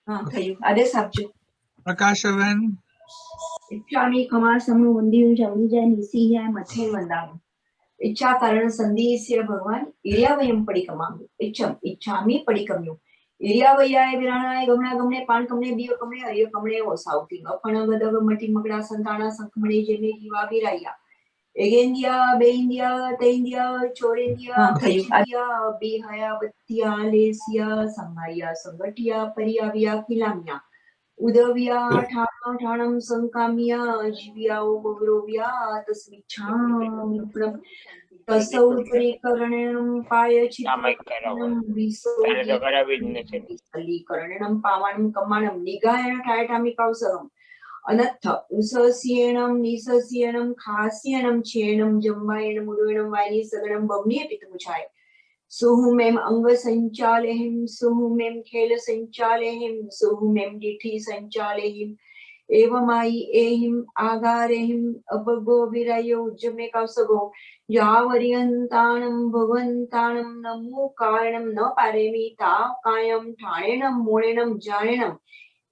हाँ थયું आदेश आपजो। પ્રકાશબેન इच्छामी कमार समूह वंदियों जवनी जाय निसी है मथे वंदाम इच्छा कारण संदेश्य भगवान इरियावयम पडिकमामि इच्छम इच्छामी पडिकम्यो इरियावयाय विराणाय गमना गमने पान कमने बियो कमने हरिय कमने ओ साउथी अपण गदग मटी मकड़ा संताना संखमणे जेने जीवा विराया एगेंदिया बेंदिया तेंदिया छोरेंदिया खचिया बिहाया बत्तिया लेसिया संगाया संगटिया परियाविया किलामिया उदविया ठाणा ठाणम संकामिया जीविया उग्रोविया तस्मिच्छामि तसौत्रीकरणं पायचित्रणं विसलीकरणं पावाणं कमाणं निगायण ठायठामि कौसरम् अनत्थ उसस्येणं निसस्येणं खास्येणं छेणं जम्बायणं मुरुणं वायनि सगणं बवनीय पितमुछाय सुहुमेम अंग संचालेहिम सुहुमेम खेल संचालेहिम सुहुमेम डिठी संचालेहिम एवमाई एहिम आगारेहिम अपगो विरायो उज्जमे कौसगो यावर्यन्ताणं भगवन्ताणं नमो कारणं न पारेमी ताव कायम ठाणेणं मोणेणं जाणेणं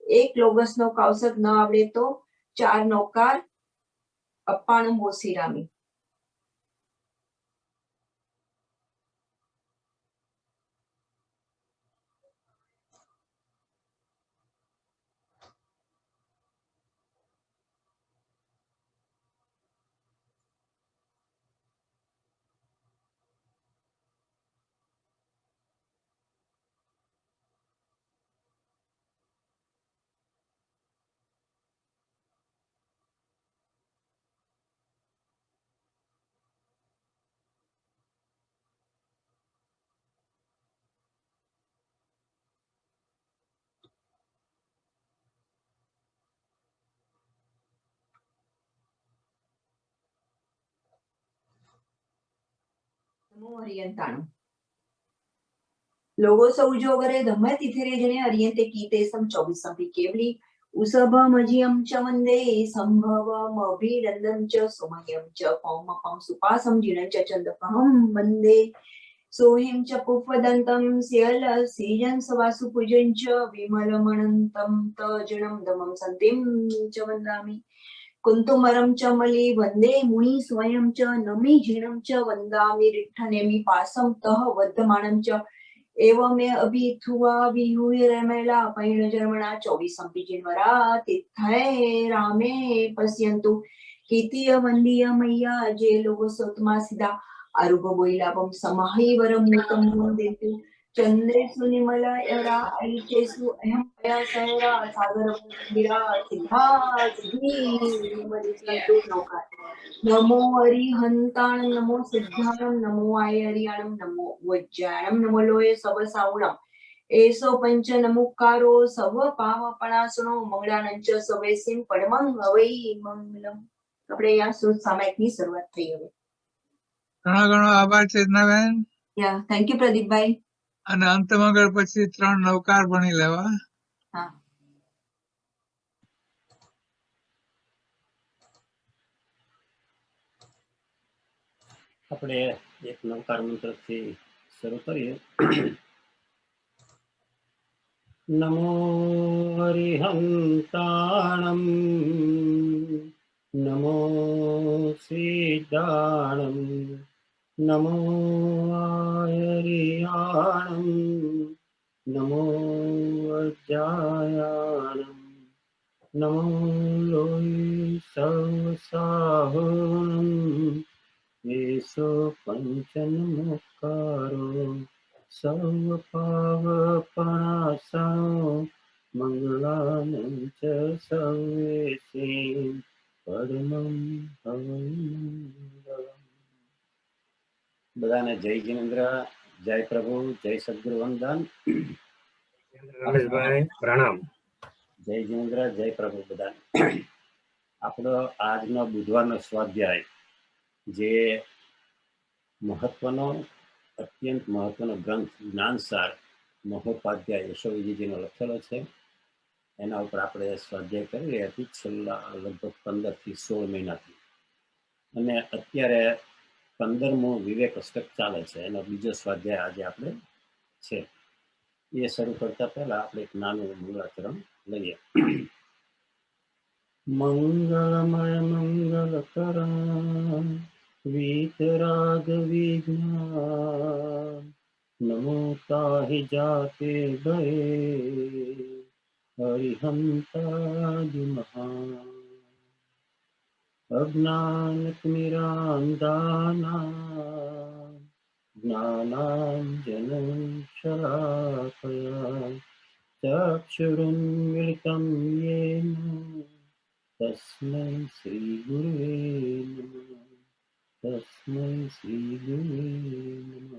एक लोगसनो कौसक न आवडे तो 4 नौकार अप्पाणं मोसीरामी। नमो हरियंताणं लोगो सौजोगरे धम्म तिथेरे जने हरियंते कीते सम 24 संपी केवली उसभमजियं च वन्दे संभवम अभिनन्दं च सुमयं च पौमपं सुपासं जिनं च चन्दकहं वन्दे सोहिं च पुष्पदन्तं स्यल सीजं सवासु पूजं च विमलमनन्तं तजनं दमं सन्तिं च वन्दामि कुन्तुमरं च मली वन्दे मुनि स्वयं च नमि झिणं च वन्दामि रिट्ठनेमि पासं तः वर्धमानं च एवमे अभिथुवा विहुय रमेला पैणजर्मणा 24 संपिजिन्वरा तिथये रामे पश्यन्तु कीर्तिय वन्दीय मय्या जे लोगो सत्मा सिदा आरुग बोइलापम समाहि वरम मूतम वन्देतु चंद्रे सुनिमला यरा ऐचेसु अहं पया सहरा सागर मंदिरा सिद्धा सिद्धि मदिसंतु नौकार नमो हरिहंताणं नमो सिद्धाणं नमो आयरियाणं नमो वज्जाणं नमो लोये सब सावणं एसो पंच नमुकारो सव पावपणासुनो મંગળાનંચ સવેસીમ પડમં હવૈ મંગલમ। આપણે આ સુર સામાયિકની શરૂઆત થઈ હવે। ઘણો ઘણો આભાર ચેતનાબેન। યા થેન્ક યુ પ્રદીપભાઈ। અને અંતમંગળ પછી 3 નવકાર ભણી લેવા। હા આપણે એક નવકાર મંત્રથી શરૂ કરીએ। નમો હરિહંતાણં નમો સિદ્ધાણં નમો આયરિયાણં નમો વજ્જાયાણં નમો લોય સવસાહુણં એસો પંચનમુકારો સર્વ પાવપણાસણો મંગલાનંચ સવેસીમ પરમં હવૈમંગલમ। બધાને જય જીનેન્દ્ર, જય પ્રભુ, જય સદગુરુ વંદન। રમેશભાઈ પ્રણામ। જય જીનેન્દ્ર, જય પ્રભુ બધાને। આપણો આજનો બુધવારનો સ્વાધ્યાય જે મહત્વનો અત્યંત મહત્વનો ગ્રંથ જ્ઞાનસાર મહોપાધ્યાય યશોવિજયજીનો લખેલો છે, એના ઉપર આપણે સ્વાધ્યાય કરી રહ્યા હતી છેલ્લા લગભગ 15 થી 16 મહિનાથી। અને અત્યારે 15મો વિવેક અષ્ટક ચાલે છે, એનો બીજો સ્વાધ્યાય આજે આપણે છે। એ શરૂ કરતા પહેલા આપણે એક નાનું મંગળાચરણ લઈએ. મંગળમય મંગલકર વીતરાગ વિઘ્ન નમો તાહિ જાતે ગયે હરિહંતાદિ મહા અજ્ઞાનતિમિરાંધાના જ્ઞાનાંજન શલાકયા ચક્ષુરુન્મિલિतं येन તસ્મૈ શ્રી ગુરુવે નમઃ. તસ્મૈ શ્રી ગુરુવે નમઃ.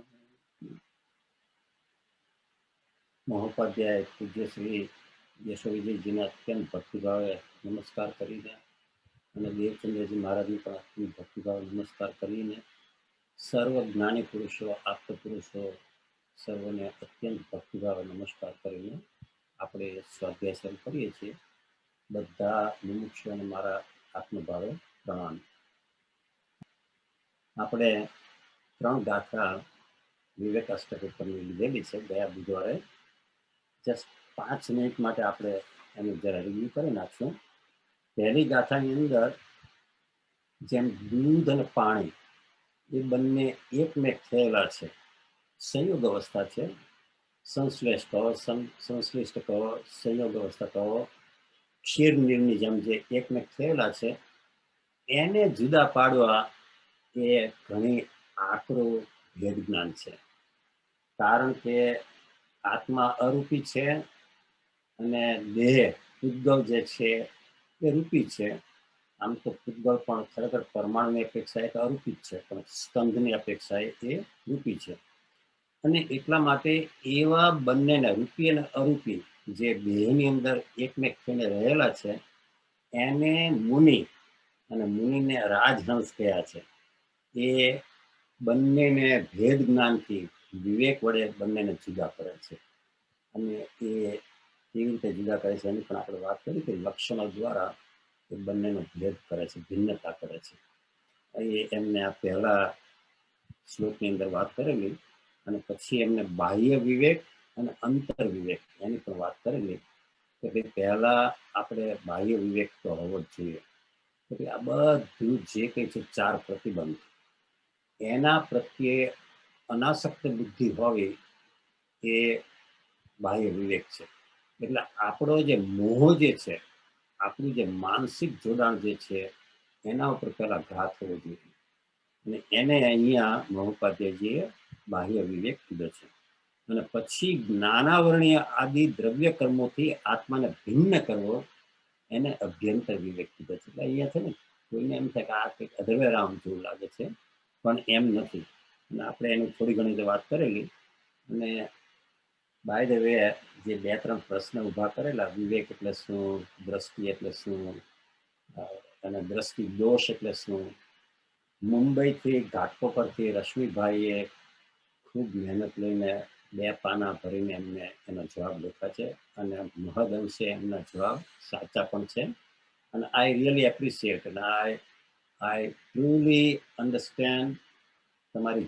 મહોપાધ્યાય પૂજ્ય શ્રી યશોવિજયજીના અત્યંત ભક્તિભાવે નમસ્કાર કરીને અને દેવચંદ્રજી મહારાજને પણ અત્યંત ભક્તિભાવે નમસ્કાર કરીને સર્વ જ્ઞાની પુરુષો, આપ્ત પુરુષો સર્વને અત્યંત ભક્તિભાવે નમસ્કાર કરીને આપણે સ્વાધ્યાય શરૂ કરીએ છીએ. બધા મુમુક્ષુઓને મારા આત્મભાવે પ્રણામ. આપણે 3 ગાથા વિવેકાષ્ટક ઉપરની લીધેલી છે ગયા બુધવારે. જસ્ટ 5 મિનિટ માટે આપણે એનું જરા રિવ્યુ કરી નાખશું. પહેલી ગાથાની અંદર જેમ દૂધ અને પાણી એ બંને એકમેક થયેલા છે, સંયોગ અવસ્થા છે. સંશ્લેષ કહો, સંશ્લિષ્ટ કહો, સંયોગ અવસ્થા કહો, ક્ષીર નીરની જેમ જે એકમેક થયેલા છે, એને જુદા પાડવા એ ઘણી આકરું ભેદ જ્ઞાન છે. કારણ કે આત્મા અરૂપી છે અને દેહ ઉદ્ગવ જે છે એ રૂપી છે. આમ તો ઉદ્ગવ પણ ખરેખર પરમાણુની અપેક્ષાએ તો અરૂપી જ છે, પણ સ્કંદની અપેક્ષાએ એ રૂપી છે. અને એટલા માટે એવા બંનેને રૂપી અને અરૂપી જે દેહની અંદર એકમેક થઈને રહેલા છે એને મુનિ અને મુનિને રાજહંસ કહ્યા છે. એ બંનેને ભેદ જ્ઞાનથી વિવેક વડે બંનેને જુદા કરે છે. અને એ કેવી રીતે જુદા કરે છે એની પણ આપણે વાત કરી કે લક્ષણો દ્વારા એ બંનેનો ભેદ કરે છે, ભિન્નતા કરે છે. એ એમને આ પહેલા શ્લોકની અંદર વાત કરેલી અને પછી એમને બાહ્ય વિવેક અને અંતર વિવેક એની પણ વાત કરેલી કે ભાઈ પહેલા આપણે બાહ્ય વિવેક તો હોવો જ જોઈએ. કે આ બધું જે કંઈ છે 4 પ્રતિબંધ એના પ્રત્યે અનાસક્ત બુદ્ધિ હોવી એ બાહ્ય વિવેક છે. એટલે આપણો જે મોહ જે છે, આપણું જે માનસિક જોડાણ જે છે એના ઉપર પહેલા ઘા થવો જોઈએ. અને એને અહીંયા મહોપાધ્યાયજીએ બાહ્ય વિવેક કીધો છે. અને પછી જ્ઞાનાવરણીય આદિ દ્રવ્ય કર્મોથી આત્માને ભિન્ન કરવો એને અભ્યંતર વિવેક કીધો છે. એટલે અહીંયા છે ને કોઈને એમ થાય કે આ કંઈક અધર્વે રામ જેવું લાગે છે, પણ એમ નથી. અને આપણે એની થોડી ઘણી વાત કરેલી. અને બાય ધ વે જે 2-3 પ્રશ્ન ઊભા કરેલા, વિવેક એટલે શું, દ્રષ્ટિ એટલે શું, અને દ્રષ્ટિ દોષ એટલે શું, મુંબઈથી ઘાટકોપરથી રશ્મિભાઈએ ખૂબ મહેનત લઈને 2 પાના ભરીને એમને એનો જવાબ લખ્યા છે. અને મહદ અંશે એમના જવાબ સાચા પણ છે. અને આઈ રિયલી એપ્રિશિએટ અને આઈ ટ્રુલી અન્ડરસ્ટેન્ડ તમારી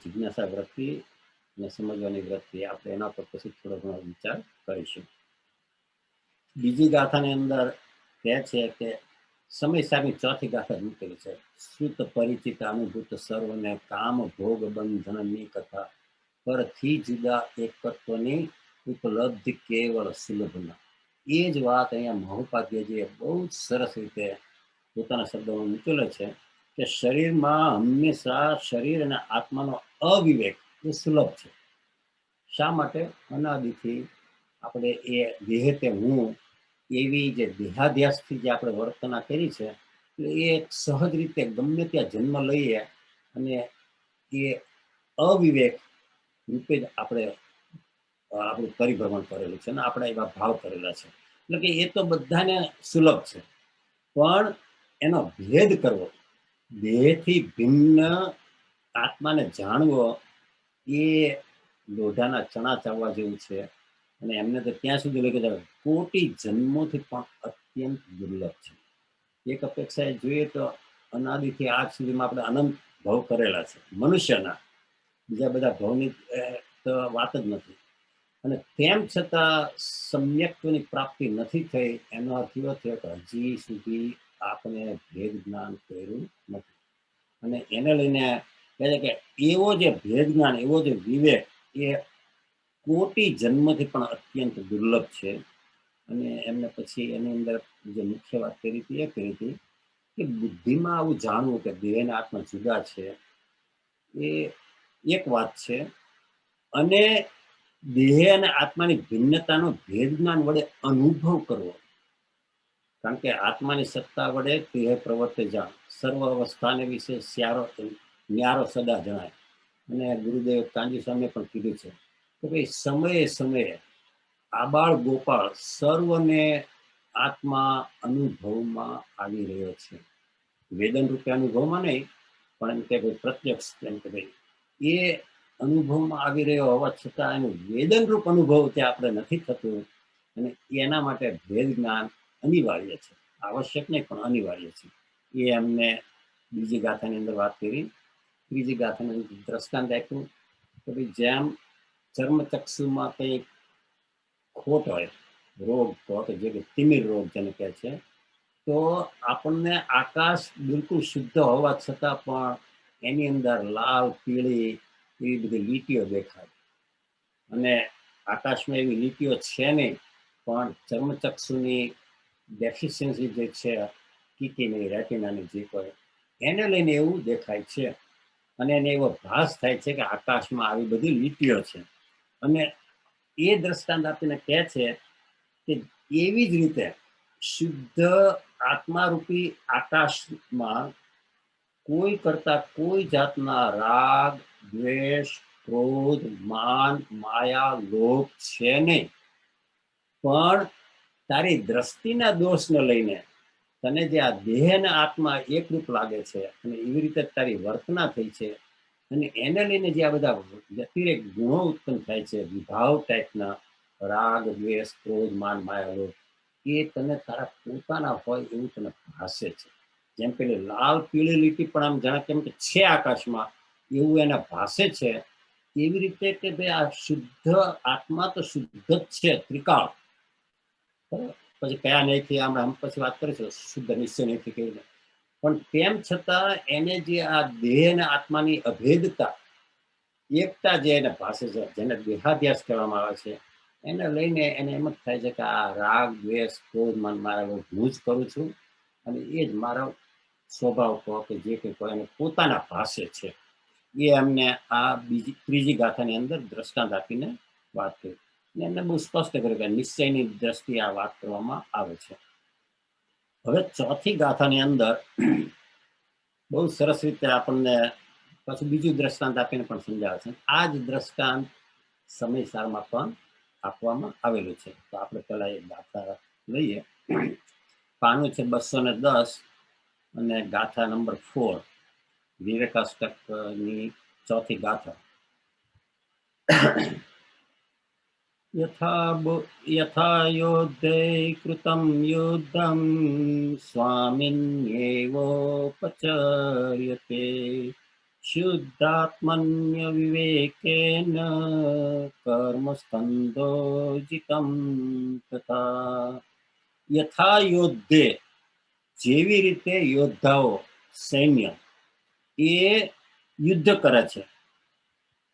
જિજ્ઞાસા વૃત્તિ અને સમજવાની વૃત્તિ. આપણે એના પર પછી થોડો ઘણો વિચાર કરીશું. બીજી ગાથાની અંદર કહે છે કે સમય સાહેબની 4થી ગાથા મૂકેલી છે. શ્રુત પરિચિત અનુભૂત સર્વને કામ ભોગ બંધનની કથા પરથી જુદા એકત્વની ઉપલબ્ધિ કેવળ સુલભના. એ જ વાત અહીંયા મહોપાધ્યાયજીએ બહુ જ સરસ રીતે પોતાના શબ્દોમાં મૂકેલો છે કે શરીરમાં હંમેશા શરીર અને આત્માનો અવિવેક એ સુલભ છે. શા માટે? અનાદિથી આપણે એ દેહ તે હું એવી જે દેહાધ્યાસથી જે આપણે વર્તના કરી છે એટલે એ સહજ રીતે ગમે ત્યાં જન્મ લઈએ અને એ અવિવેક રૂપે જ આપણે આપણું પરિભ્રમણ કરેલું છે અને આપણા એવા ભાવ કરેલા છે. એટલે કે એ તો બધાને સુલભ છે, પણ એનો ભેદ કરવો, દેહથી ભિન્ન આત્માને જાણવો એ લોઢાના ચણા ચાવવા જેવું છે. અને એમને તો ત્યાં સુધી લઈ ગયા કોટી જન્મોથી પણ અત્યંત દુર્લભ છે. એક અપેક્ષાએ જોઈએ તો અનાદિથી આજ સુધીમાં આપણે અનંત ભવ કરેલા છે મનુષ્યના. બીજા બધા ભવની તો વાત જ નથી. અને તેમ છતાં સમ્યક્ત્વની પ્રાપ્તિ નથી થઈ, એનો અર્થ એવો થયો કે હજી સુધી આપણે ભેદ જ્ઞાન કર્યું નથી. અને એને લઈને કહે છે કે એવો જે ભેદ જ્ઞાન, એવો જે વિવેક, એ કોટી જન્મથી પણ અત્યંત દુર્લભ છે. અને એમને પછી એની અંદર જે મુખ્ય વાત કરી હતી એ કરી હતી કે બુદ્ધિમાં આવું જાણવું કે દેહ અને આત્મા જુદા છે, એ એક વાત છે. અને દેહ અને આત્માની ભિન્નતાનો ભેદ જ્ઞાન વડે અનુભવ કરવો, કારણ કે આત્માની સત્તા વડે દેહ પ્રવર્તે જાણ, સર્વ અવસ્થાને વિશે ન્યારો સદા જણાય. અને ગુરુદેવ કાંજી સ્વામીએ પણ કીધું છે કે ભાઈ સમયે સમયે આબાળ ગોપાળ સર્વને આત્મા અનુભવમાં આવી રહ્યો છે. વેદન રૂપે અનુભવમાં નહીં, પણ એમ કે ભાઈ પ્રત્યક્ષ, એમ કે ભાઈ એ અનુભવમાં આવી રહ્યો હોવા છતાં એનું વેદન રૂપ અનુભવ ત્યાં આપણે નથી થતું. અને એના માટે ભેદ જ્ઞાન અનિવાર્ય છે, આવશ્યક નહીં પણ અનિવાર્ય છે. એ અમને બીજી ગાથાની અંદર વાત કરી. ત્રીજી ગાથાની અંદર દ્રષ્ટાંત આપ્યું કે ભાઈ જેમ ચર્મચક્ષુમાં કંઈ ખોટ હોય, રોગ તો જે કે તિમિર રોગ જેને કહે છે, તો આપણને આકાશ બિલકુલ શુદ્ધ હોવા છતાં પણ એની અંદર લાલ પીળી એવી બધી લીટીઓ દેખાય. અને આકાશમાં એવી લીટીઓ છે નહીં, પણ ચર્મચક્ષુની ડેફિશિયન્સી જે છે, કીકીની રેટિનાની જે કોઈ, એને લઈને એવું દેખાય છે. અને એને એવો ભાસ થાય છે કે આકાશમાં આવી બધી લીટીઓ છે. અને એ દ્રષ્ટાંત આપીને કહે છે કે એવી જ રીતે શુદ્ધ આત્મારૂપી આકાશમાં કોઈ કરતા કોઈ જાતના રાગ, દ્વેષ, ક્રોધ, માન, માયા, લોભ છે નહીં. પણ તારી દ્રષ્ટિના દોષને લઈને તને જે આ દેહ અને આત્મા એકરૂપ લાગે છે, અને એવી રીતે તારી વર્તના થઈ છે, અને એને લઈને જે આ બધા વ્યતિરેક ગુણો ઉત્પન્ન થાય છે, વિભાવ ટાઈપના, રાગ, દ્વેષ, ક્રોધ, માન, માયા, લોભ, એ તને તારા પોતાના હોય એવું તને ભાસે છે. જેમ પેલી લાલ પીળી લીટી પણ આમ જાણે કેમ કે છે આકાશમાં, એવું એને ભાસે છે. એવી રીતે કે ભાઈ આ શુદ્ધ આત્મા તો શુદ્ધ જ છે, ત્રિકાળ. પછી કયા નહીંથી આમ પછી વાત કરીશું, શુદ્ધ નિશ્ચય નહીંથી કહીને. પણ તેમ છતાં એને જે આ દેહ અને આત્માની અભેદતા, એકતા જે એને ભાષે છે, જેને દેહાધ્યાસ કહેવામાં આવે છે, એને લઈને એને એમ જ થાય છે કે આ રાગ, દ્વેષ, ક્રોધ, માન, મારા હું જ કરું છું, અને એ જ મારો સ્વભાવ કહો કે જે કંઈ કહો એને પોતાના ભાષે છે. એ અમને આ ત્રીજી ગાથાની અંદર દ્રષ્ટાંત આપીને વાત કરી. એમને બહુ સ્પષ્ટ કર્યું કે નિશ્ચયની દ્રષ્ટિએ આ વાત કરવામાં આવે છે. હવે ચોથી ગાથાની અંદર બહુ સરસ રીતે આપણને પછી બીજું દ્રષ્ટાંત આપીને પણ સમજાવે છે. આ જ દ્રષ્ટાંત સમયસારમાં પણ આપવામાં આવેલું છે. તો આપણે પહેલા એ ગાથા લઈએ. પાનું છે 210 અને ગાથા નંબર 4, વિવેકાષ્ટકની ચોથી ગાથા. યથા યોદ્ધે કૃતમ યુદ્ધમ સ્વામિન્યેવોપચર્યતે શુદ્ધાત્મન્ય વિવેકેન કર્મસ્કંધોજિતમ તથા. યથા યોદ્ધે, જેવી રીતે યોદ્ધાઓ, સૈન્ય, એ યુદ્ધ કરે છે,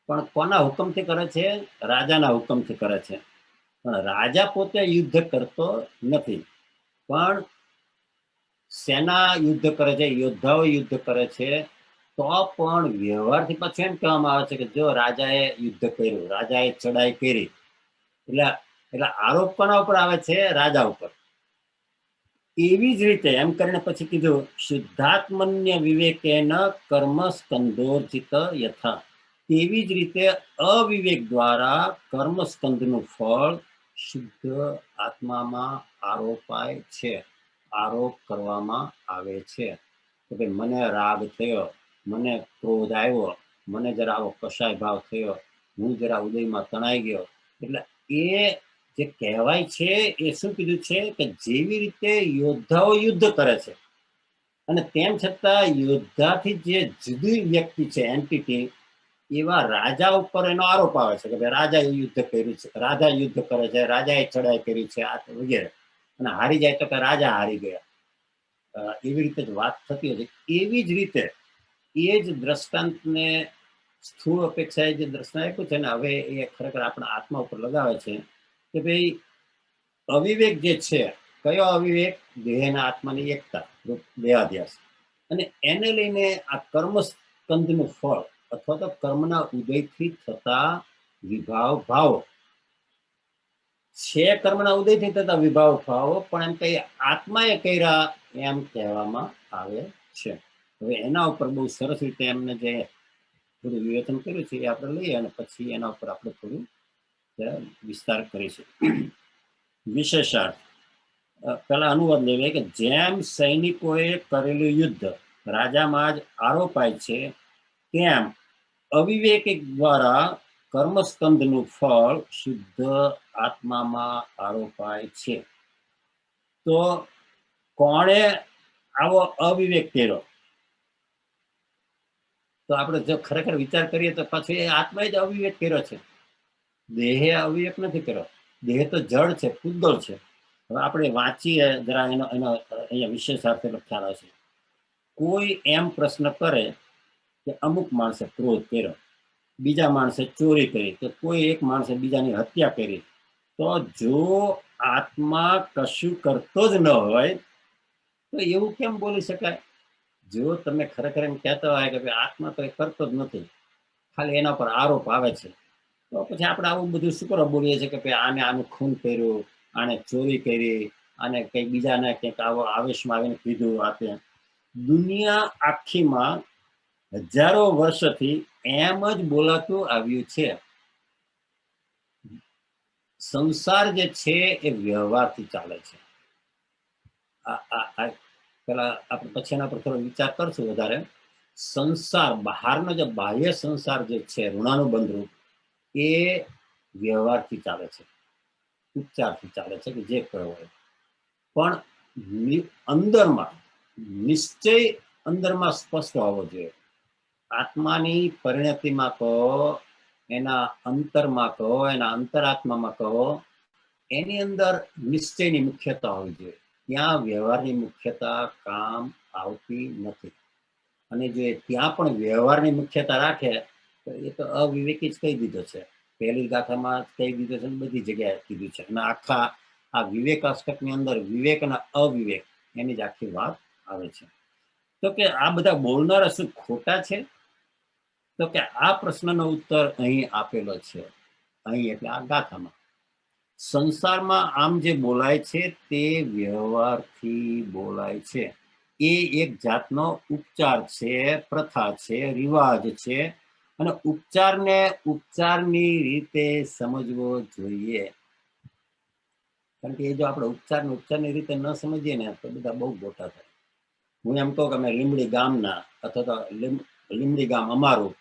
પણ કોના હુકમથી કરે છે? રાજાના હુકમથી કરે છે. પણ રાજા પોતે યુદ્ધ કરતો નથી, પણ સેના યુદ્ધ કરે છે, યોદ્ધાઓ યુદ્ધ કરે છે. તો પણ વ્યવહારથી પછી એમ કહેવામાં આવે છે કે જો રાજાએ યુદ્ધ કર્યું, રાજાએ ચડાઈ કરી, એટલે આરોપ કોના ઉપર આવે છે? રાજા ઉપર. એવી જ રીતે એમ કરીને પછી કીધું શુદ્ધાત્મન્ય વિવેકેન કર્મ સ્કંધોર્જિત યથા. તેવી જ રીતે અવિવેક દ્વારા કર્મસ્કંધનું ફળ શુદ્ધ આત્મામાં આરોપાય છે, આરોપ કરવામાં આવે છે. કે ભાઈ મને રાગ થયો, મને ક્રોધ આવ્યો, મને જરા આવો કશાય ભાવ થયો, હું જરા ઉદયમાં તણાઈ ગયો. એટલે એ જે કહેવાય છે એ શું કીધું છે કે જેવી રીતે યોદ્ધાઓ યુદ્ધ કરે છે, અને તેમ છતાં યોદ્ધાથી જે જુદી વ્યક્તિ છે, એન્ટિટી, એવા રાજા ઉપર એનો આરોપ આવે છે કે ભાઈ રાજાએ યુદ્ધ કર્યું છે, રાજા યુદ્ધ કરે છે, રાજાએ ચડાઈ કરી છે, આ વગેરે, અને હારી જાય તો કે રાજા હારી ગયા. એવી રીતે જ વાત થતી હોય છે. એવી જ રીતે એ જ દ્રષ્ટાંતને સ્થૂળ અપેક્ષાએ જે દ્રષ્ટાંત આપ્યું છે ને, હવે એ ખરેખર આપણા આત્મા ઉપર લગાવે છે કે ભાઈ અવિવેક જે છે, કયો અવિવેક? દેહના આત્માની એકતા, દેહાધ્યાસ, અને એને લઈને આ કર્મ સ્કંદનું ફળ અથવા તો કર્મના ઉદયથી થતા વિભાવ ભાવો છે. કર્મના ઉદયથી થતા વિભાવ ભાવો પણ એમ કઈ આત્માએ કર્યા એમ કહેવામાં આવે છે. હવે એના ઉપર બહુ સરસ રીતે એમને જે થોડું વિવેચન કર્યું છે એ આપણે લઈએ અને પછી એના ઉપર આપણે થોડું વિસ્તાર કરીશું. વિશેષાર્થ પેલા અનુવાદ લેવે કે જેમ સૈનિકોએ કરેલું યુદ્ધ રાજામાં જ આરોપાય છે, તેમ અવિવેક દ્વારા કર્મસ્કંદનું ફળ શુદ્ધ આત્મામાં આરોપાય છે. તો કોણે આવો અવિવેક કર્યો? તો આપણે જો ખરેખર વિચાર કરીએ તો પછી એ આત્માએ જ અવિવેક કર્યો છે. દેહે અવિવેક નથી કર્યો. દેહ તો જળ છે, પૂતગળ છે. હવે આપણે વાંચીએ જરા એનો અહીંયા વિશેષાર્થ ખ્યાલ હશે. કોઈ એમ પ્રશ્ન કરે કે અમુક માણસે ક્રોધ કર્યો, બીજા માણસે ચોરી કરી, તો કોઈ એક માણસે બીજાની હત્યા કરી, તો જો આત્મા કશું કરતો જ ન હોય તો એવું કેમ બોલી શકાય? જો તમે ખરેખર એમ કહેતા હોય કે ભાઈ આત્મા તો એ કરતો જ નથી, ખાલી એના પર આરોપ આવે છે, તો પછી આપણે આવું બધું શું કરવા બોલીએ છીએ કે ભાઈ આને આનું ખૂન કર્યું, આને ચોરી કરી, આને કંઈક બીજાને કંઈક આવો આવેશમાં આવીને કીધું. આપે દુનિયા આખીમાં હજારો વર્ષથી એમ જ બોલાતું આવ્યું છે. સંસાર જે છે એ વ્યવહારથી ચાલે છે. પેલા આપણે પછી એના પર થોડો વિચાર કરશું વધારે. સંસાર બહારનો જે બાહ્ય સંસાર જે છે ઋણાનુબંધ રૂપ, એ વ્યવહારથી ચાલે છે, ઉપચારથી ચાલે છે, કે જે કયો હોય. પણ અંદરમાં નિશ્ચય અંદરમાં સ્પષ્ટ હોવો જોઈએ. આત્માની પરિણતિમાં કહો, એના અંતરમાં કહો, એના અંતરાત્મામાં કહો, એની અંદર નિશ્ચયની મુખ્યતા હોવી જોઈએ. ત્યાં વ્યવહારની મુખ્યતા કામ આવતી નથી. અને જો ત્યાં પણ વ્યવહારની મુખ્યતા રાખે તો એ તો અવિવેકી જ કહી દીધો છે. પહેલી ગાથામાં કહી દીધો છે, બધી જગ્યાએ કીધું છે. અને આખા આ વિવેક અષ્ટકની અંદર વિવેક અને અવિવેક એની જ આખી વાત આવે છે. તો કે આ બધા બોલનારા શું ખોટા છે? તો કે આ પ્રશ્નનો ઉત્તર અહીં આપેલો છે. અહીં એટલે આ ગાથામાં. સંસારમાં આમ જે બોલાય છે તે વ્યવહારથી બોલાય છે. એ એક જાતનો ઉપચાર છે, પ્રથા છે, રિવાજ છે, અને ઉપચારને ઉપચારની રીતે સમજવો જોઈએ. કારણ કે એ જો આપણે ઉપચારની રીતે ન સમજીએ ને તો બધા બહુ મોટા થાય. હું એમ કહું કે અમે લીમડી ગામના અથવા તો લીમડી ગામ અમારું,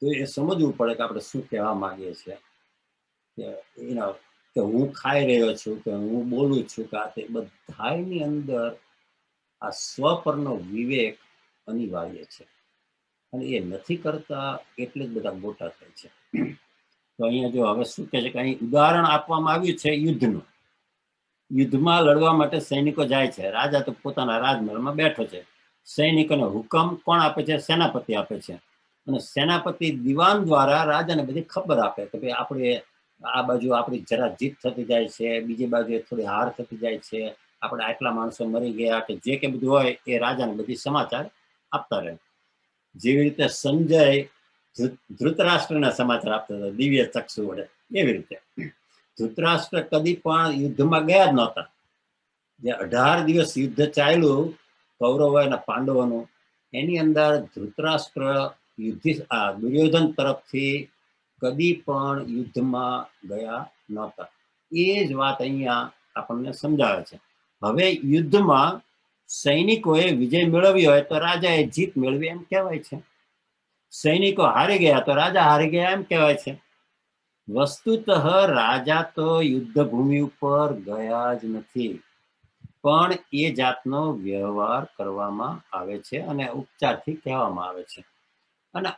તો એ સમજવું પડે કે આપણે શું કહેવા માંગીએ છીએ. કે હું ખાઈ રહ્યો છું, કે હું બોલું છું, કે આ તે બધાની અંદર આ સ્વપરનો વિવેક અનિવાર્ય છે. અને એ નથી કરતા એટલે જ બધા મોટા થાય છે. તો અહીંયા જો હવે શું કહે છે કે અહીં ઉદાહરણ આપવામાં આવ્યું છે યુદ્ધનું. યુદ્ધમાં લડવા માટે સૈનિકો જાય છે. રાજા તો પોતાના રાજમહેલમાં બેઠો છે. સૈનિકોને હુકમ કોણ આપે છે? સેનાપતિ આપે છે. અને સેનાપતિ દિવાન દ્વારા રાજાને બધી ખબર આપે કે ભાઈ આપણે આ બાજુ આપણી જરા જીત થતી જાય છે, બીજી બાજુ થોડી હાર થતી જાય છે, આપણે આટલા માણસો મરી ગયા, કે જે કે બધું હોય એ રાજાને બધી સમાચાર આપતા રહે. જેવી રીતે સંજય ધૃતરાષ્ટ્રના સમાચાર આપતા હતા દિવ્ય ચક્ષુ વડે, એવી રીતે ધૃતરાષ્ટ્ર કદી પણ યુદ્ધમાં ગયા જ નહોતા. જે 18 દિવસ યુદ્ધ ચાલ્યું કૌરવો અને પાંડવોનું, એની અંદર ધૃતરાષ્ટ્ર દુર્યોધન તરફથી કદી પણ યુદ્ધમાં ગયા નહોતા. એ જ વાત અહીંયા આપણને સમજાવે છે. હવે યુદ્ધમાં સૈનિકોએ વિજય મેળવ્યો હોય તો રાજાએ જીત મેળવી એમ કહેવાય છે. સૈનિકો હારી ગયા તો રાજા હારી ગયા એમ કહેવાય છે. વસ્તુતઃ રાજા તો યુદ્ધ ભૂમિ ઉપર ગયા જ નથી, પણ એ જાતનો વ્યવહાર કરવામાં આવે છે અને ઉપચારથી કહેવામાં આવે છે. અને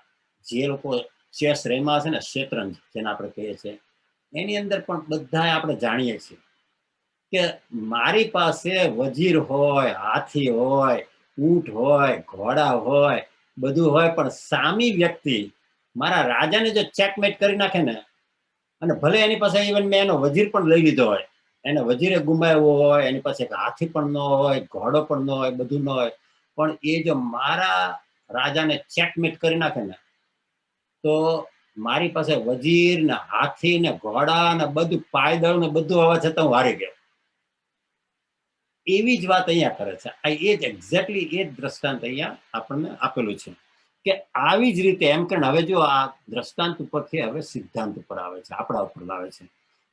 જે લોકો ચેસ રેમાં છે ને, શેતરંજ જેને આપણે કહીએ છીએ, એની અંદર પણ બધા આપણે જાણીએ છીએ કે મારી પાસે વજીર હોય, હાથી હોય, ઊંટ હોય, ઘોડા હોય, બધું હોય, પણ સામી વ્યક્તિ મારા રાજાને જો ચેકમેટ કરી નાખે ને, અને ભલે એની પાસે ઇવન મેં એનો વજીર પણ લઈ લીધો હોય, એને વજીરે ગુમાવ્યો હોય, એની પાસે એક હાથી પણ ન હોય, ઘોડો પણ ન હોય, બધું ન હોય, પણ એ જો મારા રાજાને ચેકમેટ કરી નાખે ને, તો મારી પાસે વજીર ને, હાથી ને, ઘોડા ને, બધું પાયદળ ને બધું હોવા છતાં હું હારી ગયો. એવી જ વાત અહીંયા કરે છે. આ એ જ એક્ઝેક્ટલી એ જ દ્રષ્ટાંત અહીંયા આપણને આપેલું છે કે આવી જ રીતે એમ કરીને હવે જો આ દ્રષ્ટાંત ઉપરથી હવે સિદ્ધાંત ઉપર આવે છે, આપણા ઉપર લાવે છે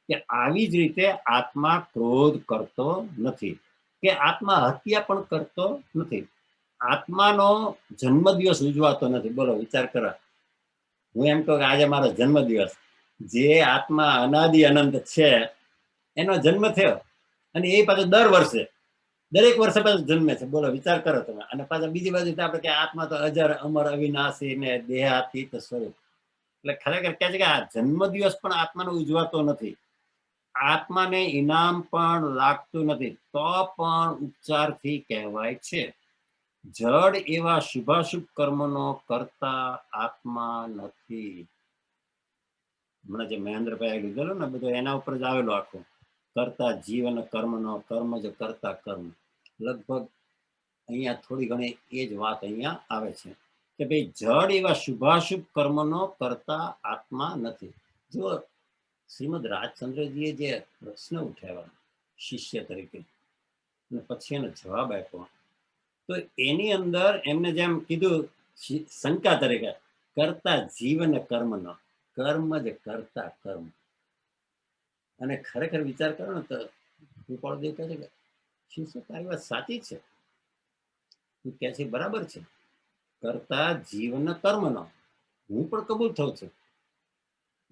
કે આવી જ રીતે આત્મા ક્રોધ કરતો નથી, કે આત્મા હત્યા પણ કરતો નથી, આત્માનો જન્મદિવસ ઉજવાતો નથી. બોલો, વિચાર કરો. હું એમ કહું કે આજે મારો જન્મદિવસ, જે આત્મા અનાદિ અનંત છે એનો જન્મ થયો, અને એ પાછો દર વર્ષે દરેક વર્ષે પાછું જન્મે છે. બોલો, વિચાર કરો તમે. અને પાછા બીજી બાજુ આપણે કે આત્મા તો અજર અમર અવિનાશી ને દેહાતીત સ્વરૂપ. એટલે ખરેખર કહે છે કે આ જન્મદિવસ પણ આત્માનો ઉજવાતો નથી, આત્માને ઇનામ પણ લાગતું નથી, તો પણ ઉપચારથી કહેવાય છે જડ એવા શુભાશુભ કર્મનો કરતા આત્મા નથી. હમણાં જે મહેન્દ્રભાઈ લીધેલું ને બધું એના ઉપર જ આવેલું આખું, કરતા જીવન કર્મનો, કર્મ જ કરતા કર્મ. લગભગ અહીંયા થોડી ઘણી એ જ વાત અહીંયા આવે છે કે ભાઈ જડ એવા શુભાશુભ કર્મનો કરતા આત્મા નથી. જો શ્રીમદ રાજચંદ્રજીએ જે પ્રશ્ન ઉઠાવ્યા શિષ્ય તરીકે અને પછી એનો જવાબ આપ્યો, તો એની અંદર એમને જેમ કીધું શંકા તરીકે, કરતા જીવન કર્મનો, કર્મ જ કરતા કર્મ. અને ખરેખર વિચાર કરો ને તો કૃપાળદેવ કહે છે કે શિષ્ય તારી વાત સાચી છે, તું કહે છે બરાબર છે, કરતા જીવન કર્મનો હું પણ કબૂલ થઉં છું,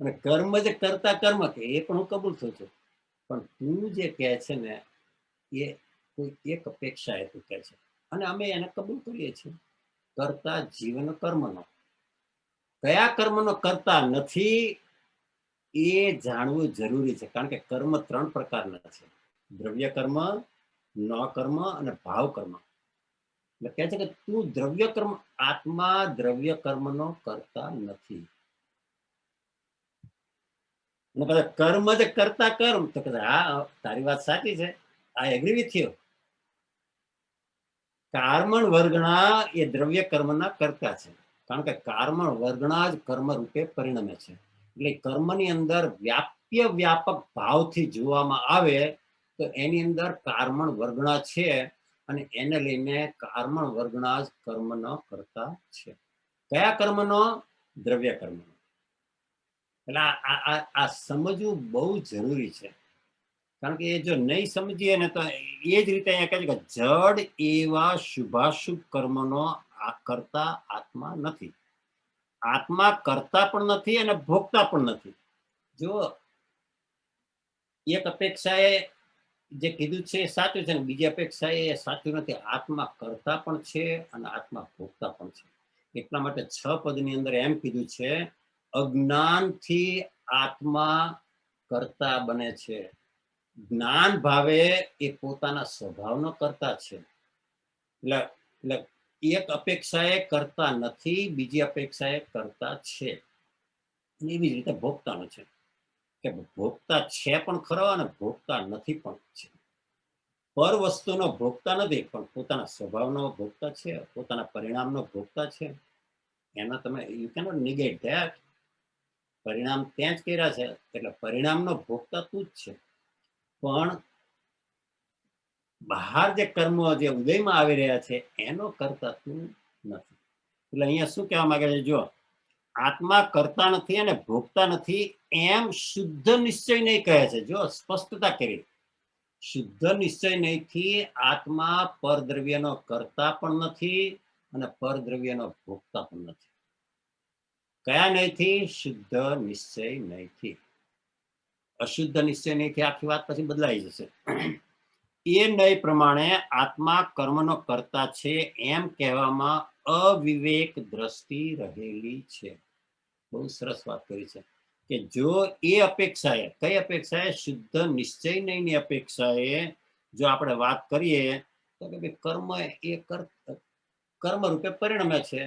અને કર્મ જે કરતા કર્મ કે એ પણ હું કબૂલ થઉં છું, પણ તું જે કહે છે ને એ કોઈ એક અપેક્ષા એ તું કહે છે, અને અમે એને કબૂલ કરીએ છીએ. કરતા જીવન કર્મનો, કયા કર્મનો કરતા નથી એ જાણવું જરૂરી છે. કારણ કે કર્મ 3 પ્રકારના છે, દ્રવ્ય કર્મ, ન કર્મ અને ભાવ કર્મ. એટલે કહે છે કે તું દ્રવ્ય કર્મ, આત્મા દ્રવ્ય કર્મનો કરતા નથી. અને પછી કર્મ જ કરતા કર્મ, તો કે હા તારી વાત સાચી છે, આઈ એગ્રી વિથ યુ. કાર્મણ વર્ગણા એ દ્રવ્ય કર્મના કરતા છે, કારણ કે કાર્મણ વર્ગણા જ કર્મ રૂપે પરિણમે છે. એટલે કર્મની અંદર વ્યાપ્ય વ્યાપક ભાવથી જોવામાં આવે તો એની અંદર કાર્મણ વર્ગણા છે, અને એને લઈને કાર્મણ વર્ગણા જ કર્મનો કરતા છે. કયા કર્મનો? દ્રવ્ય કર્મનો. એટલે આ સમજવું બહુ જરૂરી છે, કારણ કે એ જો નહીં સમજીએ ને તો એ જ રીતે અહીંયા કહે છે કે જડ એવા શુભાશુભ કર્મનો કરતા આત્મા નથી. આત્મા કરતા પણ નથી અને ભોગતા પણ નથી. જો એક અપેક્ષાએ જે કીધું છે એ સાચું છે, ને બીજી અપેક્ષા એ સાચું નથી. આત્મા કરતા પણ છે અને આત્મા ભોગતા પણ છે. એટલા માટે 6 પદની અંદર એમ કીધું છે, અજ્ઞાનથી આત્મા કરતા બને છે. જ્ઞાન ભાવે એ પોતાના સ્વભાવનો કરતા છે. એટલે એક અપેક્ષાએ કરતા નથી, બીજી અપેક્ષાએ કરતા છે. એવી જ રીતે ભોગતાનો છે કે ભોગતા છે પણ ખરો અને ભોગતા નથી પણ છે. પર વસ્તુનો ભોગતા નથી, પણ પોતાના સ્વભાવનો ભોગતા છે, પોતાના પરિણામનો ભોગતા છે. એના તમે યુ કેનોટ નિગેટ ધેટ. પરિણામ ત્યાં જ કર્યા છે, એટલે પરિણામનો ભોગતા તું જ છે. પણ બહાર જે કર્મો જે ઉદયમાં આવી રહ્યા છે એનો કરતા તું નથી. એટલે અહીંયા શું કહેવા માંગે છે, જો આત્મા કરતા નથી અને ભોગતા નથી એમ શુદ્ધ નિશ્ચય નહીં કહે છે. જો સ્પષ્ટતા કરી, શુદ્ધ નિશ્ચય નહીંથી આત્મા પરદ્રવ્યનો કરતા પણ નથી અને પરદ્રવ્યનો ભોગતા પણ નથી. કયા નહીંથી? શુદ્ધ નિશ્ચય નહીંથી. અશુદ્ધ નિશ્ચય નહીંથી આખી વાત પછી બદલાઈ જશે. એ નય પ્રમાણે આત્મા કર્મનો કરતા છે એમ કહેવામાં અવિવેક દ્રષ્ટિ રહેલી છે. બહુ સરસ વાત કરી છે કે જો એ અપેક્ષાએ, કઈ અપેક્ષાએ, શુદ્ધ નિશ્ચયની અપેક્ષાએ જો આપણે વાત કરીએ તો કે ભાઈ કર્મ એ કર્મ રૂપે પરિણમે છે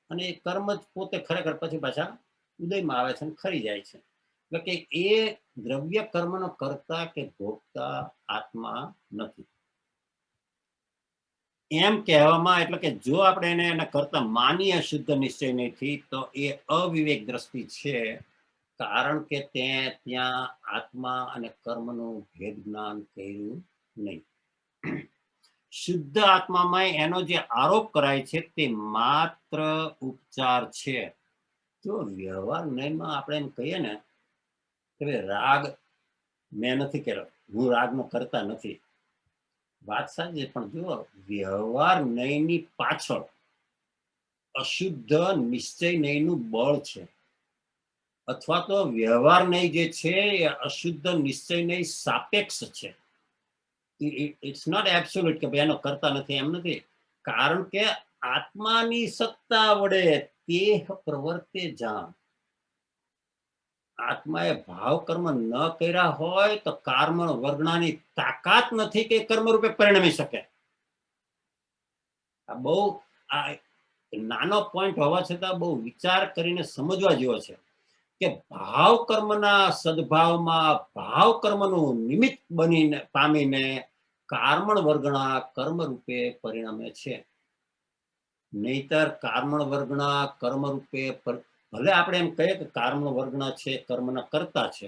અને એ કર્મ જ પોતે ખરેખર પછી પાછા ઉદયમાં આવે છે અને ખરી જાય છે. એટલે કે એ દ્રવ્ય કર્મનો કર્તા કે ભોગતા આત્મા નથી એમ કહેવામાં. એટલે કે જો આપણે એને એના કરતા માનીએ શુદ્ધ નિશ્ચય નથી તો એ અવિવેક દ્રષ્ટિ છે, કારણ કે ત્યાં આત્મા અને કર્મનું ભેદ જ્ઞાન કર્યું નહીં. શુદ્ધ આત્મામાં એનો જે આરોપ કરાય છે તે માત્ર ઉપચાર છે. જો વ્યવહાર નયમાં આપણે એમ કહીએ ને કે રાગ મેં નથી કર્યો, હું રાગનો કરતા નથી, વાત સાચી, પણ જો વ્યવહાર નયની પાછળ અશુદ્ધ નિશ્ચય નયનું બળ છે, અથવા તો વ્યવહાર નય જે છે એ અશુદ્ધ નિશ્ચય નય સાપેક્ષ છે. ઇટ્સ નોટ એબ્સોલ્યુટ કે ભાઈ એનો કરતા નથી, એમ નથી. કારણ કે આત્માની સત્તા વડે તેહ પ્રવર્તે જાણ. આત્માએ ભાવ કર્મ ન કર્યા હોય તો કર્મ વર્ગણાની તાકાત નથી કે કર્મ રૂપે પરિણમી શકે. આ બહુ આ નાનો પોઈન્ટ હોવા છતાં બહુ વિચાર કરીને સમજવા જેવો છે કે ભાવ કર્મના સદભાવમાં ભાવ કર્મનું નિમિત્ત બનીને પામીને કાર્મણ વર્ગણા કર્મ રૂપે પરિણમે છે. નહીતર કાર્મણ વર્ગણા કર્મ રૂપે, ભલે આપણે એમ કહીએ કે કર્મ વર્ગના છે, કર્મના કરતા છે,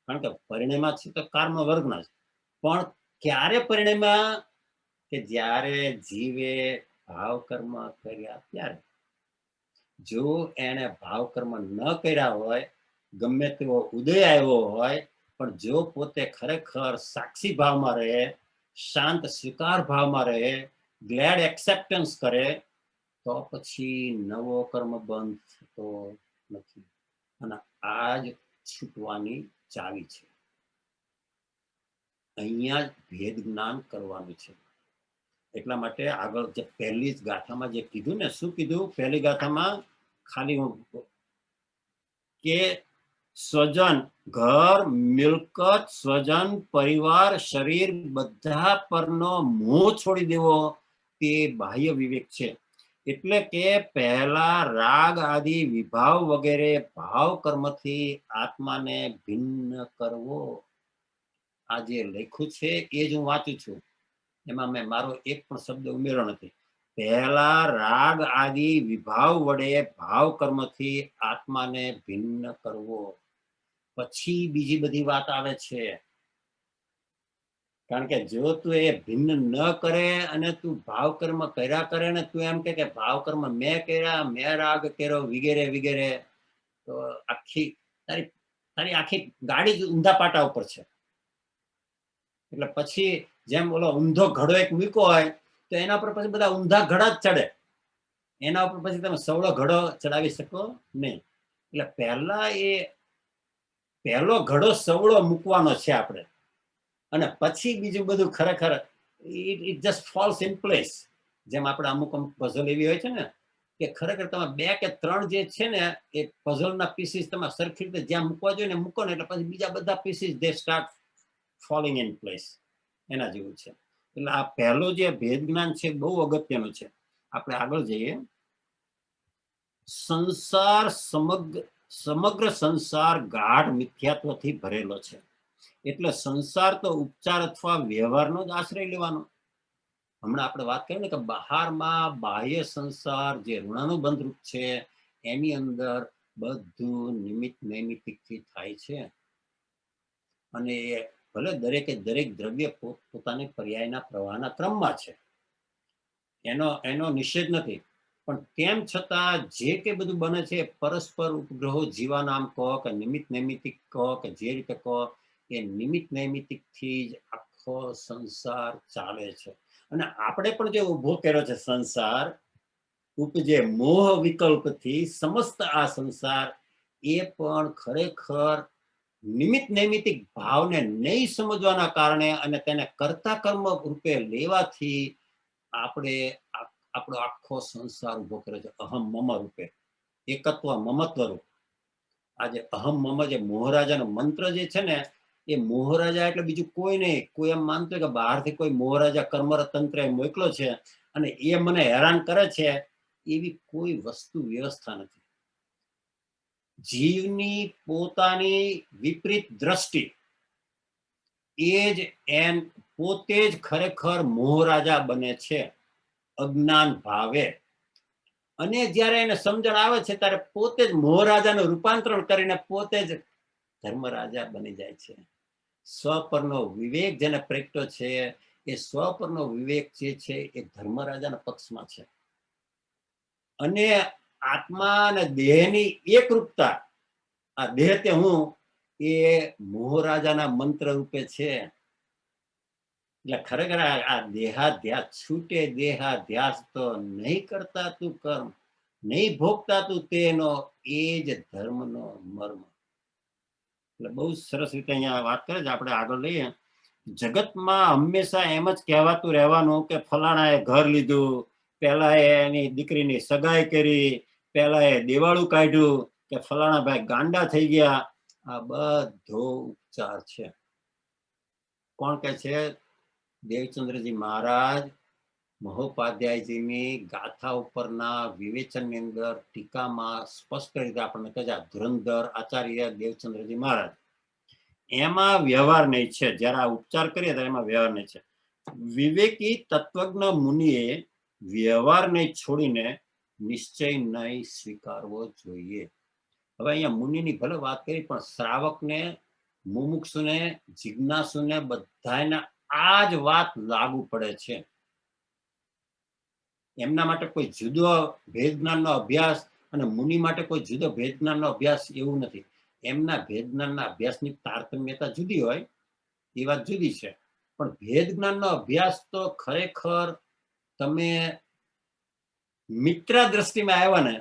કારણ કે પરિણ્યમાં છે તો કર્મ વર્ગના છે, પણ ક્યારે પરિણ્યમાં કે જ્યારે જીવે ભાવ કર્મ કર્યા ત્યારે. જો એને ભાવ કર્મ ન કર્યા હોય, ગમે તેવો ઉદય આવ્યો હોય, પણ જો પોતે ખરેખર સાક્ષી ભાવમાં રહે, શાંત સ્વીકાર ભાવમાં રહે, ગ્લેડ એક્સેપ્ટન્સ કરે, તો પછી નવો કર્મ બંધ થતો નથી. અને આ જ છૂટવાની ચાવી છે. અહીંયા જ ભેદ જ્ઞાન કરવાનું છે. એટલા માટે આગળ જે પહેલી જ ગાથામાં જે કીધું ને, શું કીધું પહેલી ગાથામાં? ખાલી કે સ્વજન, ઘર, મિલકત, સ્વજન, પરિવાર, શરીર બધા પરનો મોહ છોડી દેવો તે બાહ્ય વિવેક છે. એટલે કે પહેલા રાગ આદિ વિભાવ વગેરે ભાવ કર્મથી આત્માને ભિન્ન કરવો. આ જે લખ્યું છે એ જ હું વાંચું છું, એમાં મેં મારો એક પણ શબ્દ ઉમેર્યો નથી. પહેલા રાગ આદિ વિભાવ વડે ભાવ કર્મથી આત્માને ભિન્ન કરવો, પછી બીજી બધી વાત આવે છે. કારણ કે જો તું એ ભિન્ન ન કરે અને તું ભાવ કર્મ કર્યા કરે ને તું એમ કે ભાવ કર્મ મેં કર્યા, મેં રાગ કર્યો વગેરે વગેરે, તો આખી તારી આખી ગાડી જ ઊંધા પાટા ઉપર છે. એટલે પછી જેમ ઓલો ઊંધો ઘડો એક મૂકો હોય તો એના પર પછી બધા ઊંધા ઘડા જ ચડે, એના ઉપર પછી તમે સવળો ઘડો ચડાવી શકો નહીં. એટલે પહેલો ઘડો સવળો મૂકવાનો છે આપણે, અને પછી બીજું બધું ખરેખર it just false in place. જેમ આપણે અમુક પઝલ એવી હોય છે ને કે ખરેખર તમે 2 કે 3 જે છે ને એ પઝલના પીસીસ તમે સરખી રીતે જ્યાં મૂકવા જોઈએ ને મૂકો ને એટલે પછી બીજા બધા pieces they start falling in place. એના જેવું છે. એટલે આ પહેલું જે ભેદ જ્ઞાન છે બહુ અગત્યનું છે. આપણે આગળ જઈએ. સંસાર સમગ્ર સંસાર ગાઢ મિથ્યાત્વથી ભરેલો છે. એટલે સંસાર તો ઉપચાર અથવા વ્યવહારનો જ આશ્રય લેવાનો. હમણાં આપણે વાત કરીએ ને કે બહારમાં બાહ્ય સંસાર જે ઋણાનુબંધ રૂપ છે એની અંદર બધું નિમિત્ત નૈમિતિકથી થાય છે, અને ભલે દરેકે દરેક દ્રવ્ય પોતાની પર્યાયના પ્રવાહના ક્રમમાં છે, એનો નિષેધ નથી, પણ તેમ છતાં જે કે બધું બને છે પરસ્પર ઉપગ્રહો જીવાનામ કહો કે નિમિત્ત નૈમિતિક કહો કે જે રીતે કહો, એ નિમિત્ત નૈમિતિક થી જ આખો સંસાર ચાલે છે. અને આપણે પણ જે ઉભો કર્યો છે સંસાર, ઉપજે મોહ વિકલ્પથી સમસ્ત આ સંસાર, એ પણ ખરેખર નિમિત્ત નૈમિતિક ભાવને નહીં સમજવાના કારણે અને તેને કર્તા કર્મ રૂપે લેવાથી આપણે આપણો આખો સંસાર ઉભો કર્યો છે અહમ મમ રૂપે, એકત્વ મમત્વ રૂપ. આ જે અહમ મમ જે મોહરાજાનો મંત્ર જે છે ને, એ મોહરાજા એટલે બીજું કોઈ નહીં. કોઈ એમ માનતો હોય કે બહારથી કોઈ મોહરાજા કર્મર તંત્ર મોકલો છે અને એ મને હેરાન કરે છે, એવી કોઈ વસ્તુ વ્યવસ્થા નથી. જીવની પોતાની વિપરીત દ્રષ્ટિ એ જ પોતે જ ખરેખર મોહરાજા બને છે અજ્ઞાન ભાવે. અને જ્યારે એને સમજણ આવે છે ત્યારે પોતે જ મોહરાજાનું રૂપાંતરણ કરીને પોતે જ ધર્મરાજા બની જાય છે. સ્વપરનો વિવેક જેને પ્રગટ્યો છે, એ સ્વપરનો વિવેક જે છે એ ધર્મરાજાના પક્ષમાં છે. અને આત્મા અને દેહની એકરૂપતા, આ દેહ તે હું, એ મોહરાજાના મંત્ર રૂપે છે. એટલે ખરેખર આ દેહાધ્યાસ છૂટે, દેહાધ્યાસ તો નહીં કરતા તું કર્મ, નહીં ભોગતા તું તેનો, એ જ ધર્મનો મર્મ. એટલે બહુ સરસ રીતે અહીંયા વાત કરે છે. આપણે આગળ લઈએ. જગતમાં હંમેશા એમ જ કહેવાતું રહેવાનું કે ફલાણાએ ઘર લીધું, પેલા એની દીકરીની સગાઈ કરી, પેલા એ દેવાળું કાઢ્યું, કે ફલાણા ભાઈ ગાંડા થઈ ગયા. આ બધો ઉપચાર છે. કોણ કે છે? દેવચંદ્રજી મહારાજ મહોપાધ્યાયજીની ગાથા ઉપરના વિવેચનની અંદર ટીકામાં સ્પષ્ટ રીતે આપણને કહે છે, ધુરંધર આચાર્ય દેવચંદ્રજી મહારાજ, એમાં વ્યવહાર નહીં છે. જયારે આ ઉપચાર કરીએ ત્યારે એમાં વ્યવહાર નહીં છે. વિવેકી તત્વજ્ઞ મુનિએ વ્યવહાર નહીં છોડીને નિશ્ચય નહીં સ્વીકારવો જોઈએ. હવે અહીંયા મુનિની ભલે વાત કરી, પણ શ્રાવકને, મુમુક્ષુને, જિજ્ઞાસુને બધાને આ જ વાત લાગુ પડે છે. એમના માટે કોઈ જુદો ભેદ જ્ઞાનનો અભ્યાસ અને મુનિ માટે કોઈ જુદો ભેદ જ્ઞાનનો અભ્યાસ એવું નથી. એમના ભેદ જ્ઞાનના અભ્યાસની તારતમ્યતા જુદી હોય, એ વાત જુદી છે. પણ ભેદ જ્ઞાનનો અભ્યાસ તો ખરેખર તમે મિત્ર દ્રષ્ટિમાં આવ્યા ને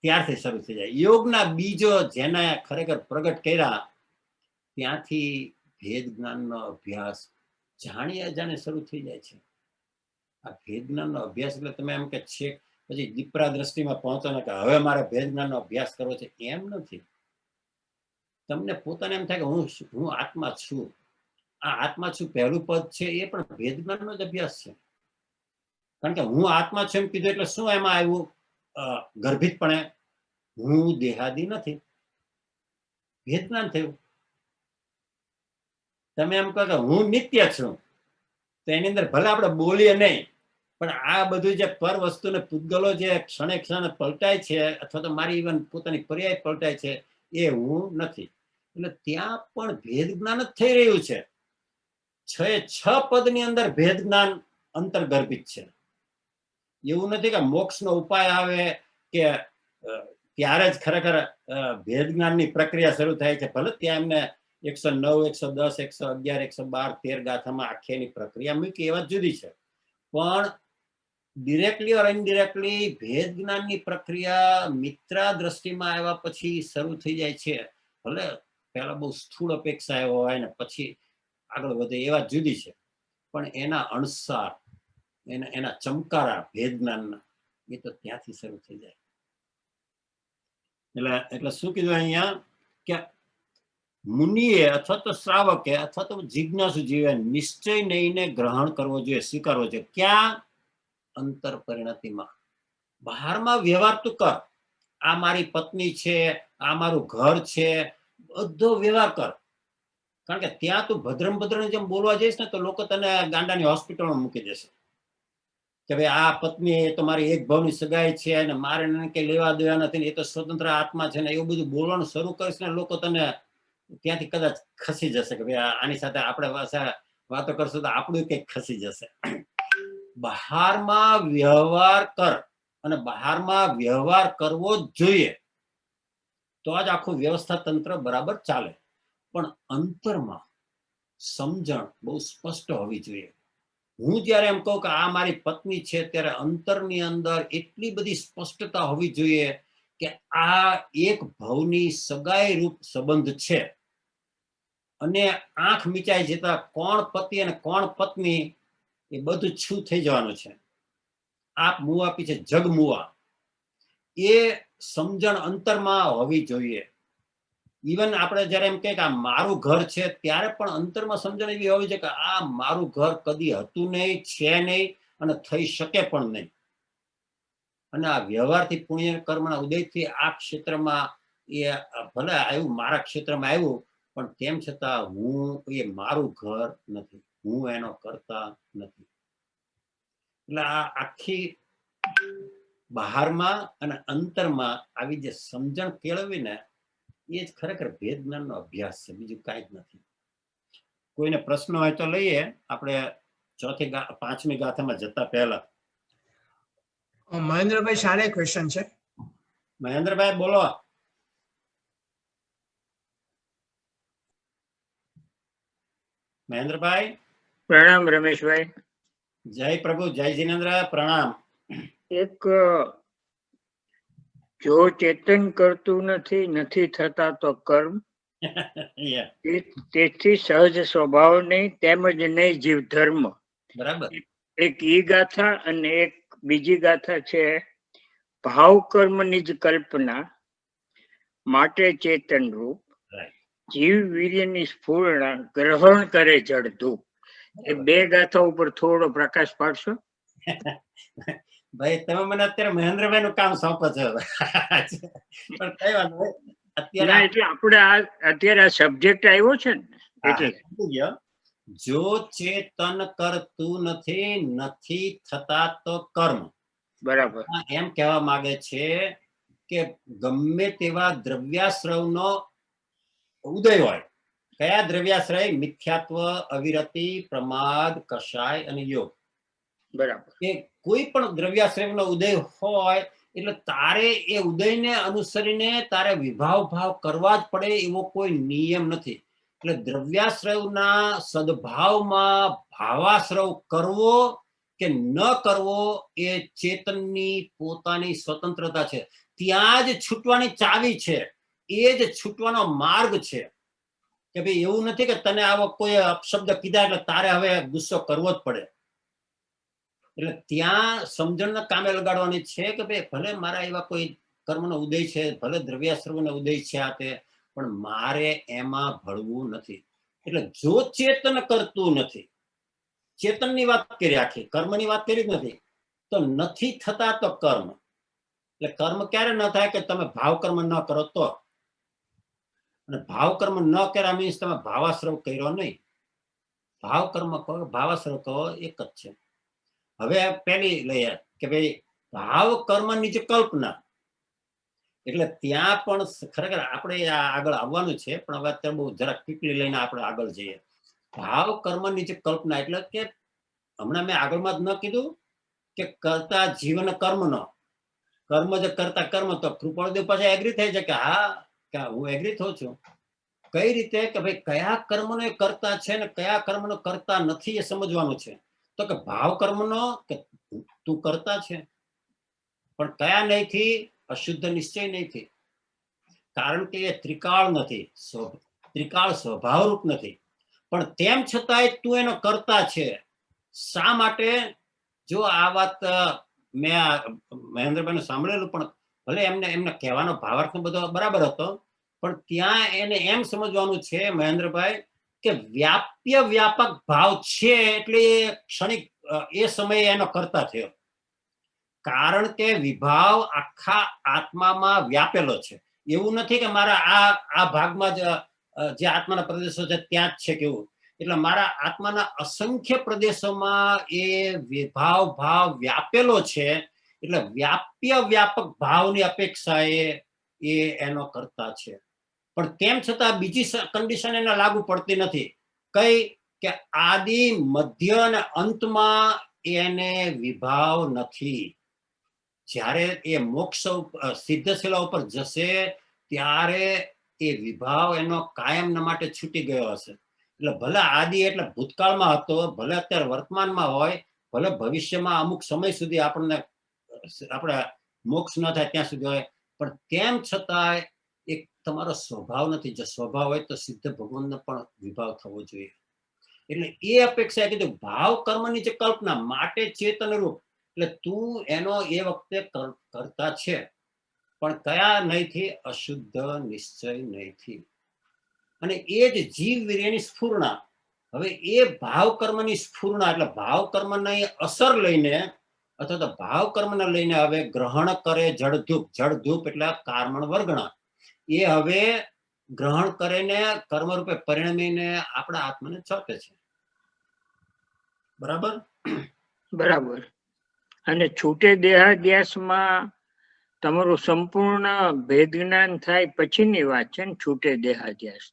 ત્યારથી શરૂ થઈ જાય. યોગના બીજો જેને ખરેખર પ્રગટ કર્યા, ત્યાંથી ભેદ જ્ઞાનનો અભ્યાસ જાણી અજાણે શરૂ થઈ જાય છે. આ ભેદ જ્ઞાનનો અભ્યાસ એટલે તમે એમ કે છે પછી દીપરા દ્રષ્ટિમાં પહોંચો ને કે હવે મારે ભેદ જ્ઞાનનો અભ્યાસ કરવો છે, એમ નથી. તમને પોતાને એમ થાય કે હું આત્મા છું. આ આત્મા છું પહેલું પદ છે, એ પણ ભેદ જ્ઞાનનો જ અભ્યાસ છે. કારણ કે હું આત્મા છું એમ કીધું એટલે શું એમાં આવ્યું? ગર્ભિતપણે હું દેહાદી નથી, ભેદ જ્ઞાન થયું. તમે એમ કહો કે હું નિત્ય છું, તો એની અંદર ભલે આપણે બોલીએ નહીં, પણ આ બધું જે પર વસ્તુને પૂતગલો જે ક્ષણે ક્ષણે પલટાય છે, અથવા તો મારી ઇવન પોતાની પર્યાય પલટાય છે, એ હું નથી. એટલે ત્યાં પણ ભેદ જ્ઞાન જ થઈ રહ્યું છે. 6 પદની અંદર ભેદ જ્ઞાન અંતર્ગર્ભિત છે. એવું નથી કે મોક્ષનો ઉપાય આવે કે ત્યારે જ ખરેખર ભેદ જ્ઞાનની પ્રક્રિયા શરૂ થાય છે. ભલે ત્યાં એમને 109, 110, 111, 112, 13 ગાથામાં આખી એની પ્રક્રિયા મૂકી, એ વાત જુદી છે. પણ ડિરેક્ટલી ઓર ઇનડિરેક્ટલી ભેદ જ્ઞાનની પ્રક્રિયા મિત્રા દ્રષ્ટિમાં આવ્યા પછી શરૂ થઈ જાય છે. ભલે પહેલા બહુ સ્થૂળ અપેક્ષા હોય ને પછી આગળ વધે, એ વાત જુદી છે. પણ એના અણસાર, એના ચમકારા ભેદ જ્ઞાનના, એ તો ત્યાંથી શરૂ થઈ જાય. એટલે શું કીધું અહીંયા કે મુનિએ અથવા તો શ્રાવકે અથવા તો જિજ્ઞાસુ જીવે નિશ્ચય નહીં ગ્રહણ કરવો જોઈએ, સ્વીકારવો જોઈએ. ક્યાં? અંતર પરિણતિમાં. બહારમાં વ્યવહાર તું કર. આ મારી પત્ની છે, આ મારું ઘર છે, બધો વ્યવહાર કર. કારણ કે ત્યાં તું ભદ્રમ ભદ્રમ જેમ બોલવા જઈશ ને તો લોકો તને ગાંડાની હોસ્પિટલમાં મૂકી દેશે કે ભાઈ આ પત્ની એ તો મારી એક ભાવની સગાઈ છે અને મારે કઈ લેવા દેવા નથી, એ તો સ્વતંત્ર આત્મા છે ને, એવું બધું બોલવાનું શરૂ કરીશ ને લોકો તને ત્યાંથી કદાચ ખસી જશે કે ભાઈ આની સાથે આપણે વાતો કરશું તો આપણું કંઈક ખસી જશે. બહારમાં વ્યવહાર કર, અને બહારમાં વ્યવહાર કરવો જ જોઈએ, તો જ આખું વ્યવસ્થા તંત્ર બરાબર ચાલે. પણ અંતરમાં સમજણ બહુ સ્પષ્ટ હોવી જોઈએ. હું જયારે એમ કહું કે આ મારી પત્ની છે, ત્યારે અંતરની અંદર એટલી બધી સ્પષ્ટતા હોવી જોઈએ કે આ એક ભવની સગાઈ રૂપ સંબંધ છે. અને આંખ મીચાઈ જતા કોણ પતિ અને કોણ પત્ની એ બધું છું થઈ જવાનું છે. આપ મુવા પીછે જગ મુવા, એ સમજણ અંતરમાં હોવી જોઈએ. ઇવન આપણે જયારે એમ કે આ મારું ઘર છે ત્યારે પણ અંતરમાં સમજણ એવી હોવી છે કે આ મારું ઘર કદી હતું નહીં, છે નહીં અને થઈ શકે પણ નહીં. અને આ વ્યવહારથી પુણ્ય કર્મના ઉદયથી આ ક્ષેત્રમાં એ ભલે આવ્યું, મારા ક્ષેત્રમાં આવ્યું, પણ તેમ છતાં હું એ મારું ઘર નથી, હું એનો કરતા નથી. એટલે આ આખી બહારમાં અને અંતરમાં આવી જે સમજણ કેળવી ને એ જ ખરેખર ભેદ જ્ઞાનનો અભ્યાસ છે, બીજું કાંઈ જ નથી. કોઈને પ્રશ્ન હોય તો લઈએ આપણે પાંચમી ગાથામાં જતા પહેલા. મહેન્દ્રભાઈ સારે ક્વેશ્ચન છે. મહેન્દ્રભાઈ બોલો. મહેન્દ્રભાઈ. પ્રણામ રમેશભાઈ. જય પ્રભુ, જય જીનેન્દ્ર, પ્રણામ. એક જો ચેતન કરતું નથી, નથી થતા તો કર્મ, તેથી સહજ સ્વભાવ નહીં, તેમજ નહીં જીવ ધર્મ. બરાબર. એક ઈ ગાથા અને એક બીજી ગાથા છે, ભાવ કર્મની જ કલ્પના માટે ચેતન રૂપ, જીવ વીર્યની સ્ફૂર્ણા ગ્રહણ કરે જળ ધૂપ. એ બે ગાથા ઉપર થોડો પ્રકાશ પાડશો? ભાઈ તમે મને અત્યારે મહેન્દ્રભાઈ નું કામ સોંપો છો. પણ કઈ વાત નહીં, અત્યારે એટલે આપણે અત્યારે આ સબ્જેક્ટ આવ્યો છે ને એટલે જો ચેતન કરતું નથી, નથી થતા તો કર્મ. બરાબર. એમ કહેવા માંગે છે કે ગમે તેવા દ્રવ્યાશ્રયનો ઉદય હોય, કયા દ્રવ્યાશ્રય? મિથ્યાત્વ, અવિરતિ, પ્રમાદ, કષાય અને યોગ. બરાબર. એ કોઈ પણ દ્રવ્યાશ્રયનો ઉદય હોય એટલે તારે એ ઉદયને અનુસરીને તારે વિભાવ ભાવ કરવા જ પડે એવો કોઈ નિયમ નથી. એટલે દ્રવ્યાશ્રયના સદભાવમાં ભાવાશ્રય કરવો કે ન કરવો એ ચેતનની પોતાની સ્વતંત્રતા છે. ત્યાં જ છૂટવાની ચાવી છે, એ જ છૂટવાનો માર્ગ છે. કે ભાઈ એવું નથી કે તને આવો કોઈ અપશબ્દ કીધા એટલે તારે હવે ગુસ્સો કરવો જ પડે. એટલે ત્યાં સમજણના કામે લગાડવાની છે કે ભાઈ ભલે મારા એવા કોઈ કર્મનો ઉદય છે, ભલે દ્રવ્યાશ્રમનો ઉદય છે આ તે, પણ મારે એમાં ભળવું નથી. એટલે જો ચેતન કરતું નથી, ચેતનની વાત કરી, આખી કર્મની વાત કરી જ નથી, તો નથી થતા તો કર્મ. એટલે કર્મ ક્યારે ન થાય કે તમે ભાવ કર્મ ન કરો તો. અને ભાવ કર્મ ન કર્યા મીન્સ તમે ભાવાશ્રવ કર્યો નહીં. ભાવ કર્મ કહો, ભાવાશ્રવ કહો, એક જ છે. હવે પેલી લઈએ કે ભાઈ ભાવ કર્મની જે કલ્પના, એટલે ત્યાં પણ ખરેખર આપણે આગળ આવવાનું છે, પણ હવે અત્યારે બહુ જરાક ક્વિકલી લઈને આપણે આગળ જઈએ. ભાવ કર્મની જે કલ્પના એટલે કે હમણાં મેં આગળમાં જ ન કીધું કે કરતા જીવન કર્મનો, કર્મ જે કરતા કર્મ, તો કૃપાળદેવ પાછા એગ્રી થાય છે કે હા કે હું એગ્રી થઉં છું. કઈ રીતે કે ભાઈ કયા કર્મનો એ કરતા છે ને કયા કર્મનો કરતા નથી એ સમજવાનું છે. તો કે ભાવ કર્મનો કે તું કરતા છે, પણ કયા નહીંથી? અશુદ્ધ નિશ્ચય નહીંથી. કારણ કે એ ત્રિકાળ નથી, ત્રિકાળ સ્વભાવરૂપ નથી, પણ તેમ છતાંય તું એનો કરતા છે. શા માટે? જો આ વાત મેં મહેન્દ્રભાઈ સાંભળેલું, પણ ભલે એમને કહેવાનો ભાવાર્થ બધો બરાબર હતો, પણ ત્યાં એને એમ સમજવાનું છે મહેન્દ્રભાઈ કે વ્યાપ્ય વ્યાપક ભાવ છે, એટલે ક્ષણિક એ સમયે એનો કરતા થયો. કારણ કે વિભાવ આખા આત્મામાં વ્યાપેલો છે. એવું નથી કે મારા આ ભાગમાં જ જે આત્માના પ્રદેશો છે ત્યાં જ છે કેવું. એટલે મારા આત્માના અસંખ્ય પ્રદેશોમાં એ વિભાવ ભાવ વ્યાપેલો છે. એટલે વ્યાપ્ય વ્યાપક ભાવની અપેક્ષા એ એનો કરતા છે. પણ તેમ છતાં બીજી કન્ડિશન એને લાગુ પડતી નથી. કઈ? કે આદિ, મધ્ય અને અંતમાં એને વિભાવ નથી. જ્યારે એ મોક્ષ સિદ્ધશિલા ઉપર જશે ત્યારે એ વિભાવ એનો કાયમના માટે છૂટી ગયો હશે. એટલે ભલે આદિ એટલે ભૂતકાળમાં હતો, ભલે અત્યારે વર્તમાનમાં હોય, ભલે ભવિષ્યમાં અમુક સમય સુધી આપણે મોક્ષ ન થાય ત્યાં સુધી હોય, પણ તેમ છતાં એક તમારો સ્વભાવ નથી. જો સ્વભાવ હોય તો સિદ્ધ ભગવાનનો પણ વિભાવ થવો જોઈએ. એટલે એ અપેક્ષા કીધું ભાવ કર્મની જે કલ્પના માટે ચેતન રૂપ, એટલે તું એનો એ વખતે કરતા છે. પણ કયા નહીંથી? અશુદ્ધ નિશ્ચય નહીંથી. અને એ જ જીવ વીર્યની સ્ફૂર્ણા. હવે એ ભાવ કર્મની સ્ફૂર્ણા એટલે ભાવ કર્મની અસર લઈને અથવા તો ભાવ કર્મને લઈને હવે ગ્રહણ કરે જળધૂપ. જળધૂપ એટલે કાર્મણ વર્ગણા. એ હવે ગ્રહણ કરીને કર્મરૂપે પરિણમીને આપણા આત્માને ચોપે છે. બરાબર બરાબર. અને છૂટે દેહાધ્યાસમાં તમારું સંપૂર્ણ ભેદ જ્ઞાન થાય પછીની વાત છે ને, છૂટે દેહાધ્યાસ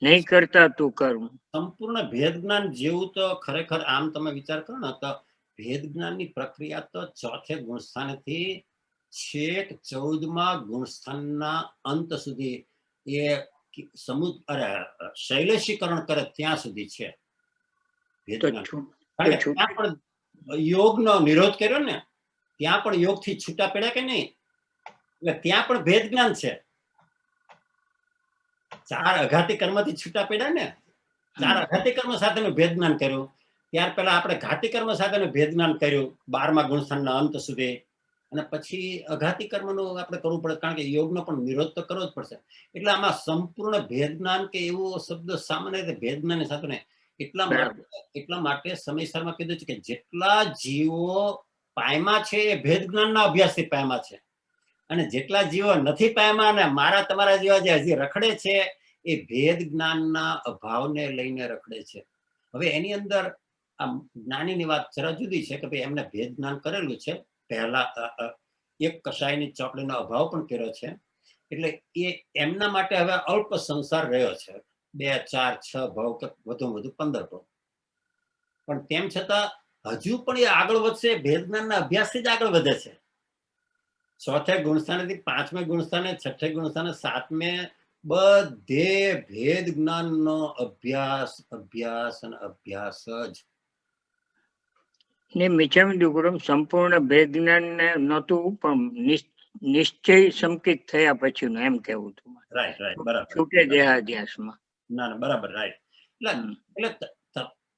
નહીં કરતા તું કરું. સંપૂર્ણ ભેદ જ્ઞાન જેવું તો ખરેખર આમ તમે વિચાર કરો ને તો ભેદ જ્ઞાનની પ્રક્રિયા તો ચોથે ગુણસ્થાનથી છેક 14મા ગુણસ્થાનના અંત સુધી એ શૈલેષીકરણ કરે ત્યાં સુધી છે ભેદ જ્ઞાન. ત્યાં પણ યોગનો નિરોધ કર્યો ને, ત્યાં પણ યોગથી છૂટા પડ્યા કે નહીં? એટલે ત્યાં પણ ભેદ જ્ઞાન છે. 4 અઘાતી કર્મથી છૂટા પડ્યા ને, 4 અઘાતી કર્મ સાથેનું ભેદ જ્ઞાન કર્યું. ત્યાર પહેલા આપણે ઘાતી કર્મ સાથેનું ભેદ જ્ઞાન કર્યું 12મા ગુણસ્થાનના અંત સુધી. અને પછી અઘાતી કર્મનું આપણે કરવું પડે, કારણ કે યોગનો પણ નિરોધ તો કરવો જ પડશે. એટલે આમાં સંપૂર્ણ ભેદ જ્ઞાન કે એવો શબ્દ સામાન્ય રીતે ભેદ જ્ઞાન સાથે એટલા માટે સમયસરમાં કીધું છે કે જેટલા જીવો પાયમાં છે એ ભેદ જ્ઞાનના અભ્યાસથી પાયમાં છે, અને જેટલા જીવો નથી પાયમાં ને મારા તમારા જેવા જે હજી રખડે છે એ ભેદ જ્ઞાનના અભાવને લઈને રખડે છે. હવે એની અંદર આ જ્ઞાનીની વાત જરા જુદી છે કે ભાઈ એમને ભેદ જ્ઞાન કરેલું છે, પહેલા એક કષાયની ચોપડીનો અભાવ પણ કર્યો છે, એટલે એ એમના માટે હવે અલ્પ સંસાર રહ્યો છે, 2, 4, 6 ભાવ કે વધુ 15 ભાવ. પણ તેમ છતાં હજુ પણ એ આગળ વધશે, ભેદ જ્ઞાનના અભ્યાસથી જ આગળ વધે છે. 4થે ગુણસ્થાનેથી 5મે ગુણસ્થાને, 6થે ગુણસ્થાને, 7મે બધે ભેદ જ્ઞાનનો અભ્યાસ અભ્યાસ અને અભ્યાસ જ. ને મિચ્છામિ સંપૂર્ણ ભેદ જ્ઞાન નહોતું, પણ નિશ્ચય સંકિત થયા પછીનું એમ કેવું હતું. રાઈટ રાઈટ બરાબર. છૂટે દેહાધ્યાસમાં. ના બરાબર રાઈટ. એટલે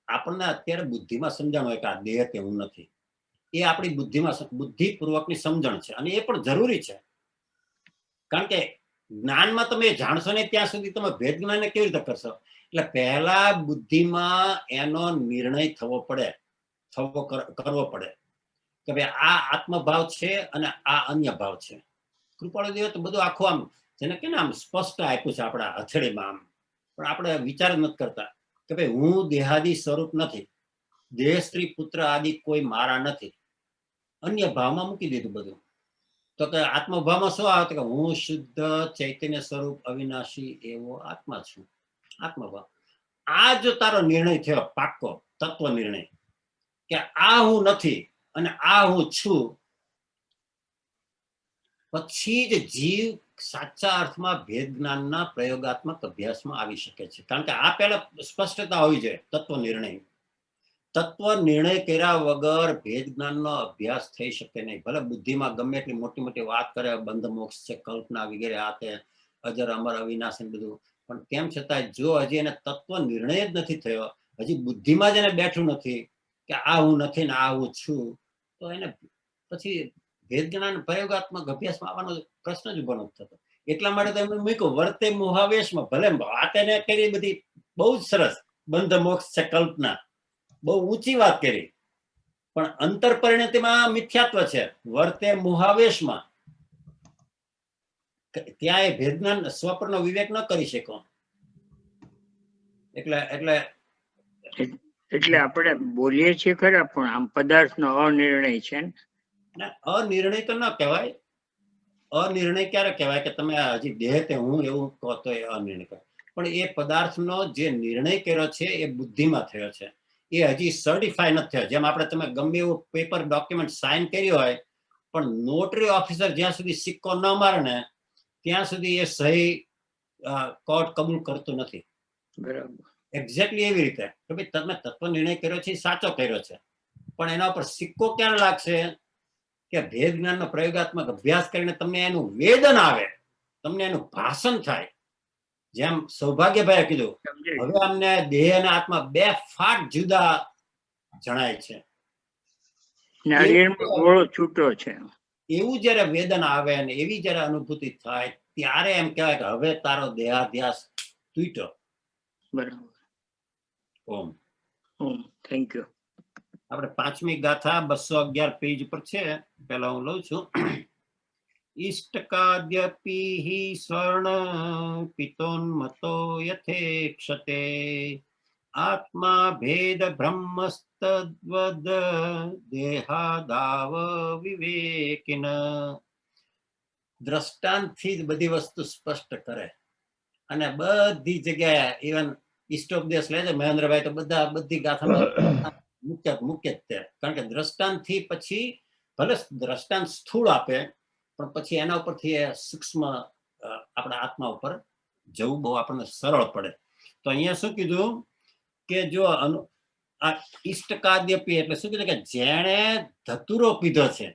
આપણને અત્યારે બુદ્ધિમાં સમજણ હોય કે આ દેહ કે હું નથી, એ આપણી બુદ્ધિમાં બુદ્ધિપૂર્વકની સમજણ છે, અને એ પણ જરૂરી છે. કારણ કે જ્ઞાનમાં તમે જાણશો ને ત્યાં સુધી તમે ભેદ જ્ઞાનને કેવી રીતે કરશો? એટલે પહેલા બુદ્ધિમાં એનો નિર્ણય કરવો પડે કે ભાઈ આ આત્મભાવ છે અને આ અન્ય ભાવ છે. કૃપાળુ દેવ તો બધું આખું આમ જેને કે ને આમ સ્પષ્ટ આપ્યું છે આપણા હથેળીમાં આમ, પણ આપણે વિચાર નથી કરતા કે ભાઈ હું દેહાદી સ્વરૂપ નથી, દેહ સ્ત્રી પુત્ર આદિ કોઈ મારા નથી. અન્ય ભાવમાં મૂકી દીધું બધું. તો કે આત્મભાવમાં શું આવે કે હું શુદ્ધ ચૈતન્ય સ્વરૂપ અવિનાશી એવો આત્મા છું. આત્મભાવ. આ જો તારો નિર્ણય થયો પાક્કો તત્વ નિર્ણય કે આ હું નથી અને આ હું છું, પછી જ જીવ સાચા અર્થમાં ભેદ જ્ઞાનના પ્રયોગાત્મક અભ્યાસમાં આવી શકે છે. કારણ કે આ પહેલા સ્પષ્ટતા હોવી જોઈએ. તત્વ નિર્ણય કર્યા વગર ભેદ જ્ઞાનનો અભ્યાસ થઈ શકે નહીં. ભલે બુદ્ધિમાં ગમે એટલી મોટી મોટી વાત કરે, બંધ મોક્ષ છે, કલ્પના વગેરે, આ તે અજર અમર અવિનાશ બધું, પણ તેમ છતાં જો હજી એને તત્વ નિર્ણય જ નથી થયો, હજી બુદ્ધિમાં જ એને બેઠું નથી કે આ હું નથી ને આ હું છું, તો એને પછી ભેદ જ્ઞાન પ્રયોગાત્મક અભ્યાસમાં આવવાનો પ્રશ્ન જ ઉભો નથી થતો. એટલા માટે તો એમ મૂક્યું વર્તે મોહાવેશમાં. ભલે વાત એને કરી બધી બહુ જ સરસ, બંધ મોક્ષ છે, કલ્પના, બહુ ઊંચી વાત કરી, પણ અંતર પરિણતિમાં મિથ્યાત્વ છે. વર્તે મોહાવેશમાં ત્યાં એ ભેદ જ્ઞાન સ્વપ્રનો વિવેક ન કરી શકો. એટલે આપણે બોલીએ છીએ ખરા, પણ આમ પદાર્થનો અનિર્ણય છે ને. અનિર્ણય તો ન કહેવાય. અનિર્ણય ક્યારે કહેવાય કે તમે હજી દેહ તે હું એવું કહો તો એ અનિર્ણય કહેવાય. પણ એ પદાર્થનો જે નિર્ણય કર્યો છે એ બુદ્ધિમાં થયો છે, એ હજી સર્ટિફાય નથી થયો. જેમ આપણે તમે ગમે એવું પેપર ડોક્યુમેન્ટ સાઇન કર્યું હોય, પણ નોટરી ઓફિસર જ્યાં સુધી સિક્કો ન મારે ને ત્યાં સુધી એ સહી કોર્ટ કબૂલ કરતું નથી. બરાબર. એક્ઝેક્ટલી એવી રીતે કે ભાઈ તમે તત્વ નિર્ણય કર્યો છે, સાચો કર્યો છે, પણ એના ઉપર સિક્કો ક્યારે લાગશે કે ભેદ જ્ઞાનનો પ્રયોગાત્મક અભ્યાસ કરીને તમને એનું વેદન આવે, તમને એનું ભાષણ થાય. જેમ સૌભાગ્યભાઈએ કીધું, હવે અમને દેહ અને આત્મા બે ફાટ જુદા જણાય છે. નાળિયેરમાં ગોળો છૂટો છે. એવું જયારે વેદના આવે અને એવી જયારે અનુભૂતિ થાય ત્યારે એમ કહેવાય કે હવે તારો દેહાધ્યાસ તૂટ્યો. બરાબર. ઓમ. ઓમ. Thank you. આપણે 5મી ગાથા 211 પેજ પર છે. પેલા હું લઉં છું. ઇષ્ટકાદ્યપી હિ સ્વર્ણ પિતોન્મતો યથેક્ષતે આત્મા ભેદ બ્રહ્મસ્તદ્વદ દેહાદાવ વિવેકિન. દ્રષ્ટાંતથી જ બધી વસ્તુ સ્પષ્ટ કરે અને બધી જગ્યાએ ઇવન ઇષ્ટોપદેશ લે છે મહેન્દ્રભાઈ તો બધી ગાથામાં મુખ્ય જ તે. કારણ કે દ્રષ્ટાંતથી પછી ભલે દ્રષ્ટાંત સ્થૂળ આપે પણ પછી એના ઉપરથી સૂક્ષ્મ આપણા આત્મા ઉપર જવું બહુ આપણને સરળ પડે. તો અહીંયા શું કીધું કે જો આ ઇષ્ટકાદ્યપી એટલે શું કીધું કે જેણે ધતુરો પીધો છે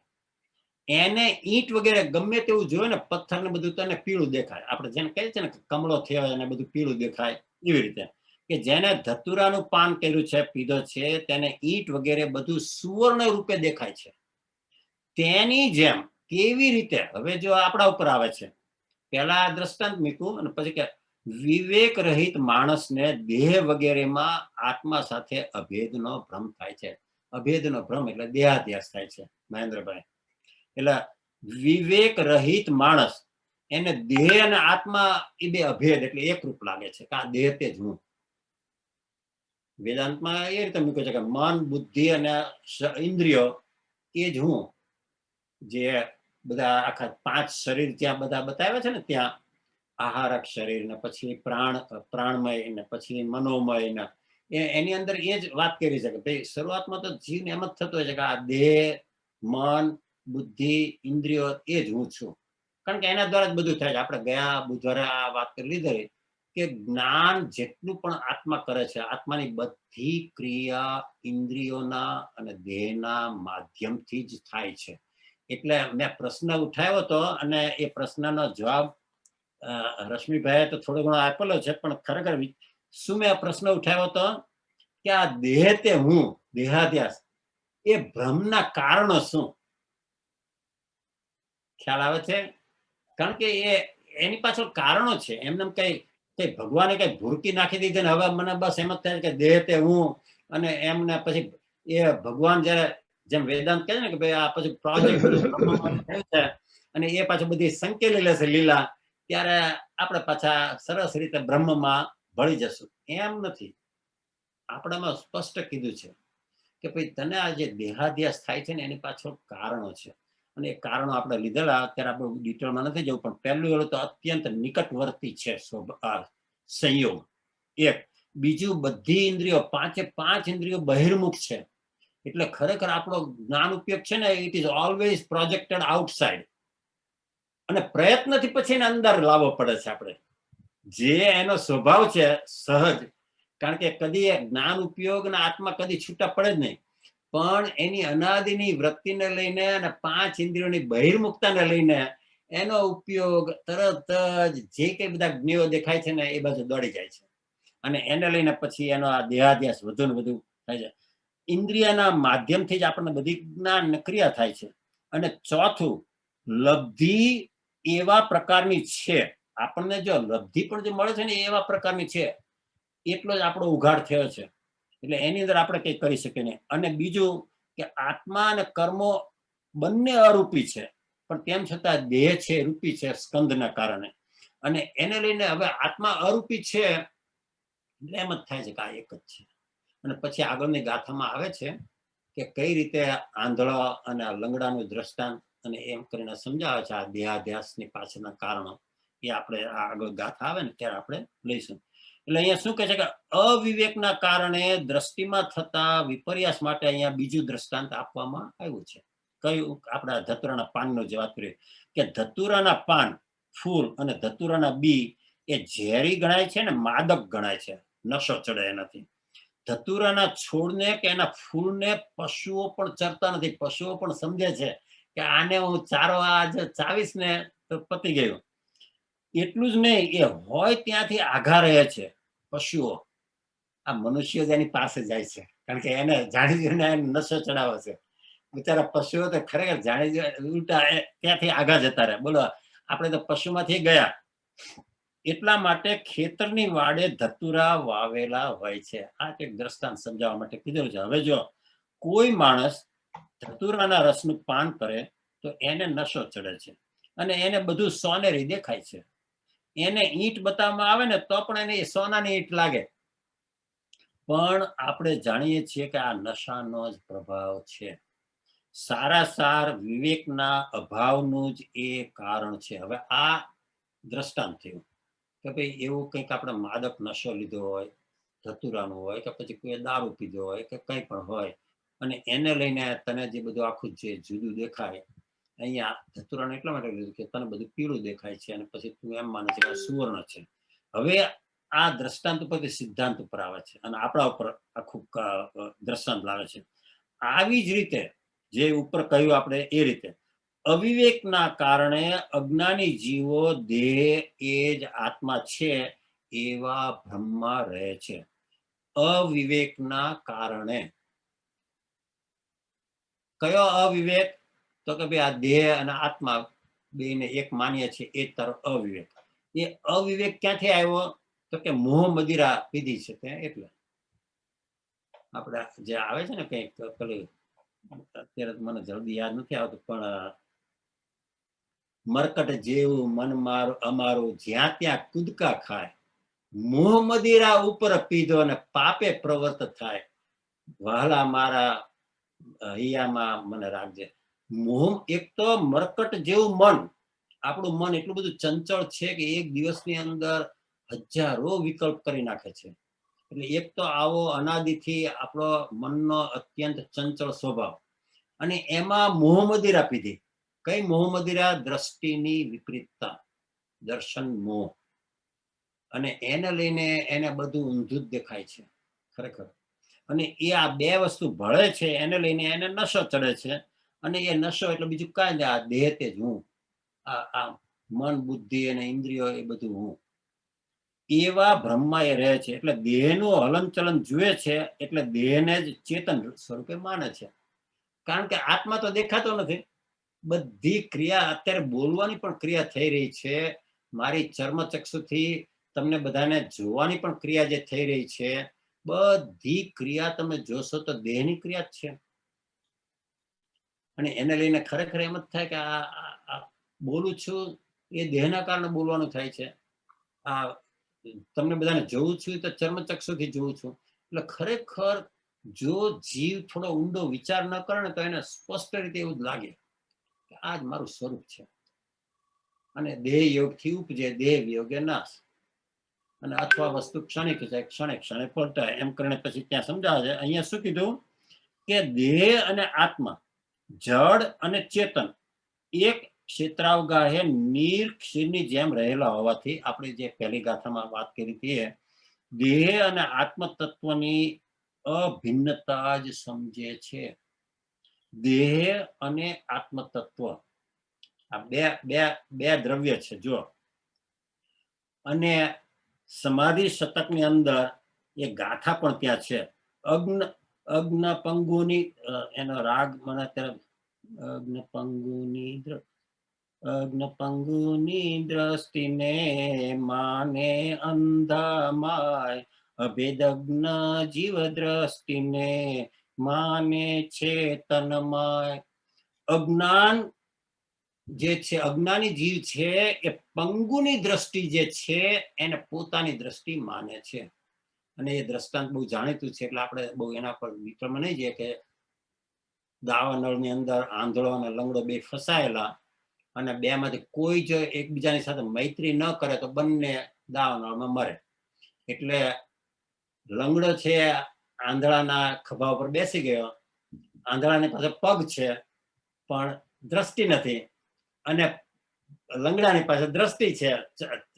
એને ઈંટ વગેરે ગમે તેવું જોયું ને પથ્થર ને બધું તને પીળું દેખાય. આપણે જેને કહીએ છીએ ને કમળો થયો એને બધું પીળું દેખાય એવી રીતે કે જેને ધતુરાનું પાન કર્યું છે પીધો છે તેને ઈંટ વગેરે બધું સુવર્ણ રૂપે દેખાય છે. તેની જેમ કેવી રીતે હવે જો આપણા ઉપર આવે છે. પેલા દ્રષ્ટાંત મૂક્યું અને પછી કે વિવેક રહિત માણસને દેહ વગેરેમાં આત્મા સાથે અભેદનો ભ્રમ થાય છે. અભેદનો ભ્રમ એટલે દેહાધ્યાસ થાય છે મહેન્દ્રભાઈ. એટલે વિવેક રહિત માણસ એને દેહ અને આત્મા એ બે અભેદ એટલે એકરૂપ લાગે છે કે આ દેહ તે જ હું. વેદાંતમાં એ રીતે મૂક્યું છે કે મન બુદ્ધિ અને ઇન્દ્રિયો એ જ હું. જે બધા આખા 5 શરીર ત્યાં બધા બતાવ્યા છે ને ત્યાં આહારક શરીર ને પછી પ્રાણમય ને પછી મનોમય ને એની અંદર એ જ વાત કરી છે કે ભાઈ શરૂઆતમાં તો જીવને એમ જ થતું હોય છે કે આ દેહ મન બુદ્ધિ ઇન્દ્રિયો એ જ હું છું. કારણ કે એના દ્વારા જ બધું થાય છે. આપણે ગયા બુધવારે આ વાત કરી લીધી કે જ્ઞાન જેટલું પણ આત્મા કરે છે આત્માની બધી ક્રિયા ઇન્દ્રિયોના અને દેહના માધ્યમથી જ થાય છે. એટલે મેં પ્રશ્ન ઉઠાવ્યો હતો અને એ પ્રશ્નનો જવાબ રશ્મિભાઈએ તો થોડો ઘણો આપેલો છે પણ ખરેખર શું મેં પ્રશ્ન ઉઠાવ્યો હતો કે આ દેહ તે હું દેહાધ્યાસ એ ભ્રમના કારણો શું? ખ્યાલ આવે છે? કારણ કે એની પાછળ કારણો છે. એમને કઈ ભગવાને કઈ ભૂરકી નાખી દીધી ને હવે મને બસ એમ જ થાય કે દેહ તે હું અને એમને પછી એ ભગવાન જયારે જેમ વેદાંત કહે ને કે ભાઈ આ પછી પ્રોજેક્ટ થયું છે અને એ પાછું બધી સંકેલી લેશે લીલા ત્યારે આપણે પાછા સરસ રીતે બ્રહ્મમાં ભળી જશું. એમ નથી. આપણામાં સ્પષ્ટ કીધું છે કે ભાઈ તને આ જે દેહાધ્યાસ થાય છે ને એની પાછળ કારણો છે અને એ કારણો આપણે લીધેલા અત્યારે આપણે ડિટેલમાં નથી જવું પણ પહેલું એવું તો અત્યંત નિકટવર્તી છે સંયોગ એક. બીજું બધી ઇન્દ્રિયો 5 ઇન્દ્રિયો બહિર્મુખ છે એટલે ખરેખર આપણો જ્ઞાન ઉપયોગ છે ને it is always projected outside અને પ્રયત્નથી પછી એને અંદર લાવવો પડે છે આપણે જે એનો સ્વભાવ છે સહજ. કારણ કે કદી જ્ઞાન ઉપયોગ અને આત્મા કદી છૂટા પડે જ નહીં પણ એની અનાદિની વૃત્તિને લઈને અને 5 ઇન્દ્રિયોની બહિર્મુખતાને લઈને એનો ઉપયોગ તરત જ જે કઈ બધા જ્ઞેયો દેખાય છે ને એ બાજુ દોડી જાય છે અને એને લઈને પછી એનો આ દેહાધ્યાસ વધુ ને વધુ થાય છે. ઇન્દ્રિયના માધ્યમથી જ આપણને બધી જ્ઞાન ક્રિયા થાય છે. અને ચોથું લબ્ધિ એવા પ્રકારની છે આપણને જો લબ્ધિ પણ જે મળે છે ને એવા પ્રકારની છે એટલો જ આપણો ઉઘાડ થયો છે એટલે એની અંદર આપણે કઈ કરી શકીએ નહીં. અને બીજું કે આત્મા અને કર્મો બંને અરૂપી છે પણ તેમ છતાં દેહ છે રૂપી છે સ્કંદના કારણે અને એને લઈને હવે આત્મા અરૂપી છે એટલે એમ જ થાય છે કે આ એક જ છે. અને પછી આગળની ગાથામાં આવે છે કે કઈ રીતે આંધળા અને લંગડાનું દ્રષ્ટાંત અને એમ કરીને સમજાવે છે આ દેહાધ્યાસની પાછળના કારણો એ આપણે આગળ ગાથા આવે ને ત્યારે આપણે લઈશું. એટલે અહીંયા શું કહે છે કે અવિવેકના કારણે દ્રષ્ટિમાં થતા વિપર્યાસ માટે અહીંયા બીજું દ્રષ્ટાંત આપવામાં આવ્યું છે. કયું? આપણા ધતુરાના પાનનો જે વાત કરીએ કે ધતુરાના પાન ફૂલ અને ધતુરાના બી એ ઝેરી ગણાય છે ને માદક ગણાય છે. નશો ચડે એનાથી. ધતુરાના છોડને કે એના ફૂલને પશુઓ પણ ચરતા નથી. પશુઓ પણ સમજે છે કે આને હું ચારો આજે ચાવીશ ને તો પતી ગયું. એટલું જ નહીં એ હોય ત્યાંથી આઘા રહે છે પશુઓ. આ મનુષ્યો જ એની પાસે જાય છે કારણ કે એને જાણી જોઈને નશો ચડાવે છે બિચારા પશુઓ તો ખરેખર જાણી ઉલટા ત્યાંથી આગા જતા રહે. બોલો, આપણે તો પશુમાંથી ગયા. એટલા માટે ખેતરની વાડે ધતુરા વાવેલા હોય છે. આ એક દ્રષ્ટાંત સમજાવવા માટે કીધું છે. હવે જો કોઈ માણસ ધતુરાના રસનું પાન કરે તો એને નશો ચડે છે અને એને બધું સોનેરી દેખાય છે. એને ઈંટ બતાવવામાં આવે ને તો પણ એને સોનાની ઈંટ લાગે. પણ આપણે જાણીએ છીએ કે આ નશાનો જ પ્રભાવ છે. સારા સાર વિવેકના અભાવનું જ એ કારણ છે. હવે આ દ્રષ્ટાંત થયું કે ભાઈ એવું કંઈક આપણે માદક નશો લીધો હોય, ધતુરાનું હોય કે પછી કોઈ દારૂ પીધો હોય કે કંઈ પણ હોય, અને એને લઈને તને જે બધું આખું જે જુદું દેખાય, અહીંયા ધતુરાને એટલા માટે લીધું કે તને બધું પીળું દેખાય છે અને પછી તું એમ માને છે કે સુવર્ણ છે. હવે આ દ્રષ્ટાંત ઉપરથી સિદ્ધાંત ઉપર આવે છે અને આપણા ઉપર આખું દ્રષ્ટાંત લાવે છે. આવી જ રીતે જે ઉપર કહ્યું આપણે એ રીતે અવિવેકના કારણે અજ્ઞાની જીવો દેહ એ જ આત્મા છે એવા ભ્રમમાં રહે છે. અવિવેકના કારણે. કયો અવિવેક? તો કે ભાઈ આ દેહ અને આત્મા બેને એક માનીએ છીએ એ તરફ અવિવેક. એ અવિવેક ક્યાંથી આવ્યો? તો કે મોહ મદિરા પીધી છે ત્યાં. એટલે આપણે જે આવે છે ને કંઈક પેલું, અત્યારે મને જલ્દી યાદ નથી આવતું, પણ મરકટ જેવું મન મારું અમારું જ્યાં ત્યાં કૂદકા ખાય, મોહ મદિરા ઉપર પીધો અને પાપે પ્રવર્ત થાય. વહાલા મારા હૈયામાં મને રાખજે. મોહ, એક તો મરકટ જેવું મન. આપણું મન એટલું બધું ચંચળ છે કે એક દિવસની અંદર હજારો વિકલ્પ કરી નાખે છે. એટલે એક તો આવો અનાદિથી આપણો મનનો અત્યંત ચંચળ સ્વભાવ, અને એમાં મોહ મદિરા પીધી. કઈ મોહ મદિરા? દ્રષ્ટિની વિપરીતતા, દર્શન મોહ. અને એને લઈને એને બધું ઊંધું જ દેખાય છે ખરેખર. અને એ આ બે વસ્તુ ભળે છે, એને લઈને એને નશો ચડે છે. અને એ નશો એટલે બીજું કાંઈ નહીં, આ દેહ તે જ હું, આ મન બુદ્ધિ અને ઇન્દ્રિયો એ બધું હું. એવા ભ્રમમાં એ રહે છે. એટલે દેહનું હલનચલન જુએ છે, એટલે દેહને જ ચેતન સ્વરૂપે માને છે. કારણ કે આત્મા તો દેખાતો નથી. બધી ક્રિયા, અત્યારે બોલવાની પણ ક્રિયા થઈ રહી છે, મારી ચર્મચક્ષુથી તમને બધાને જોવાની પણ ક્રિયા જે થઈ રહી છે, બધી ક્રિયા તમે જોશો તો દેહની ક્રિયા જ છે. અને એને લઈને ખરેખર એમ જ થાય કે આ બોલું છું એ દેહના કારણે બોલવાનું થાય છે. આ તમને બધાને જોઉં છું તો ચર્મચક્ષુથી જોઉં છું. એટલે ખરેખર જો જીવ થોડો ઊંડો વિચાર ન કરે ને તો એને સ્પષ્ટ રીતે એવું જ લાગે કે આ જ મારું સ્વરૂપ છે. અને દેહ યોગથી ઉપજે, દેહ વિયોગે નાશ. અને અથવા વસ્તુ ક્ષણિક છે, ક્ષણે ક્ષણે પલટાય. એમ કરીને પછી ત્યાં સમજાવે છે. અહીંયા શું કીધું કે દેહ અને આત્મા, જડ અને ચેતન એક ક્ષેત્રાવગાહે નીર ક્ષીરની જેમ રહેલા હોવાથી, આપણે જે પહેલી ગાથામાં વાત કરી હતી, દેહ અને આત્મ તત્વની અભિન્નતા જ સમજે છે. દેહ અને આત્મ તત્વ આ બે દ્રવ્ય છે. જો, અને સમાધિ શતકની અંદર એ ગાથા પણ ત્યાં છે. અગ્ન પંગુની, એનો રાગ મને અત્યારે, અગ્ન પંગુની દ્રષ્ટિને માને અંધામાય, અભેદગ્ન જીવ દ્રષ્ટિને માને ચેતનમાય. અજ્ઞાન જે છે, અજ્ઞાની જીવ છે, એ પંગુની દ્રષ્ટિ જે છે એને પોતાની દ્રષ્ટિ માને છે. અને એ દ્રષ્ટાંત બહુ જાણીતું છે, એટલે આપણે બહુ એના પર વિક્રમ નહીં જઈએ કે દાવાનળની અંદર આંધળો અને લંગડો બે ફસાયેલા, અને બે માંથી કોઈ જ એકબીજાની સાથે મૈત્રી ન કરે તો બંને દાવાનળમાં મરે. એટલે લંગડો છે આંધળાના ખભા ઉપર બેસી ગયો, આંધળાની પાસે પગ છે પણ દ્રષ્ટિ નથી, અને લંગડાની પાસે દ્રષ્ટિ છે,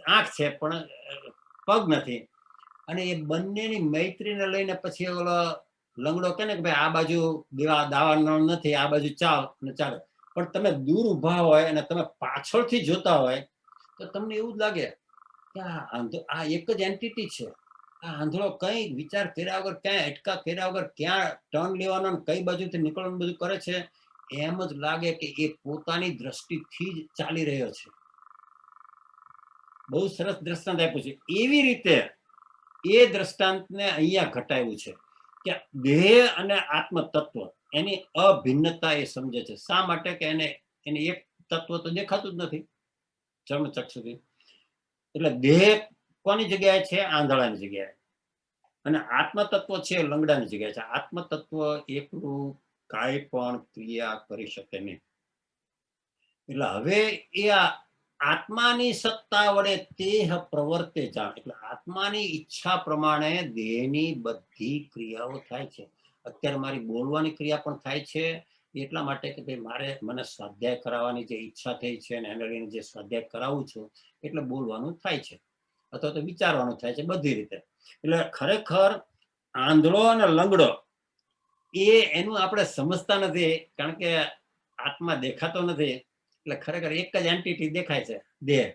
આંખ છે પણ પગ નથી. અને એ બંનેની મૈત્રીને લઈને પછી ઓલો લંગડો કહે ને કે ભાઈ આ બાજુ દાવાનળ નથી, આ બાજુ ચાલ, અને ચાલે. પણ તમે દૂર ઉભા હોય અને તમે પાછળથી જોતા હોય તો તમને એવું જ લાગે કે આ એક જ એન્ટિટી છે. આ આંધળો કઈ વિચાર કર્યા વગર, ક્યાંય અટકા કર્યા વગર ક્યાં ટર્ન લેવાનો ને કઈ બાજુથી નીકળવાનું બધું કરે છે. એમ જ લાગે કે એ પોતાની દ્રષ્ટિથી જ ચાલી રહ્યો છે. બહુ સરસ દ્રષ્ટાંત આપ્યું છે. એવી રીતે એ દ્રષ્ટાંતને અહીંયા ઘટાડ્યું છે કે દેહ અને આત્મ તત્વ એની અભિન્નતા એ સમજે છે. શા માટે કે એને એક તત્વ તો દેખાતું જ નથી ચર્મચક્ષુથી. એટલે દેહ કોની જગ્યાએ છે? આંધળાની જગ્યાએ. અને આત્મ તત્વ છે લંગડાની જગ્યાએ છે. આત્મ તત્વ એકલું કાંઈ પણ ક્રિયા કરી શકે નહીં. એટલે હવે એ આત્માની સત્તા વડે દેહ પ્રવર્તે જાણ. એટલે આત્માની ઈચ્છા પ્રમાણે દેહની બધી ક્રિયાઓ થાય છે. અત્યારે મારી બોલવાની ક્રિયા પણ થાય છે એટલા માટે કે ભાઈ મને સ્વાધ્યાય કરાવવાની જે ઈચ્છા થઈ છે અને એને લઈને જે સ્વાધ્યાય કરાવું છું એટલે બોલવાનું થાય છે, અથવા તો વિચારવાનું થાય છે, બધી રીતે. એટલે ખરેખર આંધળો અને લંગડો એનું આપણે સમજતા નથી, કારણ કે આત્મા દેખાતો નથી. એટલે ખરેખર એક જ એન્ટિટી દેખાય છે, દેહ.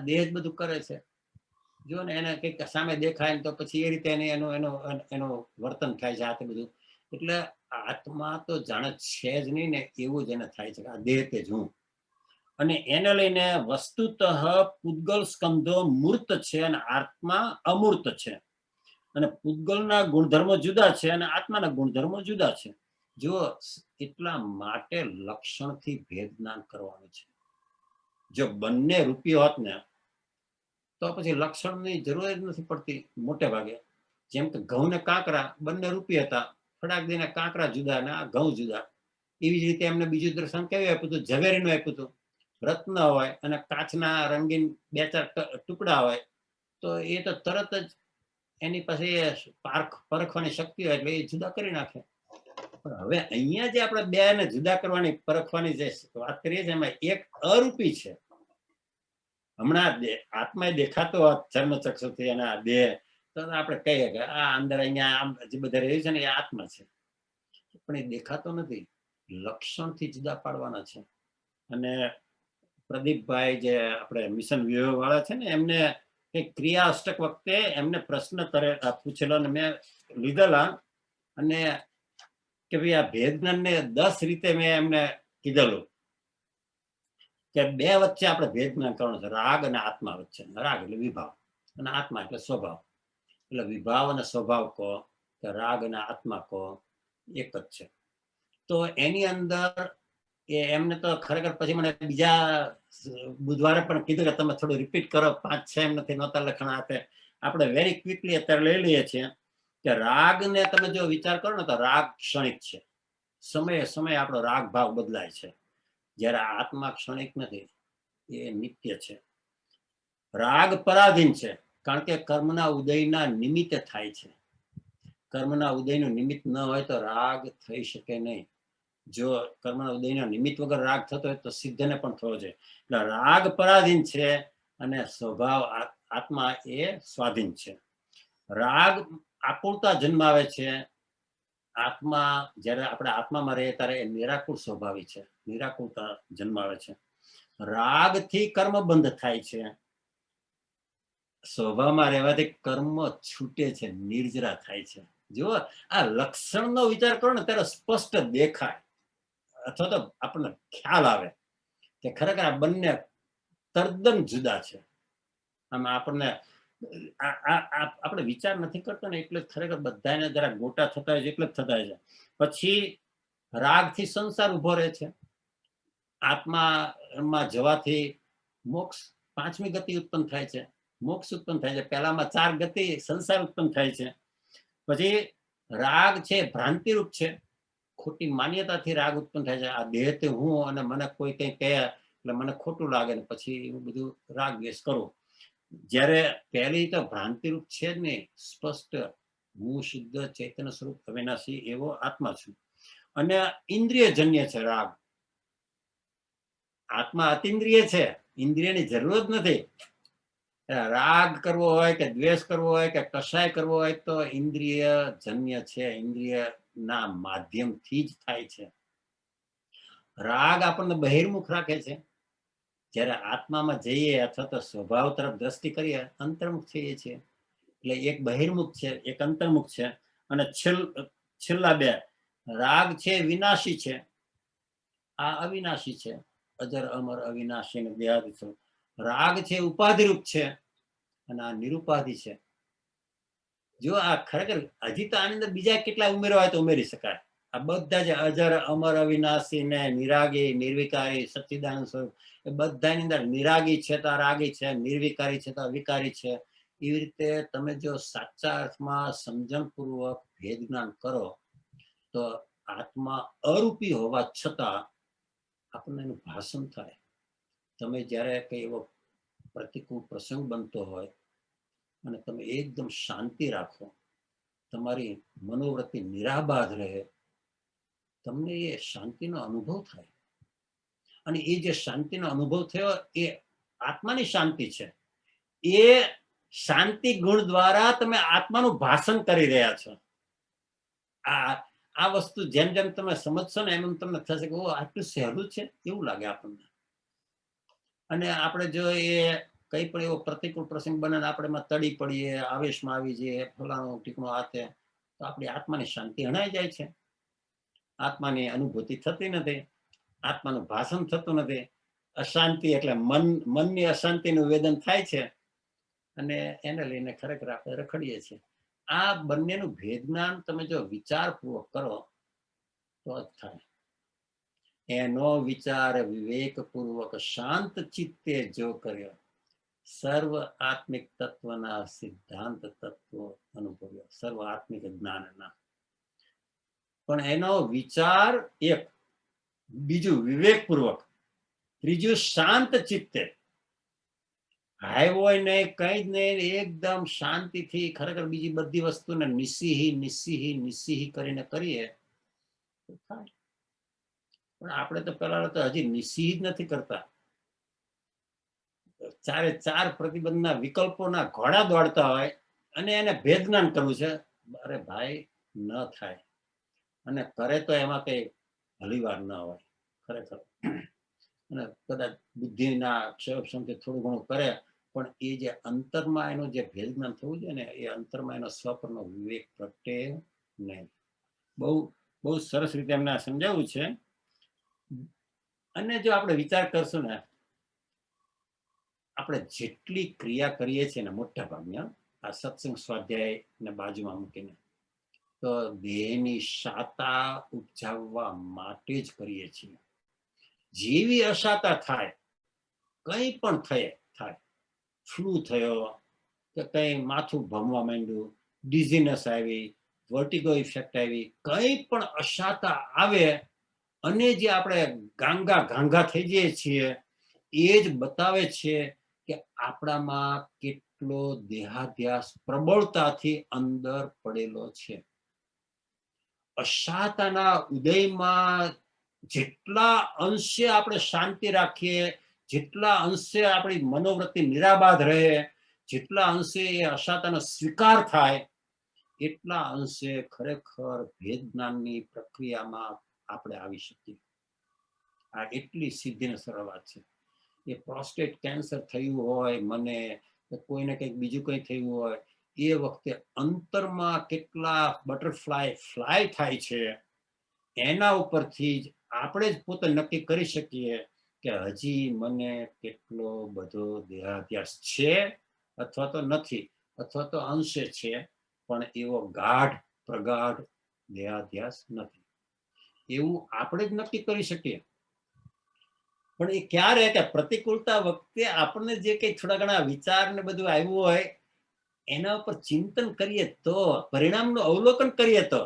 દેહ જ બધું કરે છે. જો ને એને કઈક સામે દેખાય તો પછી એ રીતે એનું વર્તન થાય છે. આ બધું એટલે આત્મા તો જાણે છે જ નહીં ને એવું જ એને થાય છે કે આ દેહ તે જ હું. અને એને લઈને વસ્તુતઃ પૂતગલ સ્કંધો મૂર્ત છે અને આત્મા અમૂર્ત છે. અને પૂતગલના ગુણધર્મો જુદા છે અને આત્માના ગુણધર્મો જુદા છે. જો એટલા માટે લક્ષણથી ભેદ જ્ઞાન કરવાનું છે. જો બંને રૂપી હોત ને તો પછી લક્ષણની જરૂર જ નથી પડતી મોટે ભાગે. જેમ કે ઘઉં ને કાંકરા બંને રૂપી હતા, ફટાક દઈને કાંકરા જુદા ને ઘઉં જુદા. એવી જ રીતે એમને બીજું દર્શન કેવું આપ્યું હતું? ઝવેરીનું આપ્યું હતું. રત્ન હોય અને કાચના રંગીન 2-4 ટુકડા હોય તો એ તો તરત જ એની પાસે પરખવાની શક્તિ હોય એટલે એ જુદા કરી નાખે. પણ હવે અહીંયા જે આપણે બે ને જુદા કરવાની પરખવાની જે વાત કરીએ છીએ એમાં એક અરૂપી છે. હમણાં આત્મા દેખાતો હોત ચર્મચક્ષુથી અને આ દેહ તો આપણે કહીએ કે આ અંદર અહીંયા જે બધા રહ્યું છે ને એ આત્મા છે, પણ એ દેખાતો નથી. લક્ષણથી જુદા પાડવાના છે. અને પ્રદીપભાઈ જે આપણે મિશન વ્યૂહ વાળા છે ને એમને ક્રિયા અષ્ટક વખતે એમને પ્રશ્ન પૂછેલો અને મેં લીધેલા. અને કે ભાઈ આ ભેદ જ્ઞાનને 10 રીતે મેં એમને કીધેલું કે બે વચ્ચે આપણે ભેદ જ્ઞાન કરવાનું છે. રાગ અને આત્મા વચ્ચે. રાગ એટલે વિભાવ અને આત્મા એટલે સ્વભાવ. એટલે વિભાવ અને સ્વભાવ કહો કે રાગ અને આત્મા કહો એક જ છે. તો એની અંદર એમને તો ખરેખર પછી મને બીજા બુધવારે પણ કીધું કે તમે થોડું રિપીટ કરો, 5-6 એમ નથી નહોતા લખણ આપે. આપણે વેરી ક્વિકલી અત્યારે લઈ લઈએ છીએ કે રાગ ને તમે જો વિચાર કરો ને તો રાગ ક્ષણિક છે. સમયે સમયે આપણો રાગ ભાવ બદલાય છે. જ્યારે આત્મા ક્ષણિક નથી, એ નિત્ય છે. રાગ પરાધીન છે, કારણ કે કર્મના ઉદયના નિમિત્તે થાય છે. કર્મના ઉદયનું નિમિત્ત ન હોય તો રાગ થઈ શકે નહીં. જો કર્મના ઉદયના નિમિત્ત વગર રાગ થતો હોય તો સિદ્ધને પણ થવો જોઈએ. એટલે રાગ પરાધીન છે અને સ્વભાવ આત્મા એ સ્વાધીન છે. રાગ આકુળતા જન્માવે છે. આત્મા જ્યારે આપણે આત્મામાં રહીએ ત્યારે એ નિરાકુળ સ્વભાવી છે, નિરાકુળતા જન્માવે છે. રાગથી કર્મ બંધ થાય છે. સ્વભાવમાં રહેવાથી કર્મ છૂટે છે, નિર્જરા થાય છે. જો આ લક્ષણનો વિચાર કરો ને ત્યારે સ્પષ્ટ દેખાય, અથવા તો આપણને ખ્યાલ આવે કે ખરેખર આ બંને તદ્દન જુદા છે. આમાં આપણને આપણે વિચાર નથી કરતો ને એટલે ખરેખર બધાને જરા ગોટા થતા હોય છે, એટલે જ થતા હોય છે. પછી રાગથી સંસાર ઉભો રહે છે. આત્મામાં જવાથી મોક્ષ 5મી ગતિ ઉત્પન્ન થાય છે, મોક્ષ ઉત્પન્ન થાય છે. પહેલામાં 4 ગતિ સંસાર ઉત્પન્ન થાય છે. પછી રાગ છે ભ્રાંતિરૂપ છે, ખોટી માન્યતાથી રાગ ઉત્પન્ન થાય છે. આ દેહ તે હું અને મને કોઈ કંઈ કહે એટલે મને ખોટું લાગે ને પછી હું બધું રાગ દ્વેષ કરું. જ્યારે પહેલી તો ભ્રાંતિરૂપ છે જ નહીં, સ્પષ્ટ હું શુદ્ધ ચૈતન્ય સ્વરૂપ અવિનાશી એવો આત્મા છું. અને ઇન્દ્રિયજન્ય છે રાગ. આત્મા અતિન્દ્રિય છે, ઇન્દ્રિયની જરૂર જ નથી. રાગ કરવો હોય કે દ્વેષ કરવો હોય કે કશાય કરવો હોય તો ઇન્દ્રિય જન્ય છે, ઇન્દ્રિયના માધ્યમથી જ થાય છે. રાગ આપણને બહિર્મુખ રાખે છે. જ્યારે આત્મામાં જઈએ અથવા તો સ્વભાવ તરફ દ્રષ્ટિ કરીએ અંતર્મુખ થઈએ છીએ. એટલે એક બહિર્મુખ છે, એક અંતર્મુખ છે, અને છેલ્લા બે રાગ છે વિનાશી છે, આ અવિનાશી છે, અજર અમર અવિનાશી ને દેહાદી છે. રાગ છે ઉપાધિરૂપ છે અને આ નિરુપાધિ છે. જો આ ખરેખર હજી તો આની અંદર બીજા કેટલા ઉમેરવા હોય તો ઉમેરી શકાય. આ બધા જે અજર અમર અવિનાશી ને નિરાગી નિર્વિકારી સચ્ચિદાનંદ સ્વરૂપ, એ બધાની અંદર નિરાગી છે તો રાગી છે, નિર્વિકારી છે તો અવિકારી છે. એવી રીતે તમે જો સાચા અર્થમાં સમજણપૂર્વક ભેદ જ્ઞાન કરો તો આત્મા અરૂપી હોવા છતાં આપણને એનું ભાષણ થાય. તમે જ્યારે કઈ એવો પ્રતિકૂળ પ્રસંગ બનતો હોય અને તમે એકદમ શાંતિ રાખો, તમારી મનોવૃત્તિ નિરાબાદ રહે, તમને એ શાંતિનો અનુભવ થાય. અને એ જે શાંતિનો અનુભવ થયો એ આત્માની શાંતિ છે. એ શાંતિ ગુણ દ્વારા તમે આત્માનું ભાષણ કરી રહ્યા છો. આ વસ્તુ જેમ જેમ તમે સમજશો ને એમ તમને થશે કે આટલું સહેલું છે એવું લાગે આપણને. અને આપણે જો એ કઈ પણ એવો પ્રતિકૂળ પ્રસંગ બને ને આપણે એમાં તડી પડીએ, આવેશમાં આવી જઈએ, ફલાણું ટીકણું આતે, તો આપણી આત્માની શાંતિ હણાઈ જાય છે. આત્માની અનુભૂતિ થતી નથી, આત્માનું ભાષણ થતું નથી. અશાંતિ એટલે મનની અશાંતિનું વેદન થાય છે અને એને લઈને ખરેખર આપણે રખડીએ છીએ. આ બંનેનું ભેદ જ્ઞાન તમે જો વિચારપૂર્વક કરો તો જ થાય. એનો વિચાર વિવેકપૂર્વક શાંત ચિત્તે જો કર્યો, સર્વ આત્મિક તત્વના સિદ્ધાંત તત્વો અનુભવ્યો, સર્વ આત્મિક જ્ઞાનના. પણ એનો વિચાર એક, બીજું વિવેકપૂર્વક, ત્રીજું શાંત ચિત્તે. હાય હોય નહીં, કઈ જ નહીં, એકદમ શાંતિથી ખરેખર બીજી બધી વસ્તુને નિસ્સીહી કરીને કરીએ તો થાય. પણ આપણે તો પેલા તો હજી નિસ્સીહ જ નથી કરતા. ચારે ચાર પ્રતિબંધના વિકલ્પોના ઘોડા દોડતા હોય અને એને ભેદ જ્ઞાન કરવું છે. અરે ભાઈ, ન થાય. અને કરે તો એમાં કઈ હલીવાર ન હોય ખરેખર. અને કદાચ બુદ્ધિના ક્ષયક્ષમથી થોડું ઘણું કરે, પણ એ જે અંતરમાં એનું જે ભેદ જ્ઞાન થવું જોઈએ ને, એ અંતરમાં એનો સ્વપ્રનો વિવેક પ્રગટે નહીં. બહુ સરસ રીતે એમને સમજાવ્યું છે. અને જો આપણે વિચાર કરશું ને, આપણે જેટલી ક્રિયા કરીએ છીએ ને મોટા ભાગના આ સત્સંગ સ્વાધ્યાય ને બાજુમાં મૂકીને, તો દેહની શાતા ઉપજાવવા માટે જ કરીએ છીએ. જેવી અશાતા થાય, કંઈ પણ થાય, ફ્લૂ થયો કે કઈ માથું ભમવા માંડ્યું, ડિઝીનેસ આવી, વર્ટિગો ઇફેક્ટ આવી, કંઈ પણ અશાતા આવે અને જે આપણે ગાંગા થઈ જઈએ છીએ, એ જ બતાવે છે કે આપણામાં કેટલો દેહાધ્યાસ પ્રબળતાથી અંદર પડેલો છે. અશાતાના ઉદયમાં જેટલા અંશે આપણે શાંતિ રાખીએ, જેટલા અંશે આપણી મનોવૃત્તિ નિરાબાદ રહે, જેટલા અંશે એ અશાતાનો સ્વીકાર થાય, એટલા અંશે ખરેખર ભેદ જ્ઞાનની પ્રક્રિયામાં આપણે આવી શકીએ. આ એટલી સીધી ને સરળ વાત છે. એ પ્રોસ્ટેટ કેન્સર થયું હોય મને, કોઈને કંઈક બીજું કંઈ થયું હોય, એ વખતે અંતરમાં કેટલા બટરફ્લાય ફ્લાય થાય છે, એના ઉપરથી જ આપણે જ પોતે નક્કી કરી શકીએ કે હજી મને કેટલો બધો દેહાધ્યાસ છે અથવા તો નથી, અથવા તો અંશે છે, પણ એવો ગાઢ પ્રગાઢ દેહાધ્યાસ નથી. એવું આપણે જ નક્કી કરી શકીએ. પણ એ ક્યારે કે પ્રતિકૂળતા વખતે આપણને જે કઈ થોડા ઘણા વિચાર ને બધું આવ્યું હોય, એના ઉપર ચિંતન કરીએ તો, પરિણામનું અવલોકન કરીએ તો,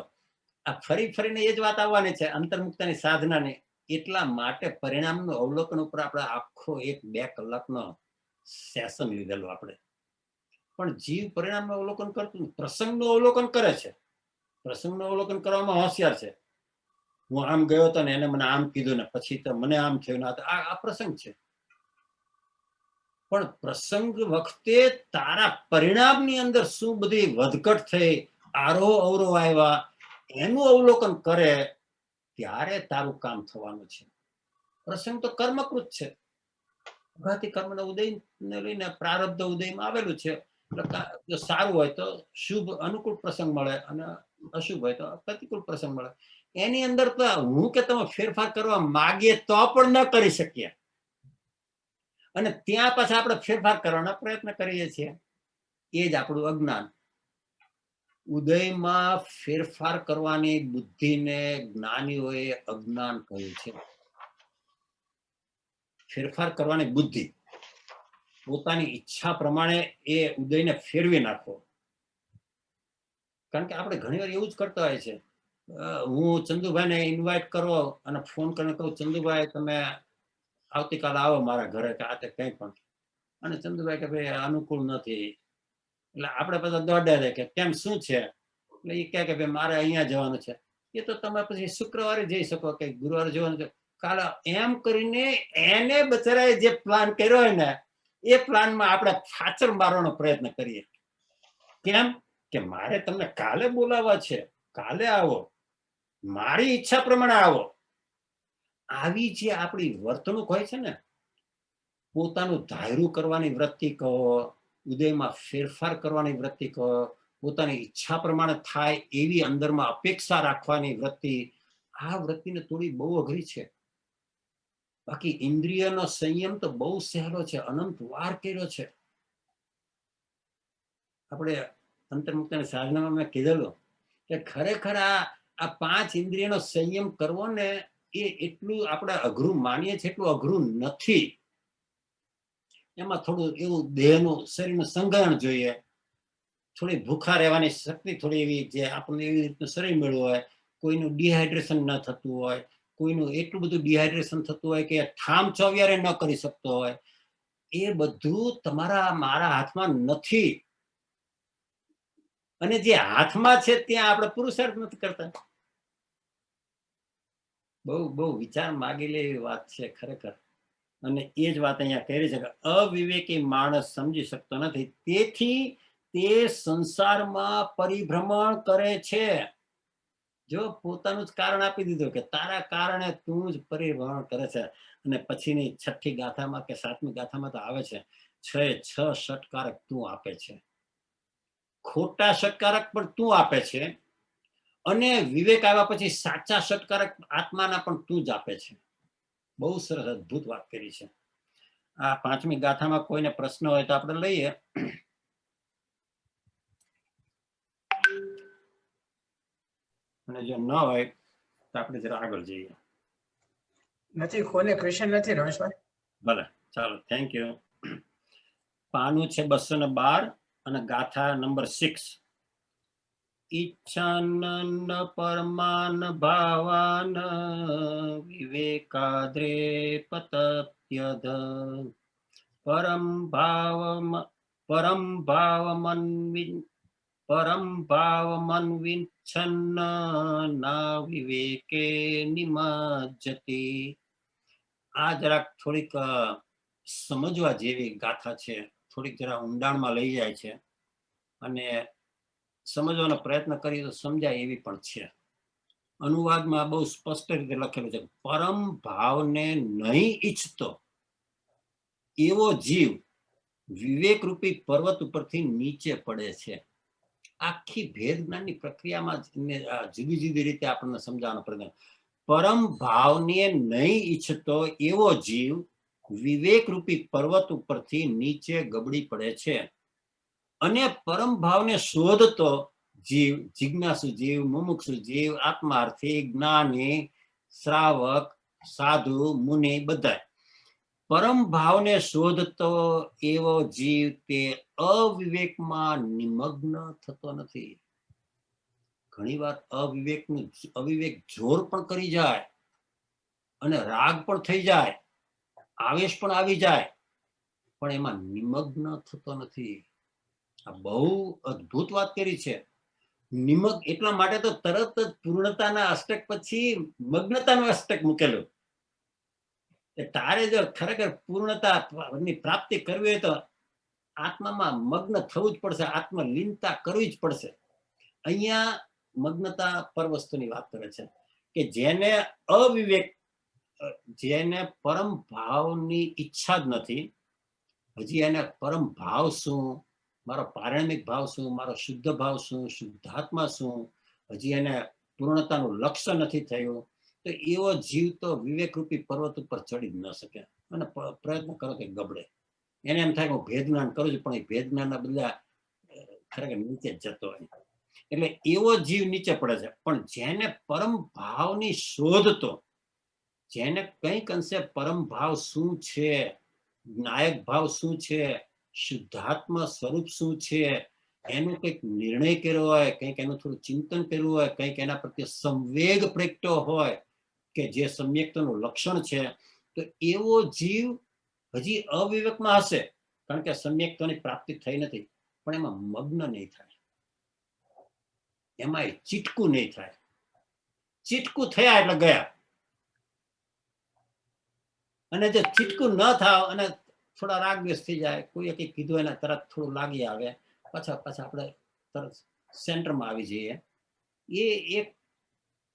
આ ફરીને એ જ વાત આવવાની છે અંતર્મુક્તની સાધનાની. એટલા માટે પરિણામનું અવલોકન ઉપર આપણે આખો 1-2 કલાકનો સેશન લીધેલું આપણે. પણ જીવ પરિણામનું અવલોકન કરતું, પ્રસંગનું અવલોકન કરે છે. પ્રસંગનું અવલોકન કરવામાં હોશિયાર છે. હું આમ ગયો હતો ને એને મને આમ કીધું ને પછી તો મને આમ થયું ને, આ પ્રસંગ છે. પણ પ્રસંગ વખતે તારા પરિણામની અંદર શું બધી વધઘટ થઈ, આરોહ અવરોહ આવ્યા, એનું અવલોકન કરે ત્યારે તારું કામ થવાનું છે. પ્રસંગ તો કર્મકૃત છે. અઘાતી કર્મના ઉદયને લઈને પ્રારબ્ધ ઉદયમાં આવેલું છે. જો સારું હોય તો શુભ અનુકૂળ પ્રસંગ મળે અને અશુભ હોય તો પ્રતિકૂળ પ્રસંગ મળે. એની અંદર તો હું કે તમે ફેરફાર કરવા માગીએ તો પણ ન કરી શકીએ, અને ત્યાં પાછા આપણે ફેરફાર કરવાના પ્રયત્ન કરીએ છીએ. એ જ આપણું અજ્ઞાન. ઉદયમાં ફેરફાર કરવાની બુદ્ધિને જ્ઞાનીઓએ અજ્ઞાન કહ્યું છે. ફેરફાર કરવાની બુદ્ધિ, પોતાની ઈચ્છા પ્રમાણે એ ઉદયને ફેરવી નાખો. કારણ કે આપણે ઘણી વાર એવું જ કરતા હોય છે. હું ચંદુભાઈને ઇન્વાઇટ કરો અને ફોન કરીને કહું, ચંદુભાઈ તમે આવતીકાલે આવો મારા ઘરે કે આ તે કંઈ પણ, અને ચંદુભાઈ કે ભાઈ અનુકૂળ નથી, એટલે આપણે બધા દોડ્યા કે કેમ શું છે, એટલે એ કહે કે ભાઈ મારે અહીંયા જવાનું છે. એ તો તમે પછી શુક્રવારે જઈ શકો કે ગુરુવારે જવાનું છે. કાલે એમ કરીને એને બચારાએ જે પ્લાન કર્યો હોય ને એ પ્લાનમાં આપણે ફાચર મારવાનો પ્રયત્ન કરીએ. કેમ કે મારે તમને કાલે બોલાવવા છે, કાલે આવો, મારી ઈચ્છા પ્રમાણે આવો. આવી જે આપણી વર્તણૂક હોય છે ને, પોતાનું ધાર્યું કરવાની વૃત્તિ કહો, ઉદયમાં ફેરફાર કરવાની વૃત્તિ કહો, પોતાની ઈચ્છા પ્રમાણે થાય એવી અંદરમાં અપેક્ષા રાખવાની વૃત્તિ, આ વૃત્તિને થોડી બહુ અઘરી છે. બાકી ઇન્દ્રિયનો સંયમ તો બહુ સહેલો છે, અનંત વાર કર્યો છે. આપણે અંતર્મુક્તની સાધનામાં મેં કીધેલું કે ખરેખર આ 5 ઇન્દ્રિયનો સંયમ કરવો ને એ એટલું આપણે અઘરું માનીએ છીએ, એટલું અઘરું નથી. એમાં થોડું એવું દેહનું શરીરનું સંગ્રહણ જોઈએ, થોડી ભૂખા રહેવાની શક્તિ થોડી એવી, જે આપણને એવી રીતનું શરીર મળ્યું હોય, કોઈનું ડિહાઇડ્રેશન ન થતું હોય, કોઈનું એટલું બધું ડિહાઇડ્રેશન થતું હોય કે ઠામ ચોવિયારે ન કરી શકતો હોય. એ બધું તમારા મારા હાથમાં નથી. અને જે હાથમાં છે ત્યાં આપણે પુરુષાર્થ નથી કરતા. બહુ વિચાર માગી લે એવી વાત છે ખરેખર. અને એ જ વાત અહીંયા કરી છે કે અવિવેકી માણસ સમજી શકતો નથી, તેથી તે સંસારમાં પરિભ્રમણ કરે છે. જો પોતાનું જ કારણ આપી દીધું કે તારા કારણે તું જ પરિભ્રમણ કરે છે. અને પછીની 6ઠી ગાથામાં કે 7મી ગાથામાં તો આવે છે 6 ષટકારક તું આપે છે, ખોટા ષટકારક પણ તું આપે છે, અને વિવેક આવ્યા પછી સાચા ષટકારક આત્માના પણ તું જ આપે છે. બહુ સરસ અદભુત વાત કરી છે. આ 5મી ગાથામાં કોઈને પ્રશ્ન હોય તો આપણે લઈએ. અને જો ન હોય તો આપણે જરા આગળ જઈએ. નથી, કોને ક્વેશ્ચન નથી રમેશભાઈ. ભલે, ચાલો, થેન્ક યુ. પાનું છે 212 અને ગાથા નંબર 6. ઈચ્છાનન પરમાન ભાવાન વિવેકાદ્રે પતત્યધ પરમ ભાવમન્વિચ્છન્ન ના વિવેકે નિમજ્જતિ. આ જરાક થોડીક સમજવા જેવી ગાથા છે, થોડીક જરા ઊંડાણમાં લઈ જાય છે, અને સમજવાનો પ્રયત્ન કરીએ તો સમજાય એવી પણ છે. અનુવાદમાં બહુ સ્પષ્ટ રીતે લખેલું છે, પરમ ભાવને નહીં ઈચ્છતો એવો જીવ વિવેક રૂપી પર્વત ઉપરથી નીચે પડે છે. આખી ભેદ જ્ઞાનની પ્રક્રિયામાં જુદી જુદી રીતે આપણને સમજાવવાનો પ્રયત્ન. પરમ ભાવને નહીં ઈચ્છતો એવો જીવ વિવેક રૂપી પર્વત ઉપરથી નીચે ગબડી પડે છે. અને પરમ ભાવને શોધતો જીવ, જિજ્ઞાસુ જીવ, મુમુક્ષુ જીવ, આત્માર્થી, જ્ઞાની, શ્રાવક, સાધુ, મુનિ, બધા પરમ ભાવને શોધતો એવો જીવ તે અવિવેકમાં નિમગ્ન થતો નથી. ઘણીવાર અવિવેક જોર પણ કરી જાય, અને રાગ પણ થઈ જાય, આવેશ પણ આવી જાય, પણ એમાં નિમગ્ન થતો નથી. આ બહુ અદ્ભુત વાત કરી છે. એટલા માટે તો તરત જ પૂર્ણતાના અષ્ટક પછી મગ્નતાનું અષ્ટક મૂકેલું. તારે જો ખરેખર પૂર્ણતાની પ્રાપ્તિ કરવી હોય તો આત્મામાં મગ્ન થવું જ પડશે, આત્મલીનતા કરવી જ પડશે. અહીંયા મગ્નતા પર વસ્તુની વાત કરે છે કે જેને અવિવેક, જેને પરમ ભાવની ઈચ્છા જ નથી, હજી એને પરમ ભાવ શું, મારો પારણિક ભાવ શું, મારો શુદ્ધ ભાવ શું, શુદ્ધાત્મા શું, હજી એને પૂર્ણતાનું લક્ષ્ય નથી થયું, તો એવો જીવ તો વિવેકરૂપી પર્વત ઉપર ચડી જ ન શકે. અને પ્રયત્ન કરો કે ગબડે. એને એમ થાય કે હું ભેદ જ્ઞાન કરું છું, પણ એ ભેદ જ્ઞાનના બદલા ખરેખર નીચે જ જતો હોય. એટલે એવો જીવ નીચે પડે છે. પણ જેને પરમ ભાવની શોધતો, જેને કંઈક અંશે પરમ ભાવ શું છે, નાયક ભાવ શું છે, શુદ્ધાત્મા સ્વરૂપ શું છે, એનો કંઈક નિર્ણય કર્યો હોય, કંઈક એનું થોડું ચિંતન કર્યું હોય, કંઈક એના પ્રત્યે સંવેગ પ્રગટ્યો હોય કે જે સમ્યક્તનું લક્ષણ છે, તો એવો જીવ હજી અવિવેકમાં હશે, કારણ કે સમ્યક્તની પ્રાપ્તિ થઈ નથી, પણ એમાં મગ્ન નહીં થાય, એમાં ચીટકું નહીં થાય. ચીટકું થયા એટલે ગયા. અને જો ચીટકું ન થાવ અને થોડા રાગ દ્વેષ થઈ જાય, કોઈ કંઈક કીધું એને તરત થોડું લાગી આવે, પાછા આપણે તરત સેન્ટરમાં આવી જઈએ, એ એક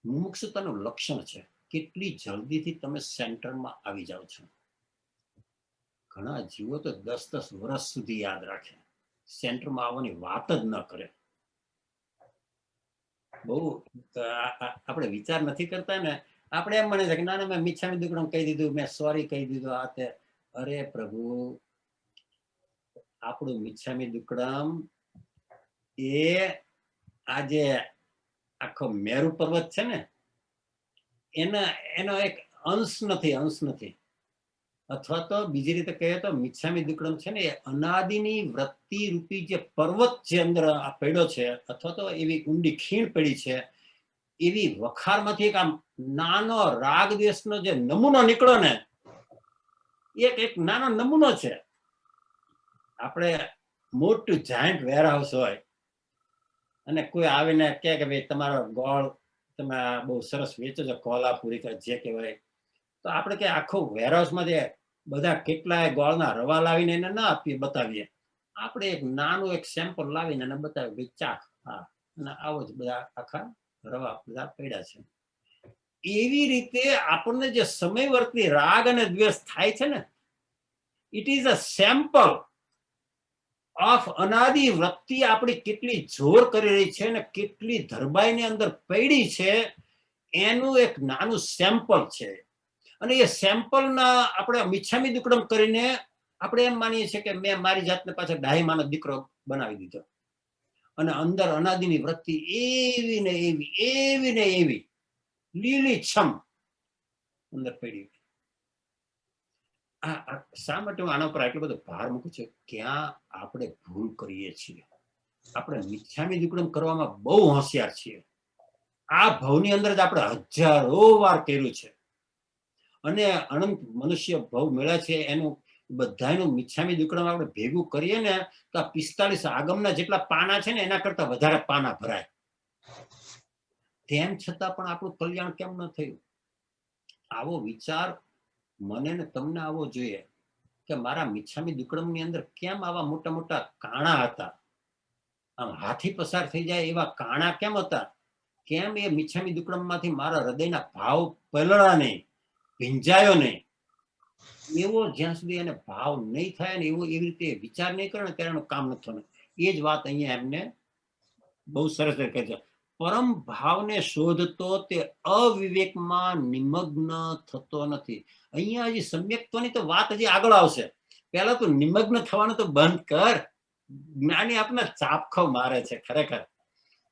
મુમુક્ષુતાનું લક્ષણ છે. કેટલી જલ્દીથી તમે સેન્ટરમાં આવી જાઓ છો. ઘણા જીવો તો 10-10 વર્ષ સુધી યાદ રાખે, સેન્ટરમાં આવવાની વાત જ ન કરે. બહુ આપણે વિચાર નથી કરતા ને, આપણે એમ મને છે કે ના મેં મિચ્છામી દુક્કડમ કહી દીધું, મેં સોરી કહી દીધું, આ તે. અરે પ્રભુ, આપણું મિચ્છામી દુક્કડમ એ આજે આખો મેરુ પર્વત છે ને, એનો એક અંશ નથી. અથવા તો બીજી રીતે કહીએ તો મિચ્છામી દુક્કડમ છે ને, એ અનાદિની વૃત્તિ રૂપી જે પર્વત જે અંદર પડ્યો છે, અથવા તો એવી ઊંડી ખીણ પડી છે, એવી વખારમાંથી એક આમ નાનો રાગ દ્વેષનો જે નમૂનો નીકળ્યો ને, એક નાનો નમૂનો છે. આપણે મોટું જાયન્ટ વેરહાઉસ હોય અને કોઈ આવીને કહે કે ભાઈ તમારો ગોળ તમે બહુ સરસ વેચો છો, કોલ્હાપુરી કે જે કહેવાય, તો આપણે કે આખો વેરહાઉસમાં જે બધા કેટલાય ગોળના રવા લાવીને એને ના આપીએ, બતાવીએ. આપણે એક નાનું એક સેમ્પલ લાવીને એને બતાવીએ, ભાઈ ચાખ, હા, અને આવો જ બધા આખા રવા બધા પડ્યા છે. એવી રીતે આપણને જે સમયવર્તી રાગ અને દ્વેષ થાય છે ને, it is a sample of અનાદિ વૃત્તિ આપણી કેટલી જોર કરી રહી છે ને કેટલી ધરબાઈની અંદર પડી છે, એનું એક નાનું સેમ્પલ છે. અને એ સેમ્પલના આપણે મિચ્છામી દુક્કડમ કરીને આપણે એમ માનીએ છીએ કે મેં મારી જાતને પાછળ ડાહીમાનો દીકરો બનાવી દીધો, અને અંદર અનાદિની વૃત્તિ એવી ને એવી લીલી છમ અંદર પડી. શા માટે હું આના પર આટલો બધો ભાર મૂકું છું? ક્યાં આપણે ભૂલ કરીએ છીએ? આપણે મિચ્છામી દુક્કડમ કરવામાં બહુ હોશિયાર છીએ. આ ભવની અંદર જ આપણે હજારો વાર કર્યું છે, અને અનંત મનુષ્ય ભવ મળ્યા છે. એનું બધાનું મિચ્છામી દુક્કડમ આપણે ભેગું કરીએ ને તો આ 45 આગમના જેટલા પાના છે ને એના કરતા વધારે પાના ભરાય. તેમ છતાં પણ આપણું કલ્યાણ કેમ ન થયું? આવો વિચાર મને ને તમને આવવો જોઈએ કે મારા મિચ્છામી દુક્કડમની અંદર કેમ આવા મોટા મોટા કાણા હતા, આમ હાથી પસાર થઈ જાય એવા કાણા કેમ હતા? કેમ એ મિચ્છામી દુક્કડમમાંથી મારા હૃદયના ભાવ પલળા નહીં, ભીંજાયો નહીં? એવો જ્યાં સુધી એને ભાવ નહીં થાય ને, એવો એવી રીતે વિચાર નહીં કરે ને, ત્યારે એનું કામ નથી થવાનું. એ જ વાત અહીંયા એમને બહુ સરસ રીતે કહે છે. પરમ ભાવને શોધતો તે અવિવેકમાં નિમગ્ન થતો નથી. અહીંયા હજી સમ્યક્ત્વની તો વાત હજી આગળ આવશે. પહેલા તો નિમગ્ન થવાનું તો બંધ કર. જ્ઞાની આપને ચાપખો મારે છે ખરેખર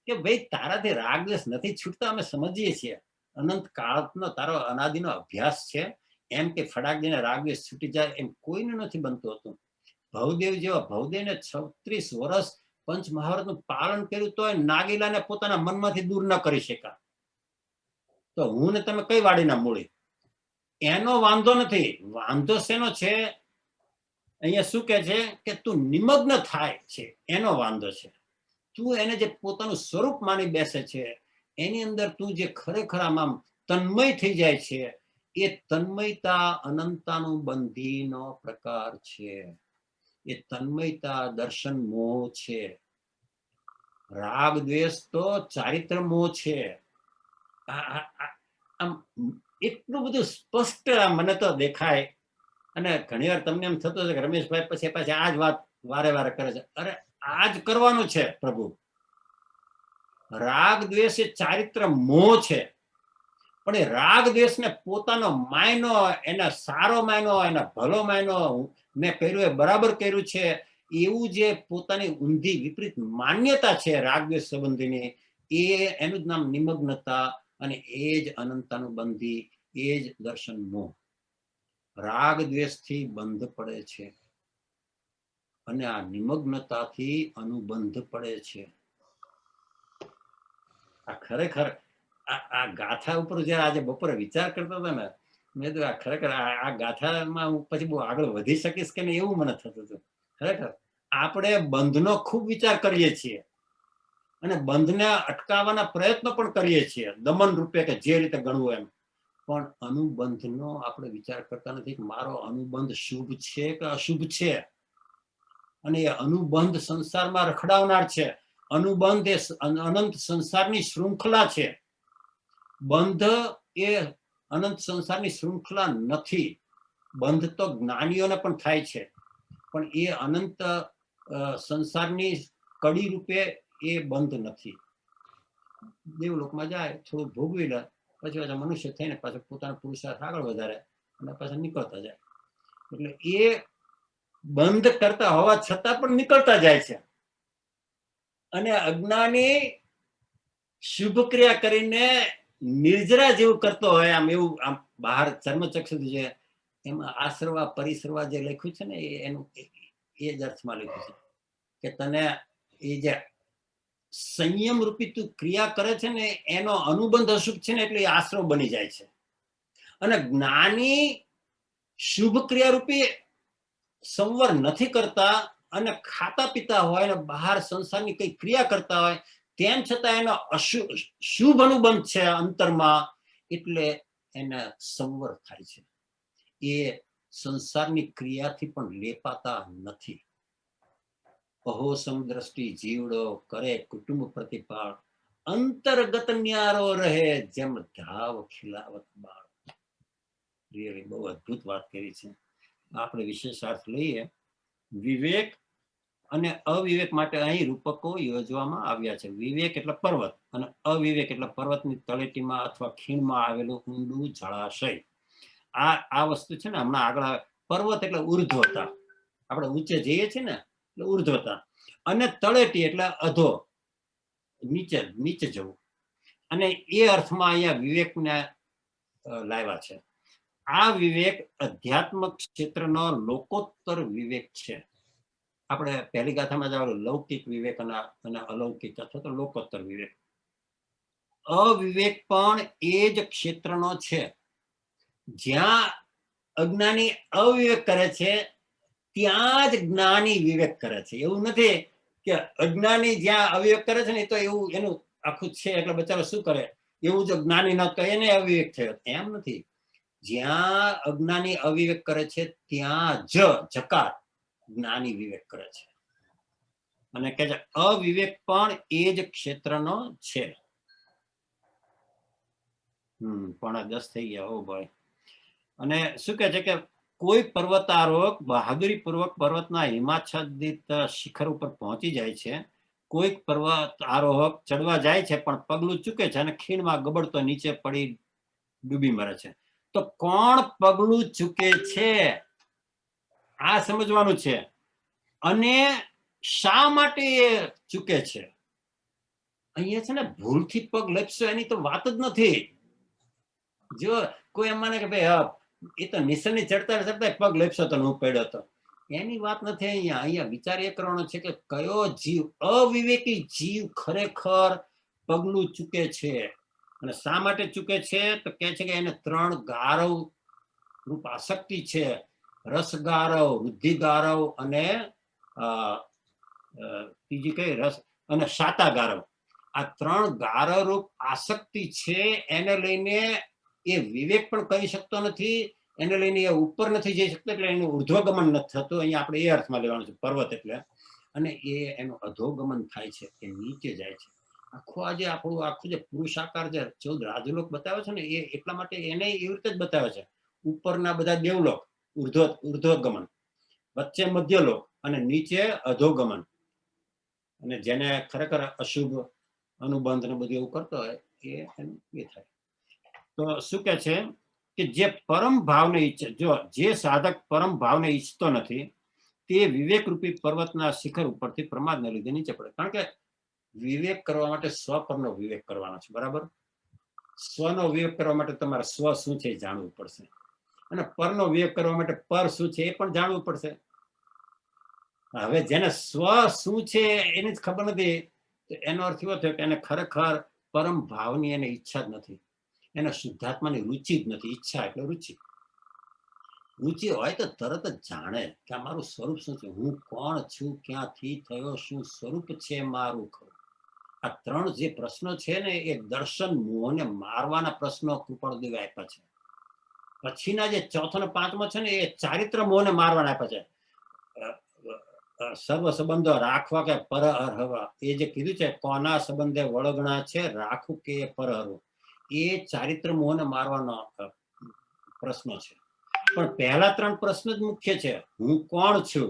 કે ભાઈ તારાથી રાગ દ્વેષ નથી છૂટતા, અમે સમજીએ છીએ. અનંત કાળનો તારો અનાદિનો અભ્યાસ છે, એમ કે ફડાક દઈને રાગ દ્વેષ છૂટી જાય એમ કોઈને નથી બનતું હતું. ભવદેવ જેવા ભવદેવને 36 વર્ષ પંચ મહાભારતનું પાલન કર્યું તો નાગીલાને પોતાના મનમાંથી દૂર ન કરી શક્યા. તો હું ને તમે કઈ વાડીના મૂળી? એનો વાંધો નથી. વાંધો શેનો છે? અહીંયા શું કે છે કે તું નિમગ્ન થાય છે એનો વાંધો છે. તું એને જે પોતાનું સ્વરૂપ માની બેસે છે, એની અંદર તું જે ખરેખર આમ તન્મય થઈ જાય છે, એ તન્મયતા અનંતાનું બંધીનો પ્રકાર છે. એ તન્મયતા દર્શન મોહ છે. રાગ દ્વેષ તો ચારિત્ર મોહ છે. આમ એટલું બધું સ્પષ્ટ મને તો દેખાય. અને ઘણી વાર તમને એમ થતું છે કે રમેશભાઈ પછી આ જ વાત વારે વારે કરે છે. અરે આ જ કરવાનું છે પ્રભુ. રાગ દ્વેષ એ ચારિત્ર મોહ છે, પણ એ રાગ દ્વેષ ને પોતાનો માયનો, એના સારો માયનો, એના ભલો માયનો, મેં કર્યું એ બરાબર કર્યું છે એવું જે પોતાની ઊંધી વિપરીત માન્યતા છે રાગ દ્વેષ સંબંધીની, એનું જ નામ નિમગ્નતા, અને એ જ અનંતાનુબંધી, એ જ દર્શન મોહ. રાગ દ્વેષથી બંધ પડે છે અને આ નિમગ્નતાથી અનુબંધ પડે છે. આ ખરેખર આ ગાથા ઉપર જયારે આજે બપોરે વિચાર કરતો હતો ને, મેં તો આ ખરેખર આ ગાથામાં હું પછી બહુ આગળ વધી શકીશ કે નહીં એવું મને થતું હતું. ખરેખર આપણે બંધનો ખૂબ વિચાર કરીએ છીએ અને બંધને અટકાવવાના પ્રયત્નો પણ કરીએ છીએ, દમન રૂપે કે જે રીતે ગણવું એમ, પણ અનુબંધનો આપણે વિચાર કરતા નથી કે મારો અનુબંધ શુભ છે કે અશુભ છે. અને એ અનુબંધ સંસારમાં રખડાવનાર છે. અનુબંધ એ અનંત સંસારની શૃંખલા છે. બંધ એ અનંત સંસારની શૃંખલા નથી. બંધ તો જ્ઞાનીઓને પણ થાય છે, પણ એ અનંત સંસારની કડી રૂપે એ બંધ નથી. દેવલોકમાં જાય, થોડું ભોગવી લે, પછી પાછા મનુષ્ય થઈને પાછું પોતાનો પુરુષાર્થ આગળ વધારે અને પાછા નીકળતા જાય. એટલે એ બંધ કરતા હોવા છતાં પણ નીકળતા જાય છે. અને અજ્ઞાની શુભ ક્રિયા કરીને નિર્જરા જેવું કરતો હોય, આમ એવું આમ બહાર ચર્મચક્ષુ છે એમાં આશ્રવા પરિસરવા જે લખ્યું છે ને એનું એ જ અર્થમાં લખ્યું છે કે તને એ જે સંયમ રૂપી તું ક્રિયા કરે છે ને એનો અનુબંધ અશુભ છે ને એટલે એ આશ્રવ બની જાય છે. અને જ્ઞાની શુભ ક્રિયા રૂપી સંવર નથી કરતા અને ખાતા પીતા હોય અને બહાર સંસારની કઈ ક્રિયા કરતા હોય, તેમ છતાં એનો શુભ અનુબંધ છે અંતરમાં, એટલે એને સંવર થાય છે. એ સંસારની ક્રિયાથી પણ લેપાતા નથી. અહોસમ દ્રષ્ટિ જીવડો કરે કુટુંબ પ્રતિપાળ, અંતર્ગત ન્યારો રહે જેમ ધાવ ખીલાવત બાળ. રિયલી બહુ અદ્ભુત વાત કરી છે. આપણે વિશેષ અર્થ લઈએ. વિવેક અને અવિવેક માટે અહીં રૂપકો યોજવામાં આવ્યા છે. વિવેક એટલે પર્વત અને અવિવેક એટલે પર્વતની તળેટીમાં અથવા ખીણમાં આવેલું ઊંડું જળાશય. આ વસ્તુ છે ને હમણાં આગળ પર્વત એટલે ઉર્ધ્વતા, આપણે ઊંચે જઈએ છીએ ને એટલે ઉર્ધ્વતા, અને તળેટી એટલે અધો, નીચે જવું. અને એ અર્થમાં અહીંયા વિવેકને લાવ્યા છે. આ વિવેક અધ્યાત્મક ક્ષેત્રનો લોકોત્તર વિવેક છે. આપણે પહેલી ગાથામાં જ આવેલું લૌકિક વિવેક અને અલૌકિક અથવા તો લોકોત્તર વિવેક. અવિવેક પણ એ જ ક્ષેત્રનો છે. જ્યાં અજ્ઞાની અવિવેક કરે છે ત્યાં જ જ્ઞાની વિવેક કરે છે. એવું નથી કે અજ્ઞાની જ્યાં અવિવેક કરે છે ને તો એવું એનું આખું છે એટલે બચારો શું કરે, એવું જો જ્ઞાની ન તો એને અવિવેક થયો, એમ નથી. જ્યાં અજ્ઞાની અવિવેક કરે છે ત્યાં જ જકાર જ્ઞાની વિવેક કરે છે. અને કે છે અવિવેક પણ એ જ ક્ષેત્રનો છે. પણ 10 થઈ ગયા. ઓ ભાઈ. અને શું કે છે કે કોઈ પર્વતારોહક બહાદુરી પૂર્વક પર્વતના હિમાચ્છાદિત શિખર ઉપર પહોંચી જાય છે. કોઈક પર્વત આરોહક ચડવા જાય છે પણ પગલું ચૂકે છે અને ખીણમાં ગબડતો નીચે પડી ડૂબી મરે છે. તો કોણ પગલું ચૂકે છે આ સમજવાનું છે, અને શા માટે એ ચૂકે છે. અહીંયા છે ને ભૂલથી પગ લપસ્યો એની તો વાત જ નથી. જો કોઈ એમ માને કે ભાઈ એ તો નિશાની ચડતા ચડતા પગ લપસ્યો તો હું પડ્યો હતો, એની વાત નથી. અહીંયા વિચાર એ કરવાનો છે કે કયો જીવ, અવિવેકી જીવ ખરેખર પગલું ચૂકે છે. અને શા માટે ચૂકે છે તો કે છે કે એને 3 ગારવ રૂપ આસક્તિ છે. રસ ગારવ, વૃદ્ધિ ગારવ અને ત્રીજી કઈ રસ અને શાતા ગારવ. આ 3 ગારવ રૂપ આસક્તિ છે. એને લઈને એ વિવેક પણ કરી શકતો નથી, એને લઈને એ ઉપર નથી જઈ શકતો, એટલે એનું ઉર્ધ્વગમન નથી થતું. અહીંયા આપણે એ અર્થમાં લેવાનું છે પર્વત એટલે. અને એનું અધોગમન થાય છે, એ નીચે જાય છે. આખું આજે આખું જે પુરુષાકાર જે 14 રાજલોક બતાવે છે ને એ એટલા માટે એને એવી રીતે જ બતાવે છે. ઉપરના બધા દેવલોક ઉર્ધ્વગમન, વચ્ચે મધ્યલોક અને નીચે અધોગમન. અને જેને ખરેખર અશુભ અનુબંધ ને બધું એવું કરતો હોય એ થાય. તો શું કે છે કે જે પરમ ભાવને ઈચ્છે, જો જે સાધક પરમ ભાવને ઈચ્છતો નથી તે વિવેક રૂપી પર્વતના શિખર ઉપરથી પ્રમાદને લીધે નીચે પડે. કારણ કે વિવેક કરવા માટે સ્વ પરનો વિવેક કરવાનો છે, બરાબર? સ્વનો વિવેક કરવા માટે તમારે સ્વ શું છે એ જાણવું પડશે, અને પરનો વિવેક કરવા માટે પર શું છે એ પણ જાણવું પડશે. હવે જેને સ્વ શું છે એની જ ખબર નથી, તો એનો અર્થ એવો થયો કે એને ખરેખર પરમ ભાવની એને ઈચ્છા જ નથી, એને શુદ્ધાત્માની રુચિ જ નથી. ઈચ્છા એટલે રુચિ. રુચિ હોય તો તરત જ જાણે કે આ મારું સ્વરૂપ શું છે, હું કોણ છું, ક્યાંથી થયો, શું સ્વરૂપ છે મારું ખરું. આ ત્રણ જે પ્રશ્નો છે ને એ દર્શન મોહને મારવાના પ્રશ્નો કૃપાળુદેવે આપ્યા છે. પછીના જે ચોથો ને પાંચમો છે ને એ ચારિત્ર મોહને મારવાના આપ્યા છે. સર્વ સંબંધો રાખવા કે પરહરવા, એ જે કીધું છે કોના સંબંધે વળગણા છે રાખવું કે પરહરવું, એ ચારિત્ર મોહને મારવાનો પ્રશ્નો છે. પણ પહેલા ત્રણ પ્રશ્ન જ મુખ્ય છે. હું કોણ છું,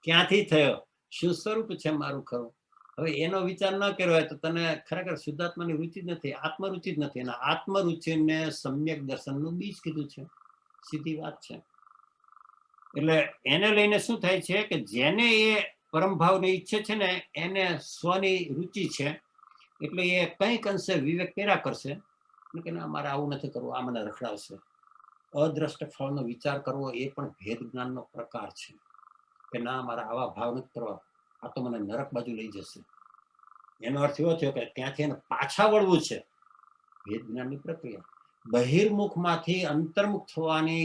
ક્યાંથી થયો, શું સ્વરૂપ છે મારું ખરું. હવે એનો વિચાર ન કર્યો હોય તો તને ખરેખર શુદ્ધાત્માની રુચિ જ નથી, આત્મરુચિ જ નથી. અને આત્મરુચિને સમ્યક દર્શનનું બીજ કીધું છે, સીધી વાત છે. એટલે એને લઈને શું થાય છે કે જેને એ પરમ ભાવને ઈચ્છે છે ને એને સ્વની રુચિ છે, એટલે એ કંઈક અંશે વિવેક કર્યા કરશે કે ના મારે આવું નથી કરવું, આ મને રખડાવશે. અદ્રષ્ટ ફળનો વિચાર કરવો એ પણ ભેદ જ્ઞાનનો પ્રકાર છે કે ના મારે આવા ભાવ નથી કરવા, આ તો મને નરક બાજુ લઈ જશે. એનો અર્થ એવો થયો કે ત્યાંથી એને પાછા વળવું છે, ભેદ જ્ઞાનની પ્રક્રિયા. બહિર્મુખમાંથી અંતર્મુખ થવાની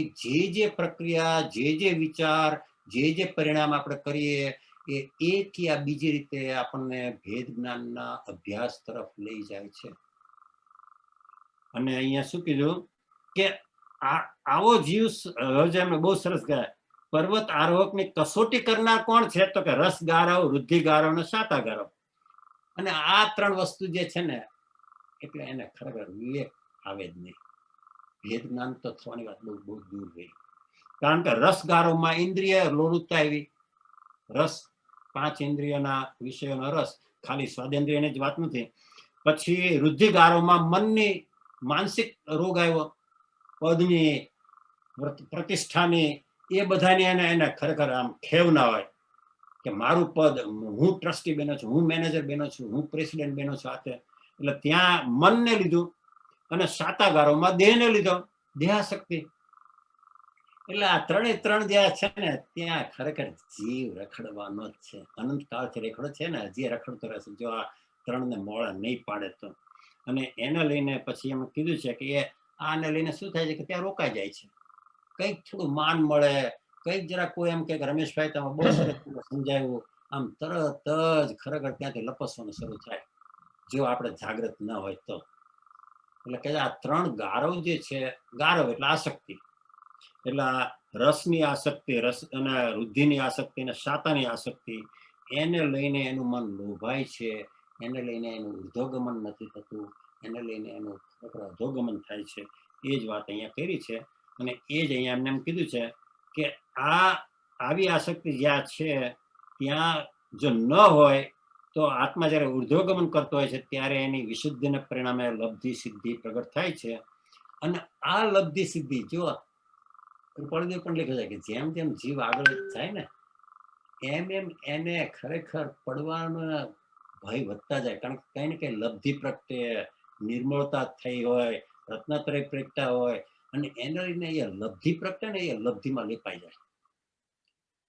જે પ્રક્રિયા, જે વિચાર, જે પરિણામ આપણે કરીએ એ એક યા બીજી રીતે આપણને ભેદ જ્ઞાનના અભ્યાસ તરફ લઈ જાય છે. અને અહીંયા શું કીધું કે આવો જીવ બહુ સરસ કહે, પર્વત આરોહકની કસોટી કરનાર કોણ છે, તો કે રસ ગારવ, વૃદ્ધિ ગારવ અને શાતા ગારવ. અને આ ત્રણ વસ્તુ જે છે ને એટલે એને ખરેખર વિવેક આવે જ નહીં. ભેદ જ્ઞાન તો થવાની વાત બહુ બહુ દૂર રહી. કારણ કે રસ ગારવમાં ઇન્દ્રિય લોલુપતા આવી. રસ, પાંચ ઇન્દ્રિયોના વિષયોનો રસ, ખાલી સ્વાદેન્દ્રિયની જ વાત નથી. પછી વૃદ્ધિ ગારવમાં મનની માનસિક રોગ આવ્યો, પદની, પ્રતિષ્ઠાની, એ બધાની એને ખરેખર આમ ખેવ ના હોય કે મારું પદ, હું ટ્રસ્ટી બન્યો છું, હું મેનેજર બન્યો છું, હું પ્રેસિડેન્ટ બન્યો છું. એટલે ત્યાં મનને લીધું. અને શાતાગારોમાં દેહને લીધો, દેહાશક્તિ. એટલે આ ત્રણ જે છે ને ત્યાં ખરેખર જીવ રખડવાનો જ છે, અનંત કાળથી રખડો છે ને, હજી રખડતો રહેશે જો આ ત્રણને મોળા નહીં પાડે તો. અને એને લઈને પછી એમ કીધું છે કે એ આને લઈને શું થાય છે કે ત્યાં રોકાઈ જાય છે. કંઈક થોડું માન મળે, કંઈક જરા કોઈ એમ કે રમેશભાઈ તમે બહુ સરસ સમજાવ્યું, આમ તરત જ ખરેખર ત્યાંથી લપસવાનું શરૂ થાય, જો આપણે જાગૃત ન હોય તો. એટલે કે આ ત્રણ ગારવ જે છે, ગારવ એટલે આસક્તિ, એટલે રસની આસક્તિ, રસ અને વૃદ્ધિની આસક્તિ અને શાતાની આસક્તિ, એને લઈને એનું મન લોભાય છે, એને લઈને એનું ઉર્ધ્વગમન નથી થતું, એને લઈને એનું અધોગમન થાય છે. એ જ વાત અહીંયા કરી છે. અને એ જ અહીંયા એમને એમ કીધું છે કે આવી આસક્તિ જ્યાં છે ત્યાં જો ન હોય તો આત્મા જયારે ઉર્ધ્વગમન કરતો હોય છે ત્યારે એની વિશુદ્ધિને પરિણામે લબ્ધિ સિદ્ધિ પ્રગટ થાય છે. અને આ લબ્ધિ સિદ્ધિ જો કૃપાળુદેવ પણ લખે છે કે જેમ જેમ જીવ આગળ જાય ને એમ એમ એને ખરેખર પડવાનો ભય વધતા જાય. કારણ કે કઈ ને કઈ લબ્ધિ પ્રગટે, નિર્મળતા થઈ હોય, રત્નત્રય પ્રગટા હોય, અને એને લઈને એ લબ્ધિ પ્રગટે ને એ લબ્ધિમાં લેપાઈ જાય.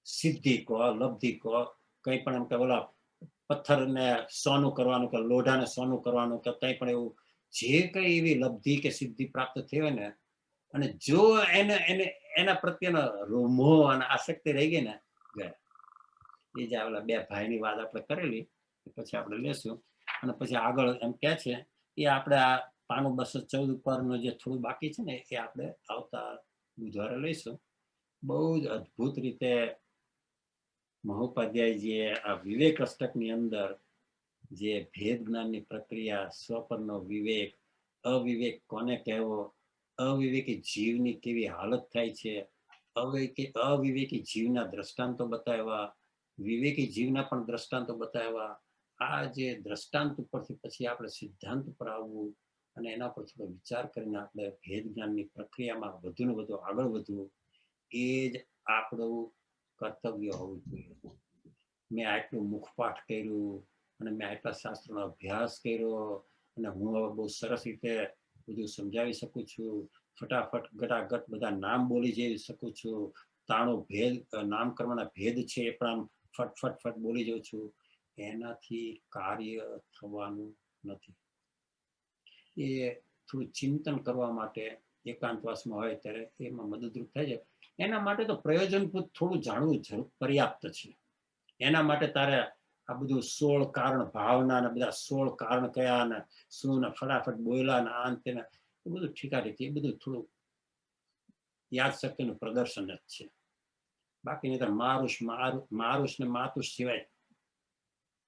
સિદ્ધિ કહો, લબ્ધિ કહો, કઈ પણ એમ કે બોલા પથ્થરને સોનું કરવાનું કે લોઢાને સોનું કરવાનું કે કઈ પણ એવું જે કઈ એવી લબ્ધિ કે સિદ્ધિ પ્રાપ્ત થઈ હોય ને, અને જો એના પ્રત્યેનો મોહ અને આસક્તિ રહી ગઈ ને, ગયા. એ જે આવેલા બે ભાઈની વાત આપણે કરેલી, પછી આપણે લેશું. અને પછી આગળ એમ કે છે એ આપણે આ પાનું 214 ઉપરનું જે થોડું બાકી છે ને એ આપણે આવતા બુધવારે લઈશું. બહુ જ અદ્ભુત રીતે મહોપાધ્યાયજીએ આ વિવેક અષ્ટકની અંદર જે ભેદ જ્ઞાનની પ્રક્રિયા, સ્વપરનો વિવેક, અવિવેક કોને કહેવો, અવિવેકી જીવની કેવી હાલત થાય છે, અવિવેકી જીવના દ્રષ્ટાંતો બતાવ્યા, વિવેકી જીવના પણ દ્રષ્ટાંતો બતાવ્યા. આ જે દ્રષ્ટાંત ઉપરથી પછી આપણે સિદ્ધાંત ઉપર આવવું અને એના પર થોડો વિચાર કરીને આપણે ભેદ જ્ઞાનની પ્રક્રિયામાં વધુ ને વધુ આગળ વધવું, એ જ આપણું કર્તવ્ય હોવું જોઈએ. મેં આટલું મુખપાઠ કર્યું અને મેં આટલા શાસ્ત્રોનો અભ્યાસ કર્યો અને હું હવે બહુ સરસ રીતે બધું સમજાવી શકું છું, ફટાફટ ગટાગટ બધા નામ બોલી જઈ શકું છું, તાણો ભેદ નામકર્મના ભેદ છે એ પણ આમ ફટ બોલી જાઉં છું, એનાથી કાર્ય થવાનું નથી. એ થોડું ચિંતન કરવા માટે એકાંતવાસમાં હોય ત્યારે એમાં મદદરૂપ થાય છે. એના માટે તો પ્રયોજનભૂત થોડું જાણવું પર્યાપ્ત છે. એના માટે તારે આ બધું 16 કારણ ભાવના ને બધા 16 કારણ કયા ને શું ને ફટાફટ બોલ્યા ને આ તેને એ બધું ઠીકાઠીક, એ બધું થોડું યાદ શક્તિનું પ્રદર્શન જ છે. બાકી નહીં તો મારુષ ને માતુષ સિવાય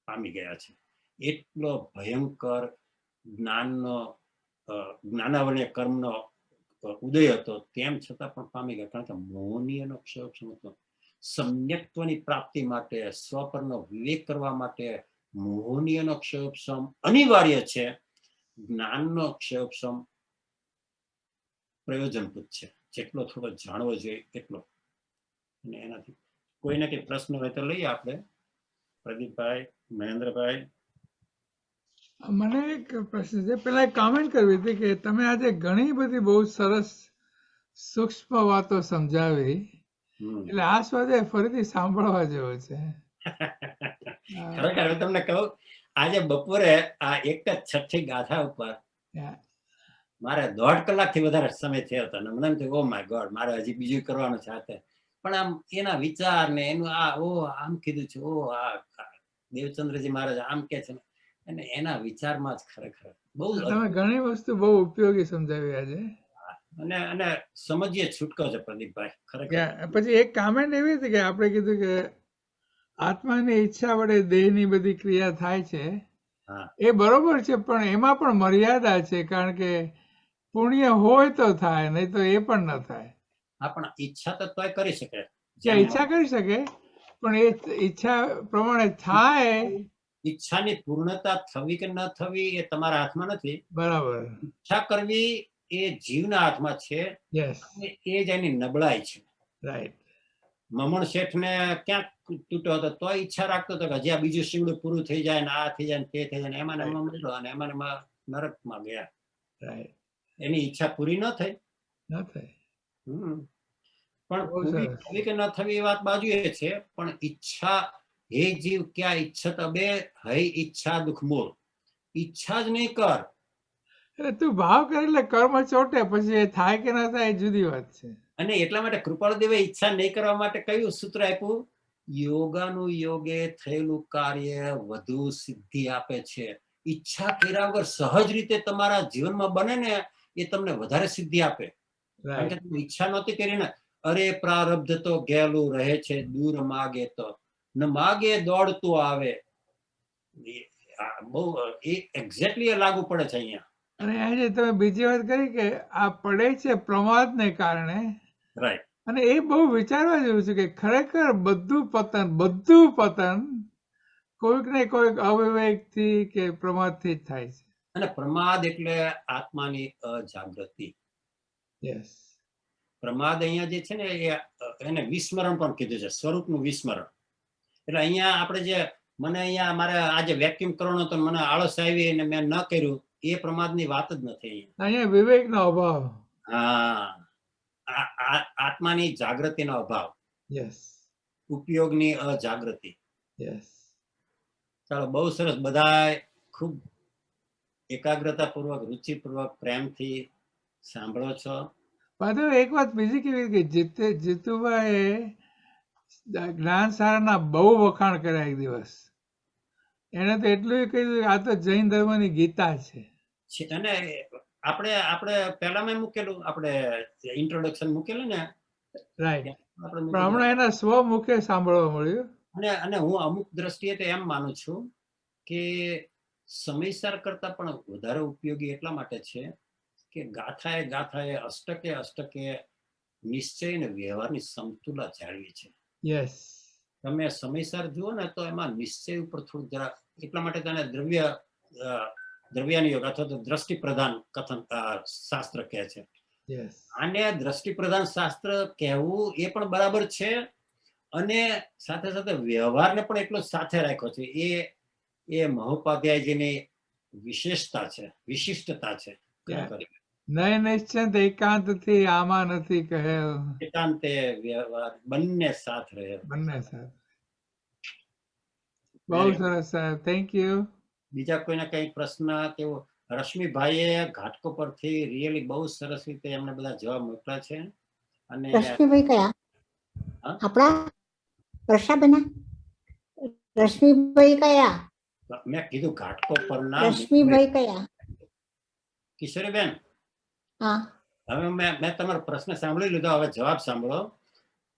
પામી ગયા છે. એટલો ભયંકર જ્ઞાનાવર્ણ્ય કર્મનો ઉદય હતો, તેમ છતાં પણ પામી ગયા. કારણ કે મોહનીયનો ક્ષય હતો. સમ્યક્ત્વની પ્રાપ્તિ માટે, સ્વપરનો વિવેક કરવા માટે મોહનીયનો ક્ષયોપશમ અનિવાર્ય છે. જ્ઞાનનો ક્ષયોપશમ પ્રયોજનભૂત છે. જેટલો થોડો જાણવો જોઈએ એટલો. અને એનાથી કોઈને કઈ પ્રશ્ન હોય તો લઈએ આપણે. પ્રદીપભાઈ, મહેન્દ્રભાઈ. મને એક પ્રશ્ન છે. પેલા એક કોમેન્ટ કરવી હતી કે તમે આજે ઘણી બધી બહુ સરસ સૂક્ષ્મ વાતો સમજાવી, એટલે આ સ્વાધ્યાય ફરીથી સાંભળવા જેવો છે. ખરેખર તમને કહું, આજે બપોરે આ એક જ છઠ્ઠી ગાથા ઉપર મારે 1.5 કલાકથી વધારે સમય થયો હતો. મને એમ થયું ઓ માય ગોડ, મારે હજી બીજું કરવાનું છે. પણ આમ એના વિચાર ને એનું આમ કીધું છે, આ દેવચંદ્રજી મહારાજ આમ કે છે, અને એના વિચારમાં જ ખરેખર બહુ તમે ઘણી વસ્તુ બહુ ઉપયોગી સમજાવી આજે. અને સમજીએ છૂટકો છે પ્રદીપભાઈ ખરેખર. પછી એક કોમેન્ટ એવી હતી કે આપણે કીધું કે આત્માની ઈચ્છા વડે દેહની બધી ક્રિયા થાય છે, એ બરોબર છે, પણ એમાં પણ મર્યાદા છે. કારણ કે પુણ્ય હોય તો થાય, નહીં તો એ પણ ન થાય. પણ ઈચ્છા તો તોય કરી શકે, ઈચ્છા કરી શકે, પણ એ ઈચ્છા પ્રમાણે થાય. ઈચ્છાની પૂર્ણતા થવી કે ન થવી એ તમારા હાથમાં નથી. બરાબર. ઈચ્છા કરવી એ જીવના હાથમાં છે. એ જ એની નબળાઈ છે. રાઈટ. મમણ શેઠ ને ક્યાંક તૂટ્યો હતો તો ઈચ્છા રાખતો હતો કે હજી આ બીજું શિવડું પૂરું થઈ જાય ને આ થઈ જાય ને તે થઈ જાય, એમાં મળ્યો અને એમાં નરકમાં ગયા. એની ઈચ્છા પૂરી ન થઈ. પણ પૂરી થવી કે ન થવી એ વાત બાજુ એ છે. પણ ઈચ્છા, હે જીવ ક્યાં ઈચ્છત અબે હૈ ઈચ્છા દુઃખ મૂળ. ઈચ્છા જ નહીં કર. એટલે તું ભાવ કરે એટલે કર્મ ચોટે, પછી એ થાય કે ના થાય એ જુદી વાત છે. અને એટલા માટે કૃપાળુદેવે ઈચ્છા નહીં કરવા માટે કયું સૂત્ર આપ્યું? યોગાનું યોગે થયેલું કાર્ય વધુ સિદ્ધિ આપે છે. ઈચ્છા કર્યા વગર સહજ રીતે તમારા જીવનમાં બને ને, એ તમને વધારે સિદ્ધિ આપે. કારણ કે તમે ઈચ્છા નહોતી કરી ને. અરે પ્રારબ્ધ તો ગેલું રહે છે, દૂર માગે તો ન માગે દોડતું આવે. બહુ એક્ઝેક્ટલી લાગુ પડે છે અહીંયા. અને આજે તમે બીજી વાત કરી કે આ પડે છે પ્રમાદને કારણે. રાઈટ. અને એ બહુ વિચારવા જેવું છે કે ખરેખર બધું પતન કોઈક ને કોઈક અવિવેકથી કે પ્રમાદથી જ થાય છે. અને પ્રમાદ એટલે આત્માની અજાગૃતિ. પ્રમાદ અહીંયા જે છે ને એને વિસ્મરણ પણ કીધું છે, સ્વરૂપનું વિસ્મરણ. એટલે અહીંયા આપણે જે મને અહીંયા મારે આજે વેક્યુમ કરવાનો તો મને આળસ આવી અને મેં ન કર્યું, એ પ્રમાદની વાત જ નથી. અહીંયા વિવેકનો અભાવ. આત્માની જાગૃતિનો અભાવ. ઉપયોગની અજાગૃતિ. ચાલો, બહુ સરસ. બધા ખૂબ એકાગ્રતાપૂર્વક, રુચિપૂર્વક, પ્રેમથી સાંભળો છો. એક વાત બીજી કેવી કે જીતુભાઈ જ્ઞાન સારાના બહુ વખાણ કર્યા એક દિવસ. એને તો એટલું કહ્યું આ તો જૈન ધર્મની ગીતા છે. અને આપણે પહેલામાં મૂકેલું, આપણે ઇન્ટ્રોડક્શન મૂકેલું ને. રાઈટ. પણ હમણાં એના સ્વમુખે સાંભળવા મળ્યું. અને હું અમુક દ્રષ્ટિએ તો એમ માનું છું કે સમયસાર કરતા પણ વધારે ઉપયોગી એટલા માટે છે કે ગાથાએ અષ્ટકે નિશ્ચય અને વ્યવહારની સમતુલા જાળવી છે. યસ. તમે સમયસાર જુઓ ને તો એમાં નિશ્ચય ઉપર થોડું જરા એટલા માટે તેને દ્રવ્યાન યોગ અથવા તો દ્રષ્ટિ પ્રધાન કથન શાસ્ત્ર કહે છે. આને દ્રષ્ટિ પ્રધાન શાસ્ત્ર કહેવું એ પણ બરાબર છે, અને સાથે સાથે વ્યવહારને પણ એટલો જ સાથે રાખ્યો છે. એ મહોપાધ્યાયજીની વિશેષતા છે, વિશિષ્ટતા છે. નય નિશ્ચિંત એકાંત થી આમાં નથી કહે, એકાંતે વ્યવહાર બંને સાથ રહે. બંને સાથ. બહુ સરસ સાહેબ, થેન્ક યુ. બીજા કોઈને કઈ પ્રશ્ન કેવો? રશ્મિભાઈએ ઘાટકો પરથી રિયલી બહુ સરસ રીતે એમને બધા જવાબ મોકલ્યા છે. અને રશ્મિભાઈ કયા? આપણા વર્ષાબેના રશ્મિભાઈ કયા? મેં કીધું ઘાટકો પરના રશ્મિભાઈ કયા? કિશોરીબેન, હા, હવે મેં તમારો પ્રશ્ન સાંભળી લીધો, હવે જવાબ સાંભળો.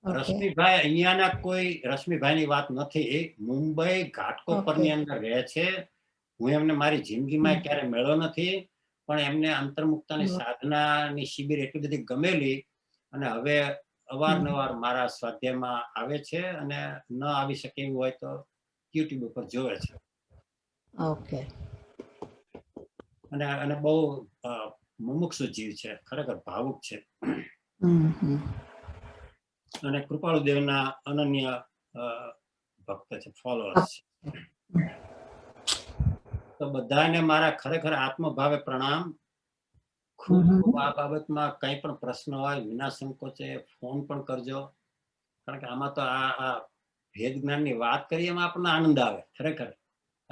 રશ્મિભાઈ અહીંયાના કોઈ રશ્મિભાઈની વાત નથી, મુંબઈ ઘાટકો પરની અંદર રહે છે. હું એમને મારી જિંદગીમાં ક્યારે મળ્યો નથી, પણ એમને અંતર્મુક્તાની સાધનાની શિબિર એટલી બધી ગમેલી, અને હવે અવારનવાર મારા સ્વાધ્યાયમાં આવે છે, અને ન આવી શકે એવું હોય તો યુટ્યુબ ઉપર જોવે છે. ઓકે. અને બહુ મુમુક્ષુ જીવ છે, ખરેખર ભાવુક છે, અને કૃપાળુ દેવના અનન્ય ભક્ત છે, ફોલોઅર્સ છે. તો બધાને મારા ખરેખર આત્મભાવે પ્રણામ. ખૂબ ખૂબ આ બાબતમાં કઈ પણ પ્રશ્ન હોય વિના સંકોચે ફોન પણ કરજો, કારણ કે આમાં તો આ ભેદ જ્ઞાનની વાત કરીએ એમાં આપણને આનંદ આવે. ખરેખર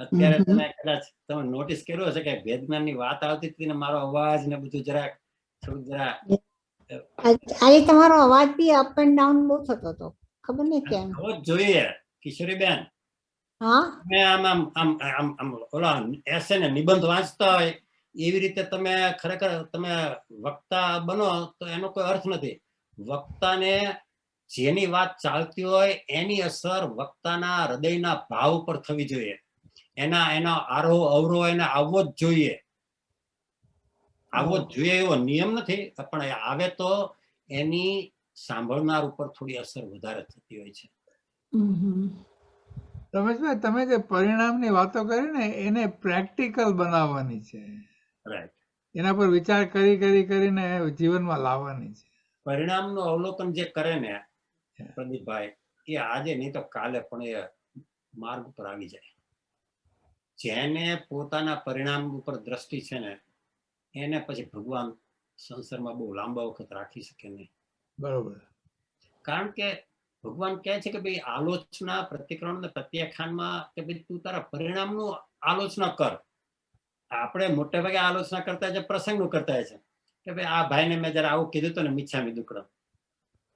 અત્યારે તમે કદાચ તમે નોટિસ કર્યો હશે કે ભેદ જ્ઞાનની વાત આવતી હતી ને મારો અવાજ ને બધું જરાક આજે તમારો અવાજ બી અપ એન્ડ ડાઉન બહુ થતો હતો, ખબર નહીં કેમ. થવો જ જોઈએ કિશોરીબેન. તમે આમ ઓલા એસે ને નિબંધ વાંચતા હોય એવી રીતે તમે ખરેખર તમે વક્તા બનો તો એનો કોઈ અર્થ નથી. વક્તાને જેની વાત ચાલતી હોય એની અસર વક્તાના હૃદયના ભાવ ઉપર થવી જોઈએ. એના આરોહ અવરોહ એને આવવો જ જોઈએ. આવવો જ જોઈએ એવો નિયમ નથી, પણ આવે તો એની સાંભળનાર ઉપર થોડી અસર વધારે થતી હોય છે. રમેશભાઈ, તમે જે પરિણામની વાતો કરી ને એને પ્રેક્ટિકલ બનાવવાની છે. રાઈટ. એના પર વિચાર કરીને જીવનમાં લાવવાની છે. પરિણામનું અવલોકન જે કરે ને પ્રદીપભાઈ, એ આજે નહીં તો કાલે પણ એ માર્ગ ઉપર આવી જાય. જેને પોતાના પરિણામ ઉપર દ્રષ્ટિ છે ને એને પછી ભગવાન સંસારમાં બહુ લાંબા વખત રાખી શકે નહીં. બરોબર. કારણ કે ભગવાન કહે છે કે ભાઈ આલોચના પ્રતિક્રમણ ને પ્રત્યાખ્યાનમાં કે ભાઈ તું તારા પરિણામનું આલોચના કર. આપણે મોટે ભાગે આલોચના કરતા છે પ્રસંગનું કરતા છે કે ભાઈ આ ભાઈને મેં જરા આવું કીધું હતું ને મિચ્છામી દુક્કડમ,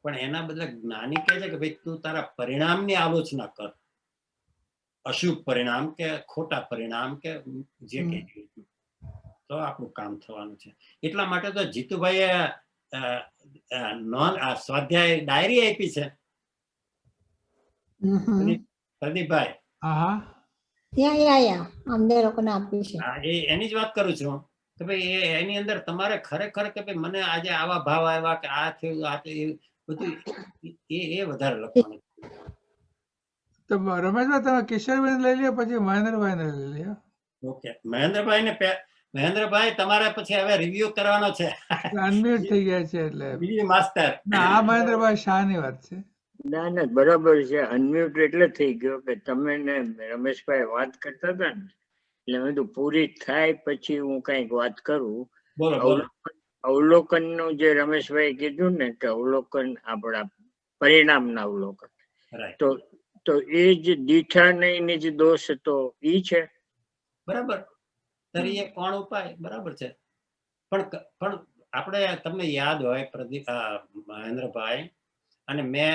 પણ એના બદલે જ્ઞાની કહે છે કે ભાઈ તું તારા પરિણામની આલોચના કર. અશુભ પરિણામ કે ખોટા પરિણામ કે જે કઈ, તો આપણું કામ થવાનું છે. એટલા માટે તો જીતુભાઈએ સ્વાધ્યાય ડાયરી આપી છે પ્રદીપભાઈ. એની જ વાત કરું છું કે ભાઈ એની અંદર તમારે ખરેખર કે ભાઈ મને આજે આવા ભાવ આવ્યા કે આ થયું આ બધું એ વધારે લખવાનું. તો રમેશભાઈ તમે કિશોરભાઈ લઈ લ્યો, પછી મહેન્દ્રભાઈ ને લઈ લ્યો. ઓકે, મહેન્દ્રભાઈ તમારે પછી હવે રિવ્યુ કરવાનો છે. અનમ્યુટ થઈ ગયા છે એટલે માસ્ટર. આ મહેન્દ્રભાઈ શાહ ની વાત છે. ના બરાબર છે. અનમ્યુટ એટલે થઈ ગયો કે તમે ને રમેશભાઈ વાત કરતા હતા ને એટલે મેં તો પૂરી થાય પછી હું કઈક વાત કરું. અવલોકન નું જે રમેશભાઈ કીધું ને કે અવલોકન આપણા પરિણામના અવલોકન, તો એ જ દીઠા નહીં જ દોષ તો ઈ છે. બરાબર. તરીએ કોણ ઉપાય બરાબર છે. પણ આપણે તમને યાદ હોય પ્રદીપ મહેન્દ્રભાઈ, અને મેં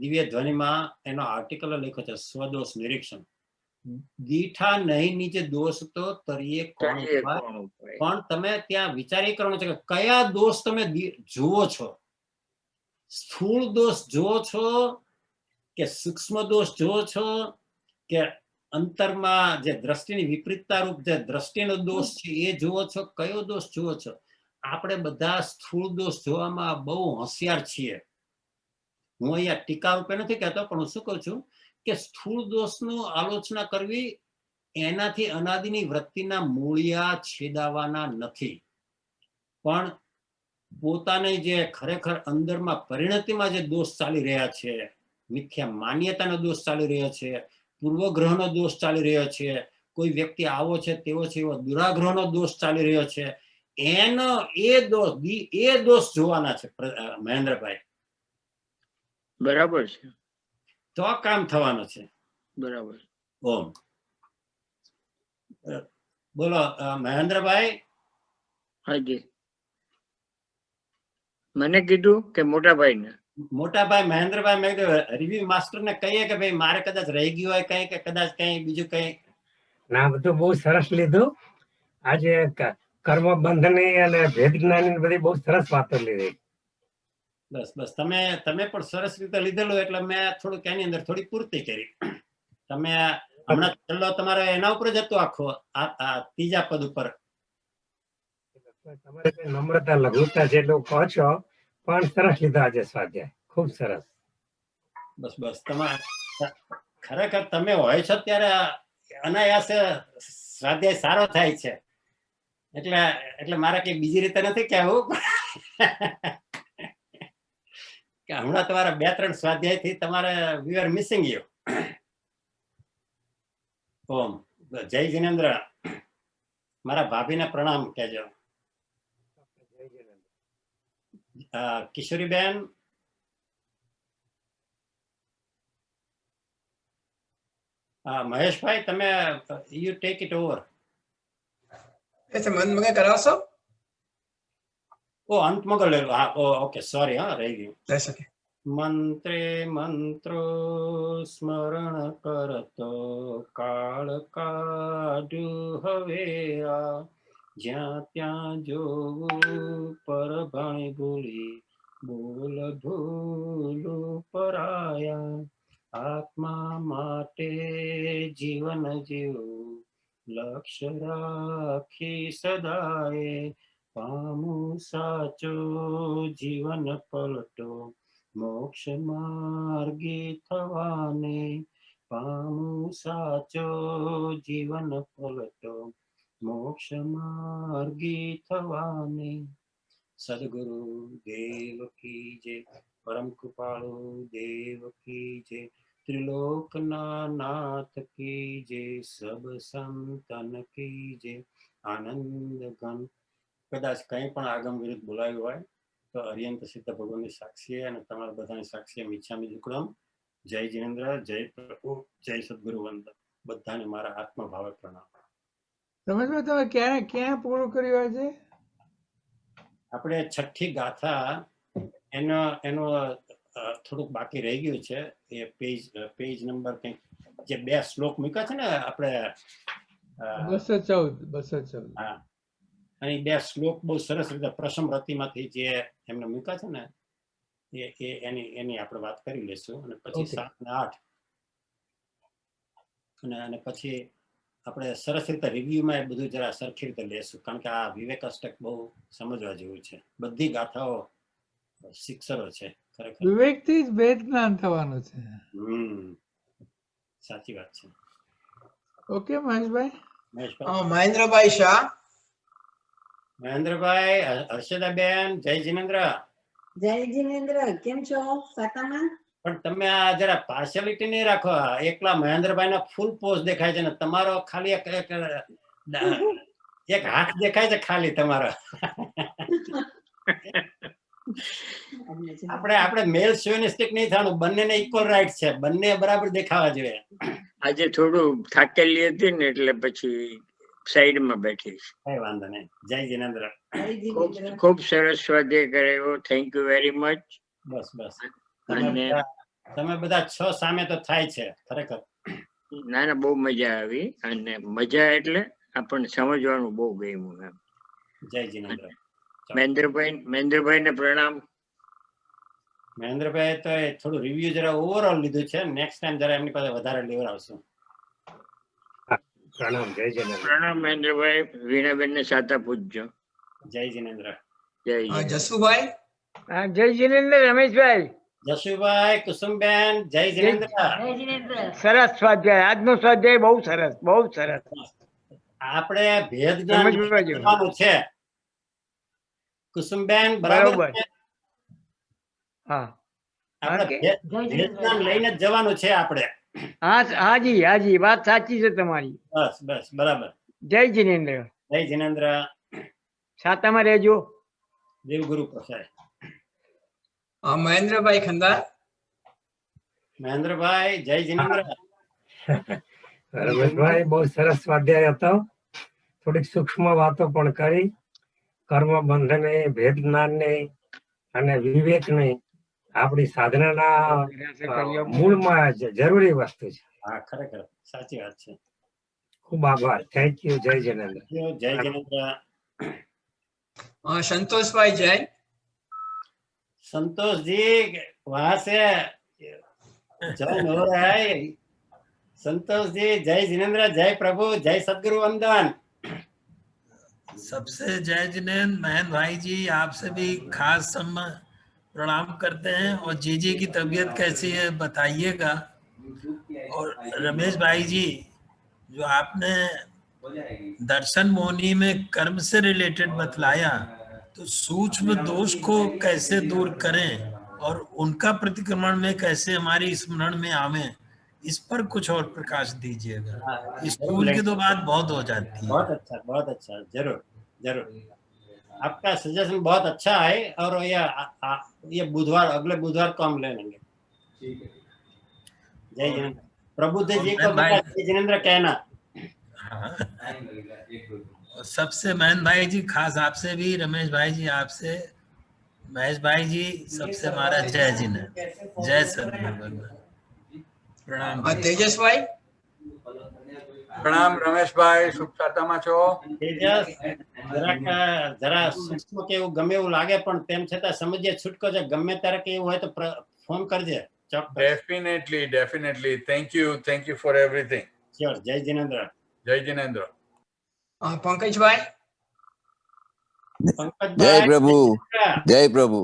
દિવ્ય ધ્વનિમાં એનો આર્ટિકલ લખ્યો છે સ્વદોષ નિરીક્ષણ. દીઠા નહીં નીચે દોષ તો તરીએ કોણ ઉપાય. પણ તમે ત્યાં વિચારી કરવાનું છે કે કયા દોષ તમે જુઓ છો. સ્થૂળ દોષ જુઓ છો કે સૂક્ષ્મ દોષ જુઓ છો કે અંતરમાં જે દ્રષ્ટિની વિપરીતતા રૂપ જે દ્રષ્ટિનો દોષ છે એ જુઓ છો, કયો દોષ જુઓ છો. આપણે બધા સ્થૂળ દોષ જોવામાં બહુ હોશિયાર છીએ. હું અહીંયા ટીકા રૂપે નથી કહેતો, પણ હું શું કહું છું કે સ્થૂળ દોષનું આલોચના કરવી એનાથી અનાદિની વૃત્તિના મૂળિયા છેદાવાના નથી, પણ પોતાને જે ખરેખર અંદરમાં પરિણતિમાં જે દોષ ચાલી રહ્યા છે, મિથ્યા માન્યતાનો દોષ ચાલી રહ્યો છે, પૂર્વગ્રહનો દોષ ચાલી રહ્યો છે, કોઈ વ્યક્તિ આવો છે તેવો છે એવો દુરાગ્રહનો દોષ ચાલી રહ્યો છે, એનો એ દોષ જોવાના છે મહેન્દ્રભાઈ. બરાબર છે, તો આ કામ થવાનું છે. બરાબર. ઓમ. બોલો મહેન્દ્રભાઈ. હાજી, મને કીધું કે મોટાભાઈ ને? મોટાભાઈ મહેન્દ્રભાઈ, મેં કીધું રિવ્યુ માસ્ટર ને કહીએ કે ભાઈ મારે કદાચ રહી ગયું હોય કઈ, કે કદાચ કઈ બીજું કઈ. ના, બધું બહુ સરસ લીધું. આજે કર્મ બંધની અને ભેદ જ્ઞાની બધી બહુ સરસ વાતો લીધી. બસ બસ, તમે પણ સરસ રીતે લીધેલું એટલે મેં થોડુંક એની અંદર થોડી પૂર્તિ કરી. તમે હમણાં છેલ્લો તમારે એના ઉપર જ હતો આખો, આ ત્રીજા પદ ઉપર. તમારે નમ્રતા લઘુતા જેટલું કહો છો, પણ સરસ લીધા આજે સ્વાધ્યાય, ખૂબ સરસ. બસ બસ, તમારે ખરેખર તમે હોય છો ત્યારે અનાયાસે સ્વાધ્યાય સારો થાય છે, એટલે મારે કઈ બીજી રીતે નથી કહેવું કે હમણાં તમારા 2-3 સ્વાધ્યાય થી તમારે વી આર મિસિંગ યુ. ઓમ. જય જિનેન્દ્ર. મારા ભાભીને પ્રણામ કહેજો. કિશોરીબેન. મહેશભાઈ, તમે યુ ટેક ઇટ ઓવર. મન મગે કરાવશો? ઓ અંત મગર લે લો. હા, ઓકે, સોરી, હા, રહી ગયું. લઈ શકે. મંત્રે મંત્રો સ્મરણ કરતો કાળ કાઢ્યું હવે આ, જ્યાં ત્યાં જોવું પરભાણી ભૂલી બોલ ભૂલું પરાયા, આત્મા માટે જીવન જીવું લક્ષ્ય રાખી સદાય, પામું સાચો જીવન પલટો મોક્ષ માર્ગી થવાને, પામું સાચો જીવન પલટો મોક્ષ માર્ગી થવાને. સદગુરુ દેવ કી જય, પરમ કૃપાળુ દેવ કી જય, ત્રિલોકના નાથ કી જય, સબ સંતન કી જય. આનંદ ઘન. કદાચ કંઈ પણ આગમ વિરુદ્ધ બોલાયું હોય તો અર્યંત સિદ્ધ ભગવાનની સાક્ષી અને તમારા બધાની સાક્ષી મિચ્છામિ દુક્કડમ. જય જિનેન્દ્ર, જય પ્રભુ, જય સદગુરુ વંદન. બધાને મારા આત્મભાવે પ્રણામ. તમે ક્યાં પૂરું કર્યું છે? આપણે છઠ્ઠી ગાથા એનો થોડુંક બાકી રહી ગયું છે. એ પેજ નંબર કંઈક જે 2 શ્લોક મૂક્યા છે ને આપણે 214. હા, અને 2 શ્લોક બહુ સરસ રીતે પ્રસમ રતિમાંથી જે એમને મૂક્યા છે ને એની આપણે વાત કરી લઈશું. અને પછી 7 અને 8 અને પછી આપણે સરસ રીતે રિવ્યુમાં એ બધું જરા સરખી રીતે લેશું, કારણ કે આ વિવેક અષ્ટક બહુ સમજવા જેવું છે. બધી ગાથાઓ શિક્ષરો છે ખરેખર. વિવેકથી જ ભેદ જ્ઞાન થવાનું છે. સાચી વાત છે. ઓકે મહેશભાઈ. મહેન્દ્રભાઈ શાહ. મહેન્દ્રભાઈ. હર્ષદાબેન, જય જિનેન્દ્ર. જય જિનેન્દ્ર, કેમ છો? સાતામાં? પણ તમે આ જરા પાર્શિયાલિટી નહીં રાખો. એકલા મહેન્દ્રભાઈ ના ફૂલ પોઝ દેખાય છે ને તમારો ખાલી એક હાથ દેખાય છે ખાલી તમારો. આપણે મેલ શોવિનિસ્ટિક નહીં થવાનું, બંનેને ઇક્વલ રાઇટ છે, બંને બરાબર દેખાવા જોઈએ. આજે થોડું થાકેલી હતી ને એટલે પછી સાઈડમાં બેઠી. કઈ વાંધો નહીં. જય જિનેન્દ્ર. ખૂબ સરસ સ્વાધ્યાય કરાયો. Thank you very much. બસ બસ, તમે બધા 6 સામે તો થાય છે ખરેખર. ના ના, બહુ મજા આવી. અને મજા એટલે આપણને સમજવાનું બહુ ગમ્યું એમ. જય જિનેન્દ્ર. મહેન્દ્રભાઈ ને પ્રણામ. મહેન્દ્રભાઈ તો થોડું રિવ્યુ જરા ઓવરઓલ લીધું છે. નેક્સ્ટ ટાઈમ જરા એમની પાસે વધારે લેવડાવશું. પ્રણામ. જય જિનેન્દ્ર. પ્રણામ મહેન્દ્રભાઈ. વીણાબેન ને સાતા પૂજજો. જય જિનેન્દ્ર. જય જસુભાઈ. જય જિનેન્દ્ર રમેશભાઈ. જશુભાઈ, કુસુમબેન, જય જિનેન્દ્ર. સરસ સ્વાધ્યાય, આજનો સ્વાધ્યાય બહુ સરસ, બહુ સરસ. આપણે ભેદ જ્ઞાન સમજવા જેવું. કરવાનું છે. કુસુમબેન, બરાબર બરોબર. છે? હા આપણે ઓકે. ભેદ જ્ઞાન લઈને જ જવાનું છે આપણે. હાજી હાજી, વાત સાચી છે તમારી. બસ બસ, બરાબર. જય જિનેન્દ્ર. જય જિનેન્દ્ર. છાતામાં રહેજો. દેવગુરુ પ્રસાદ. મહેન્દ્રભાઈ ખંદાર. મહેન્દ્રભાઈ, જય જિનેન્દ્ર. રમેશભાઈ બહુ સરસ સ્વાધ્યાય હતો. થોડીક સૂક્ષ્મ વાતો પણ કરી. કર્મ બંધને, ભેદ જ્ઞાનને અને વિવેકને આપણી સાધનાના મૂળમાં જરૂરી વસ્તુ છે. હા, ખરેખર સાચી વાત છે. ખૂબ આભાર. Thank you. જય જિનેન્દ્ર. જય જિનેન્દ્ર. સંતોષભાઈ જૈન. संतोष जी वहां से जॉइन हो रहा है. संतोष जी, जय जिनेन्द्र, जय प्रभु, जय सदगुरु वंदन. सबसे जय जिनेन्द्र. महेंद्र भाई जी, आपसे भी खास प्रणाम करते हैं. और जीजी की तबीयत कैसी है बताइएगा. और रमेश भाई जी, जो आपने दर्शन मोहनी में कर्म से रिलेटेड बतलाया, तो सूक्ष्म दोष को कैसे दूर करें और उनका प्रतिक्रमण में कैसे हमारी स्मरण में आवे, इस पर कुछ और प्रकाश दीजिएगा. स्कूल की तो बात बहुत हो जाती है. बहुत अच्छा, बहुत अच्छा. जरूर जरूर. आपका सजेशन बहुत अच्छा है. और ये बुधवार, अगले बुधवार को हम ले लेंगे. जय जिनेन्द्र. प्रभुदेव जी को जय जिनेन्द्र कहना. और सबसे महेंद्र भाई जी, खास आपसे भी, रमेश भाई जी आपसे, महेश भाई जी, सबसे हमारा जय जिनेन्द्र. जय सदगुरु. પ્રણામ. તેજસભાઈ. પ્રણામ રમેશભાઈ, શુભ છાતામાં છો? તેજસ, જરા સૂક્ષ્મ કે એવું ગમે એવું લાગે પણ તેમ છતાં સમજીએ છૂટકો છે. ગમે ત્યારે કે એવું હોય તો ફોન કરજે. Definitely definitely. Thank you for everything. Sure. જય જિનેન્દ્ર. જય જિનેન્દ્ર. પંકજભાઈ. જય પ્રભુ. જય પ્રભુ.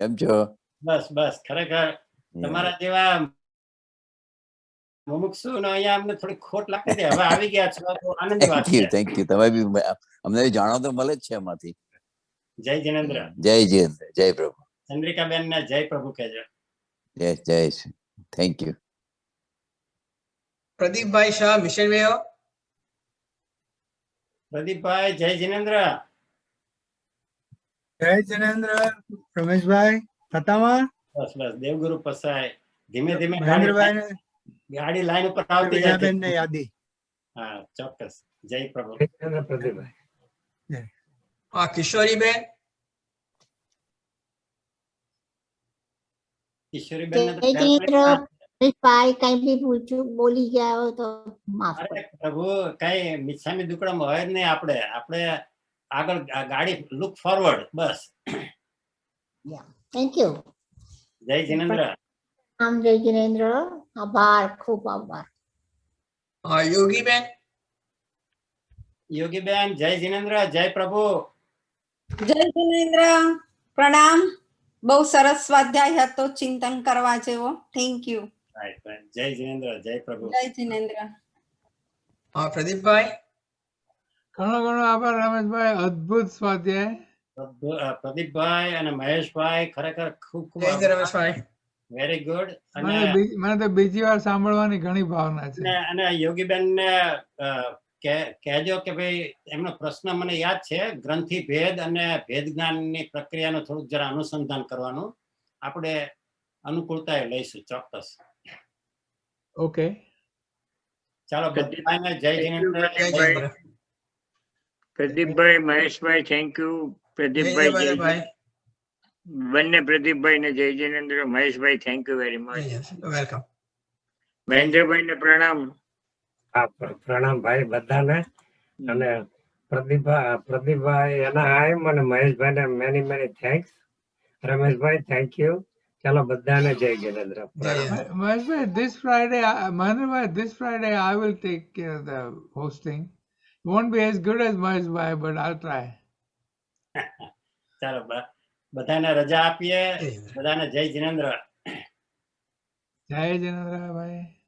કેમ છો? બસ બસ, ખરેખર તમારા જેવા મુમુક્ષુ નો અહીંયા અમને થોડી ખોટ લાગતી હતી. હવે આવી ગયા છો તો આનંદની વાત છે. Thank you. તમે બી અમને જાણો તો મળે જ છે એમાંથી. જય જિનેન્દ્ર. જય જિનેન્દ્ર. જય પ્રભુ. ચંદ્રિકાબેન ને જય પ્રભુ કહેજો. જય જય. Thank you. પ્રદીપભાઈ શાહ, મિશન વેયો. પ્રદીપભાઈ, જય જિનેન્દ્ર. જય જિનેન્દ્ર. રમેશભાઈ છાતામાં. બસ બસ, દેવગુરુ પસાય. ધીમે ધીમે મહેન્દ્રભાઈ ને ગાડી લાઈન ઉપર આવતી જાય. વિજયાબેન ને યાદી. હા, ચોક્કસ. જય પ્રભુ. પ્રદીપભાઈ. કિશોરીબેન. કિશોરીબેન ને જય જિનેન્દ્ર. રમેશભાઈ કઈ બી પૂછું બોલી ગયા હો તો માફ અરે પ્રભુ, કઈ મિચ્છામી દુકડમ હોય જ નહીં. આપણે આગળ ગાડી look forward. Bus. Thank you. જય જિનેન્દ્ર. આમ જય જિનેન્દ્ર. આભાર, ખૂબ આભાર. યોગીબેન. યોગીબેન, જય જિનેન્દ્ર. જય પ્રભુ. જય જિનેન્દ્ર. પ્રણામ. બહુ સરસ સ્વાધ્યાય હતો, ચિંતન કરવા જેવો. Thank you. જય જિનેન્દ્ર. જય પ્રભુ. જય જિનેન્દ્ર. પ્રદીપભાઈ. ઘણો ઘણો આભાર રમેશભાઈ. અદ્ભુત સ્વાધ્યાય. પ્રદીપભાઈ અને મહેશભાઈ, ખરેખર ખૂબ ખૂબ રમેશભાઈ. Very good. મને તો બીજી વાર સાંભળવાની ઘણી ભાવના છે. અને યોગીબેન ને કહેજો કે ભાઈ એમનો પ્રશ્ન મને યાદ છે. ગ્રંથિ ભેદ અને ભેદ જ્ઞાનની પ્રક્રિયાનું થોડુંક જરા અનુસંધાન કરવાનું. આપણે અનુકૂળતાએ લઈશું. ચોક્કસ. ઓકે, ચાલો. બધાને જય જિનેન્દ્ર. પ્રદીપભાઈ, મહેશભાઈ, થેન્ક યુ. પ્રદીપભાઈ, બંને પ્રદીપભાઈ ને જય જિનેન્દ્ર. મહેશભાઈ, thank you very much. Welcome. મહેન્દ્રભાઈ ને પ્રણામ. પ્રણામ ભાઈ બધાને. અને પ્રદીપભાઈ એના આયમ અને મહેશભાઈ ને many many thanks. Rameshbhai, thank you. ચાલો બધાને જય જિનેન્દ્ર. મહેશભાઈ, this Friday, Mahendrabhai, this Friday I will take care of the hosting. It won't be as good as Maheshbhai, but I'll try. ચાલો, બધાને રજા આપીએ. બધાને જય જિનેન્દ્ર. જય જિનેન્દ્રભાઈ.